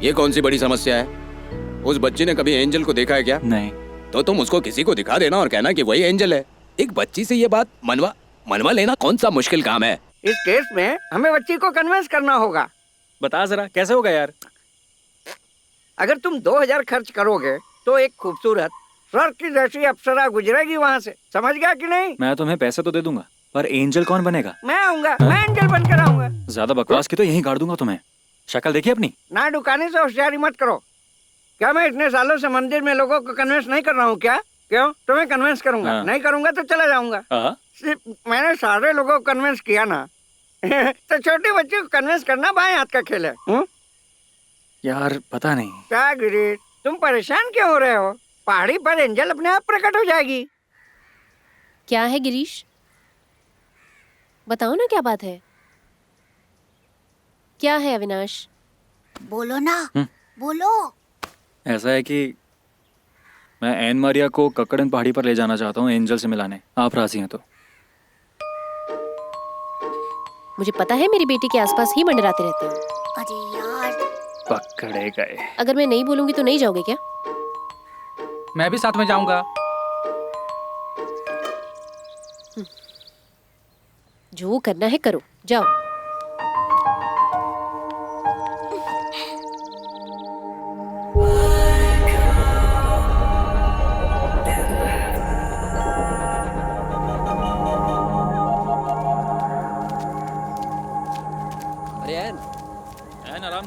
ये कौन सी बड़ी समस्या है? उस बच्ची ने कभी एंजल को देखा है क्या? नहीं। तो तुम उसको किसी को दिखा देना और कहना कि वही एंजल है। एक बच्ची से ये बात मनवा लेना कौन सा मुश्किल काम है? इस केस में हमें बच्ची को कन्विंस करना होगा। बता जरा कैसे होगा यार? अगर तुम 2000 खर्च करोगे तो एक खूबसूरत स्वर्ग की जैसी अप्सरा गुजरेगी वहाँ से। समझ गया कि नहीं? मैं तुम्हें पैसे तो दे दूंगा, पर एंजल कौन बनेगा? मैं आऊंगा, मैं एंजल बनकर आऊंगा। ज्यादा बकवास की तो यहीं गाड़ दूंगा तुम्हें। शक्ल देखी अपनी? ना डुकाने से होशियारी मत करो। क्या मैं इतने सालों से मंदिर में लोगों को कन्विंस नहीं कर रहा हूँ क्या? क्यों? तुम्हें कन्विंस करूंगा। हाँ। नहीं करूंगा तो चला जाऊंगा। सिर्फ मैंने सारे लोगों को कन्विंस किया ना तो छोटे बच्चे को कन्विंस करना बाएं हाथ का खेल है। यार पता नहीं। क्या गिरीश, तुम परेशान क्यों हो रहे हो? पहाड़ी पर एंजल अपने आप प्रकट हो जाएगी। क्या है गिरीश? बताओ ना क्या बात है? क्या है अविनाश? बोलो ना, बोलो। ऐसा है कि मैं एन मारिया को कक्कड़न पहाड़ी पर ले जाना चाहता हूँ एंजल से मिलाने। आप राजी हैं तो? मुझे पता है मेरी बेटी के आसपास ही मंडराते रहते हो। अरे यार, पकड़े गए। अगर मैं नहीं बोलूंगी तो नहीं जाओगे क्या? मैं भी साथ में जाऊंगा। जो करना है करो, जाओ।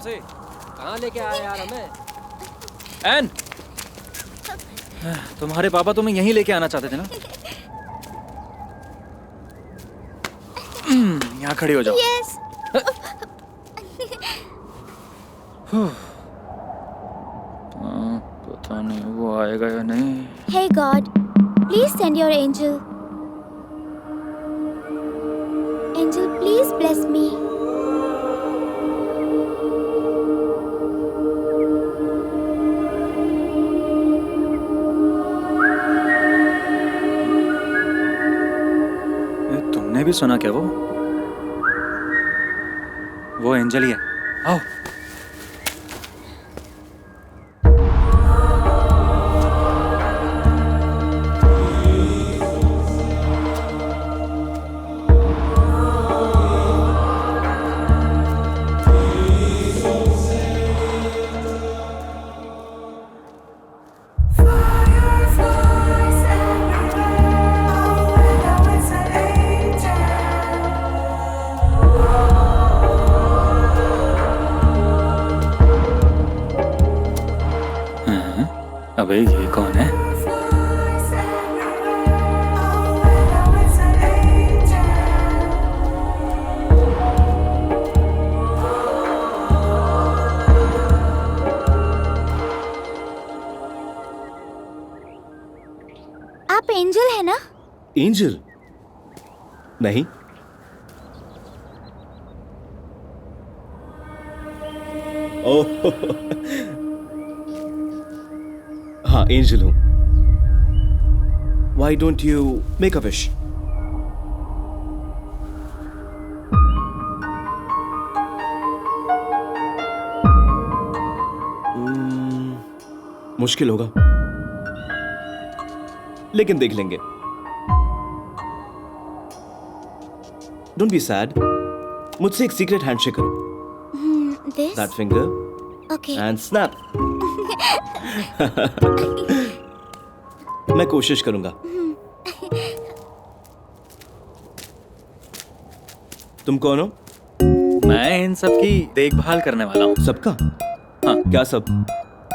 से। कहाँ लेके आए यार हमें? एन, तुम्हारे पापा तुम्हें यहीं लेके आना चाहते थे ना? यहाँ खड़ी हो जाओ। यस। पता नहीं वो आएगा या नहीं। Hey God, please send your angel. Angel, please bless me. तुमने भी सुना क्या? वो एंजल ही है। आओ। अबे ये कौन है? आप एंजल है ना? एंजल? नहीं। ओह हाँ, एंजल हूं। Why don't you make a wish? मुश्किल होगा, लेकिन देख लेंगे। Don't be sad. मुझसे एक सीक्रेट हैंडशेक करो। This? That finger. Okay. And snap. मैं कोशिश करूंगा। तुम कौन हो? मैं इन सब की देखभाल करने वाला हूँ। सबका? हाँ। क्या सब?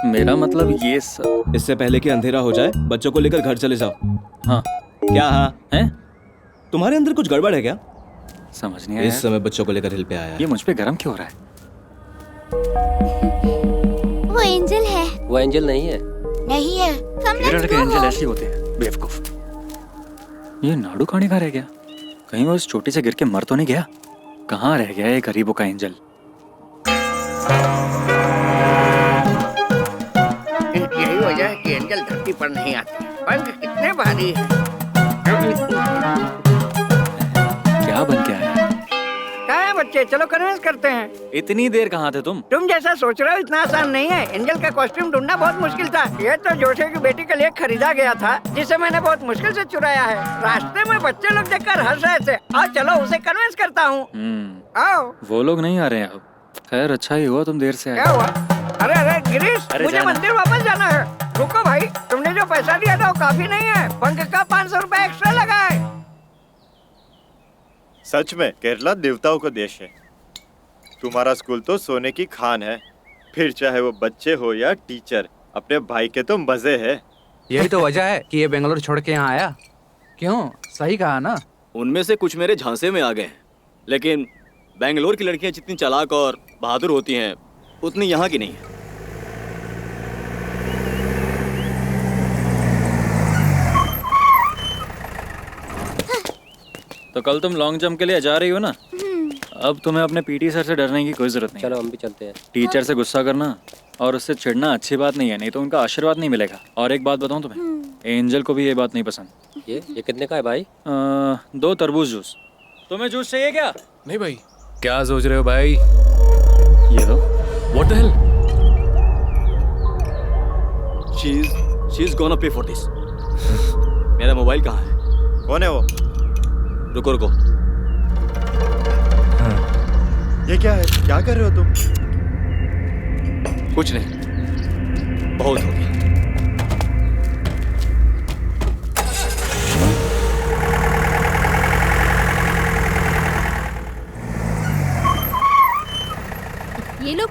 मेरा मतलब ये सब। इससे पहले कि अंधेरा हो जाए, बच्चों को लेकर घर चले जाओ। हाँ। क्या हाँ? हैं? तुम्हारे अंदर कुछ गड़बड़ है क्या? समझ नहीं आया। इस समय बच्चों को लेकर हिल पे आया है। ये मुझ पे गरम क्यों हो रहा है? वो एंजल है। वो एंजल नहीं है। नहीं है। मेरे लड़के एंजल ऐसे ही होते हैं, बेवकूफ। ये नाड़ू खाने का रह गया? कहीं वो इस चोटी से गिर के मर तो नहीं गया? कहाँ रह गया ये गरीबों का एंजल? यही वजह है कि एंजल धरती पर नहीं आते। पंख कितने भारी हैं। क्या बन के आया? कहाँ है बच्चे? चलो कन्विंस करते हैं। इतनी देर कहाँ थे तुम? तुम जैसा सोच रहे हो इतना आसान नहीं है। एंजल का कॉस्ट्यूम ढूंढना बहुत मुश्किल था। ये तो जोशे की बेटी के लिए खरीदा गया था, जिसे मैंने बहुत मुश्किल से चुराया है। रास्ते में बच्चे लोग देखकर हंस रहे थे। आओ चलो उसे कन्विंस करता हूँ। आओ। वो लोग नहीं आ रहे हैं अब। खैर अच्छा ही हुआ तुम देर से आए। क्या हुआ? अरे अरे गिरीश, अरे मुझे जाना। मंदिर वापस जाना है। रुको भाई, तुमने जो पैसा दिया था वो काफी नहीं है। पंख का 500 रुपए एक्स्ट्रा लगा है। सच में केरला देवताओं का देश है। तुम्हारा स्कूल तो सोने की खान है। फिर चाहे वो बच्चे हो या टीचर, अपने भाई के तो मजे है। यही तो वजह है कि ये बेंगलोर छोड़ के यहाँ आया। क्यों? सही कहा ना? उनमें से कुछ मेरे झांसे में आ गए, लेकिन बेंगलोर की लड़कियां जितनी चालाक और बहादुर होती हैं, उतनी यहाँ की नहीं है। तो कल तुम लॉन्ग जंप के लिए जा रही हो ना? अब तुम्हें अपने पीटी सर से डरने की कोई जरूरत नहीं। चलो हम भी चलते हैं। टीचर से गुस्सा करना और उससे चिढ़ना अच्छी बात नहीं है, नहीं तो उनका आशीर्वाद नहीं मिलेगा। और एक बात बताऊं तुम्हें, एंजल को भी ये बात नहीं पसंद। ये कितने का है भाई? 2 तरबूज जूस। तुम्हें जूस चाहिए क्या? नहीं भाई। क्या सोच रहे हो भाई? ये दो। What the hell? She's gonna pay for this. मेरा मोबाइल कहाँ है? कौन है वो? रुको रुको। ये क्या है? क्या कर रहे हो तुम? कुछ नहीं, बहुत हो गया। ये लोग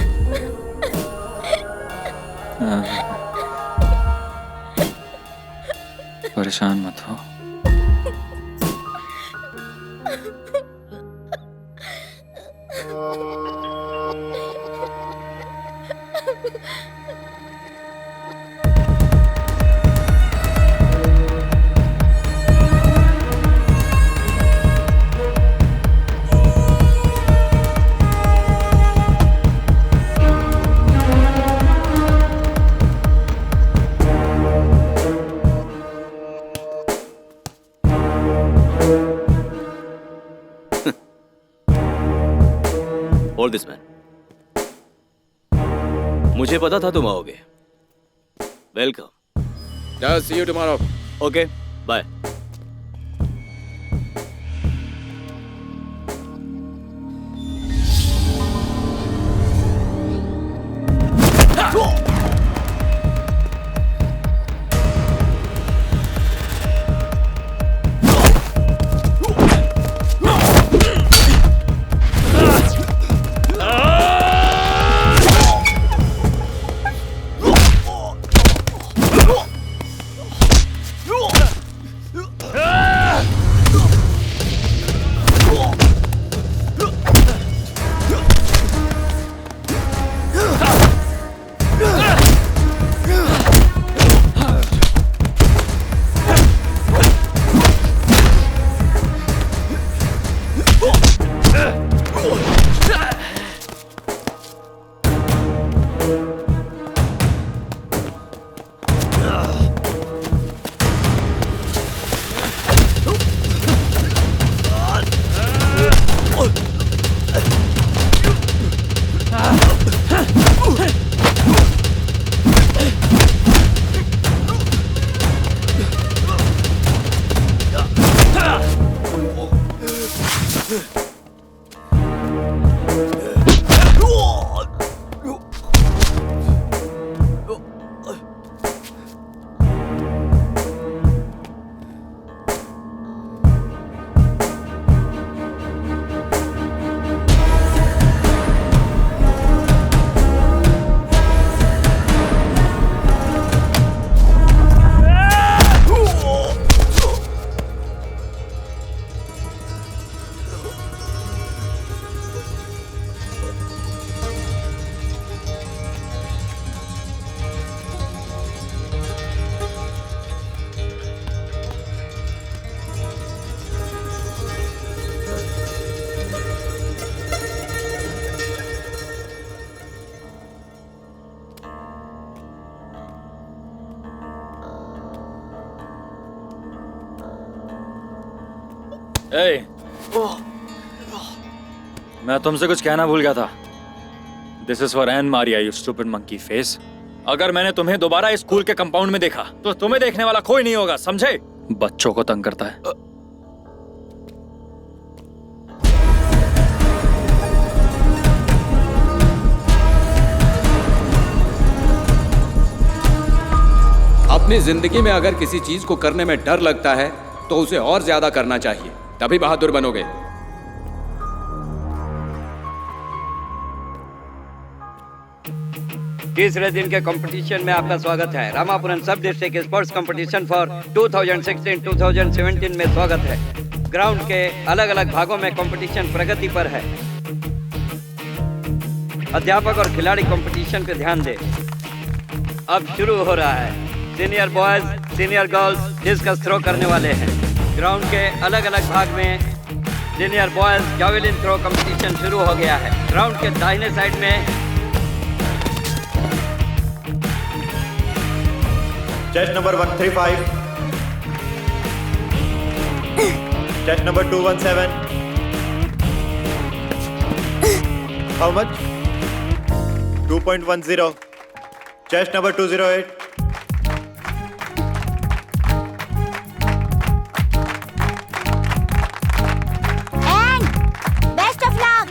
परेशान मत हो। Hold this man. मुझे पता था तुम आओगे। Welcome. Just see you tomorrow. Okay, bye. Hey, मैं तुमसे कुछ कहना भूल गया था। This is for Anne Maria, you stupid monkey face. अगर मैंने तुम्हें दोबारा इस स्कूल के कंपाउंड में देखा तो तुम्हें देखने वाला कोई नहीं होगा, समझे? बच्चों को तंग करता है। अपनी जिंदगी में अगर किसी चीज को करने में डर लगता है तो उसे और ज्यादा करना चाहिए, तभी बहादुर बनोगे। तीसरे दिन के कंपटीशन में आपका स्वागत है। रामापुरम सब डिस्ट्रिक्ट स्पोर्ट्स कंपटीशन फॉर 2016-2017 में स्वागत है। ग्राउंड के अलग अलग भागों में कंपटीशन प्रगति पर है। अध्यापक और खिलाड़ी कंपटीशन पे ध्यान दें। अब शुरू हो रहा है। Senior boys, senior girls discus throw करने वाले हैं। ग्राउंड के अलग अलग भाग में senior boys javelin throw competition शुरू हो गया है। ग्राउंड के दाहिने साइड में chest number 135, chest number 217. How much? 2.10. Chest number 208. Best of luck.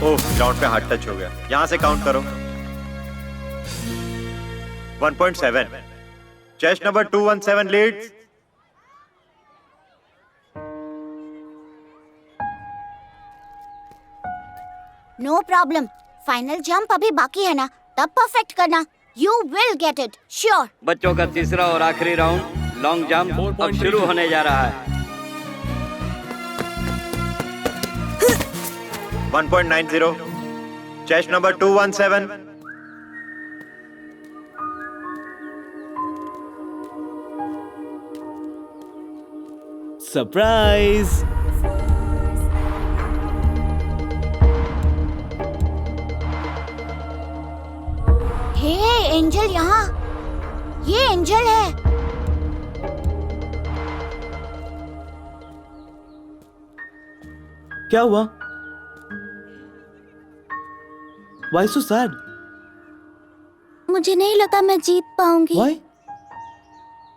ओह, ग्राउंड पे हाथ टच हो गया। यहाँ से काउंट करो। 1.7. Chest number 217 leads. No problem, final jump अभी बाकी है ना, तब परफेक्ट करना. You will get it, sure. बच्चों का तीसरा और आखिरी राउंड लॉन्ग जंप अब शुरू होने जा रहा है. 1.90. Chest number 217. सरप्राइज. हे एंजल यहाँ, ये एंजल है. क्या हुआ? Why so sad? मुझे नहीं लगा मैं जीत पाऊंगी. Why?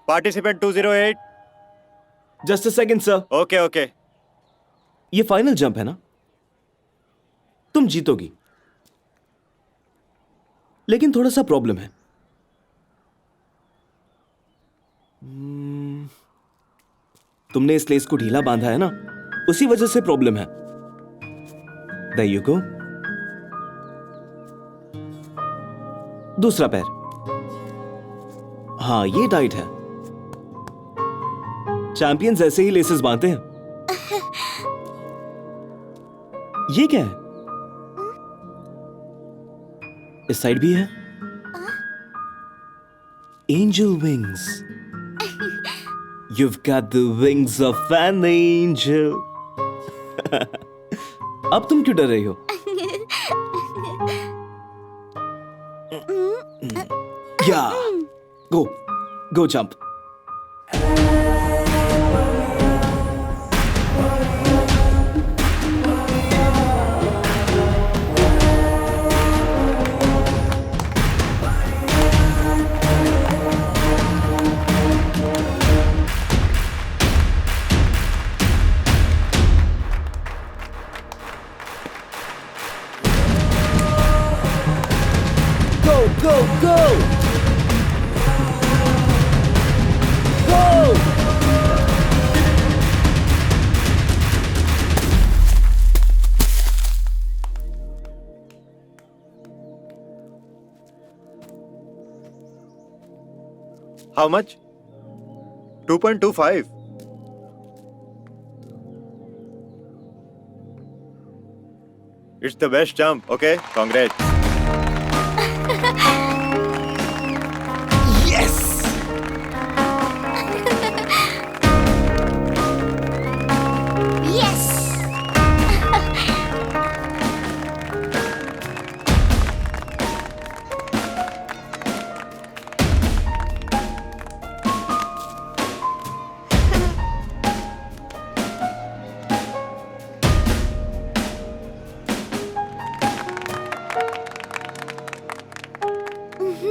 Participant 208. Just a second, sir. Okay, okay. ये फाइनल जंप है ना? तुम जीतोगी. लेकिन थोड़ा सा प्रॉब्लम है. तुमने इस लेस को ढीला बांधा है ना, उसी वजह से प्रॉब्लम है. There you go. दूसरा पैर. हाँ, ये टाइट है. चैंपियंस ऐसे ही लेसेस बांधते हैं. ये क्या है? इस साइड भी है. Angel wings. You've got the wings of an angel. अब तुम क्यों डर रही हो? Yeah. Go jump. Go! How much? 2.25. It's the best jump. Okay, congrats. Yes! Yes!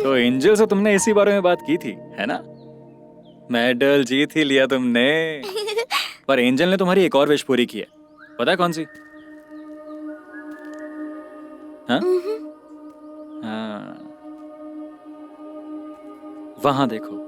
तो एंजल से तुमने इसी बारे में बात की थी, है ना? मेडल जीत ही लिया तुमने. पर एंजल ने तुम्हारी एक और विश पूरी की है. पता है कौन सी? हाँ? हाँ. वहां देखो.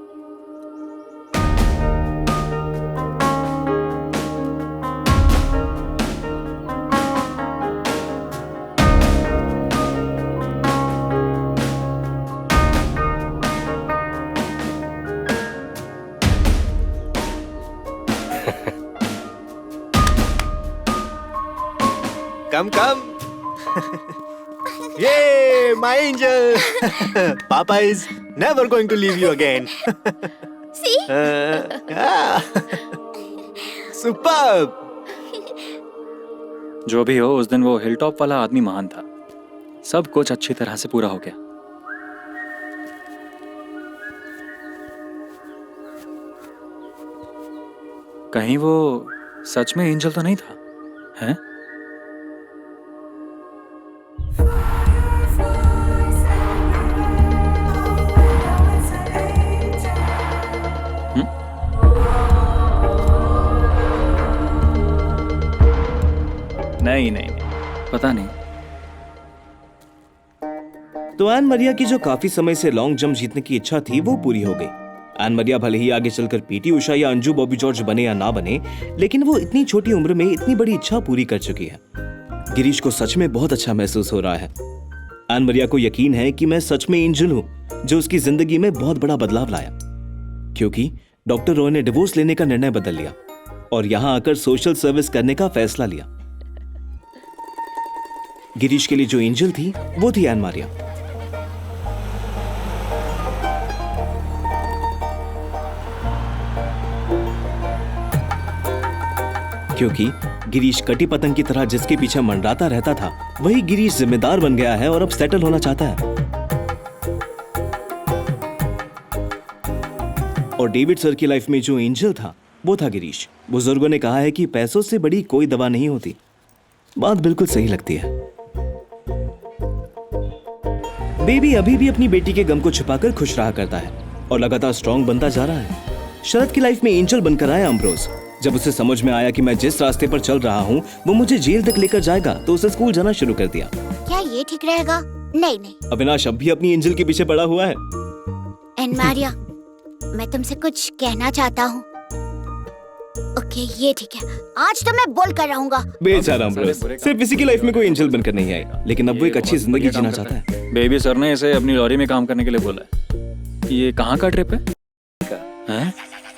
Come. Yay, my angel. Papa is never going to leave you again. See? Yeah. Superb. जो भी हो, उस दिन वो हिलटॉप वाला आदमी महान था. सब कुछ अच्छी तरह से पूरा हो गया. कहीं वो सच में एंजल तो नहीं था, हैं? नहीं, पता नहीं. तो एन मरिया की जो काफी समय से लॉन्ग जंप जीतने की इच्छा थी वो पूरी हो गई। एन मरिया भले ही आगे चलकर पीटी उषा या अंजू बॉबी जॉर्ज बने या ना बने, लेकिन वो इतनी छोटी उम्र में इतनी बड़ी इच्छा पूरी कर चुकी है। गिरीश को सच में बहुत अच्छा महसूस हो रहा है। एन मरिया को यकीन है कि मैं सच में एंजल हूं जो उसकी जिंदगी में बहुत बड़ा बदलाव लाया, क्योंकि डॉक्टर रॉय ने डिवोर्स लेने का निर्णय बदल लिया और यहां आकर सोशल सर्विस करने का फैसला लिया। गिरीश के लिए जो एंजल थी वो थी एन मरिया। क्योंकि गिरीश कटी पतंग की तरह जिसके पीछे मंडराता रहता था, वही गिरीश जिम्मेदार बन गया है और अब सेटल होना चाहता है। और डेविड सर की लाइफ में जो एंजल था वो था गिरीश। बुजुर्गों ने कहा है कि पैसों से बड़ी कोई दवा नहीं होती। बात बिल्कुल सही लगती है। बेबी अभी भी अपनी बेटी के गम को छुपाकर खुश रहा करता है और लगातार स्ट्रांग बनता जा रहा है। शरद की लाइफ में एंजल बनकर आया अम्ब्रोज। जब उसे समझ में आया कि मैं जिस रास्ते पर चल रहा हूँ वो मुझे जेल तक लेकर जाएगा, तो उसे स्कूल जाना शुरू कर दिया। क्या ये ठीक रहेगा? नहीं। अविनाश अब भी अपनी एंजल के पीछे पड़ा हुआ है। एन मारिया, मैं तुमसे कुछ कहना चाहता हूँ। ओके, ये ठीक है। आज तो मैं बोल कर रहूंगा। बेचारा अम्ब्रोज सिर्फ इसी की लाइफ में कोई एंजल बनकर नहीं आई, लेकिन अब वो एक अच्छी जिंदगी जीना चाहता है। बेबी सर ने इसे अपनी लॉरी में काम करने के लिए बोला है। ये कहाँ का ट्रिप है?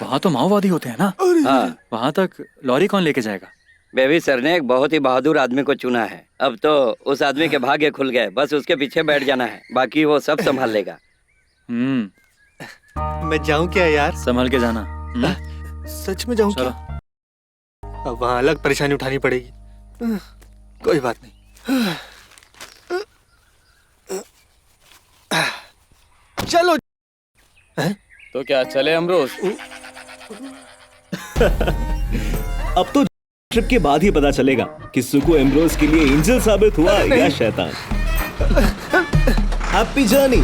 वहाँ तो माओवादी होते हैं ना। हाँ, वहाँ तक लॉरी कौन लेके जाएगा? बेबी सर ने एक बहुत ही बहादुर आदमी को चुना है। अब तो उस आदमी के भाग्य खुल गए, बस उसके पीछे बैठ जाना है, बाकी वो सब संभाल लेगा। मैं जाऊं क्या यार? संभल के जाना। सच में जाऊं क्या? अब वहाँ अलग परेशानी उठानी पड़ेगी। कोई बात नहीं। चलो। तो क्या चले अमरोज? अब तो ट्रिप के बाद ही पता चलेगा कि सुको एम्ब्रोज के लिए एंजल साबित हुआ या शैतान। Happy journey.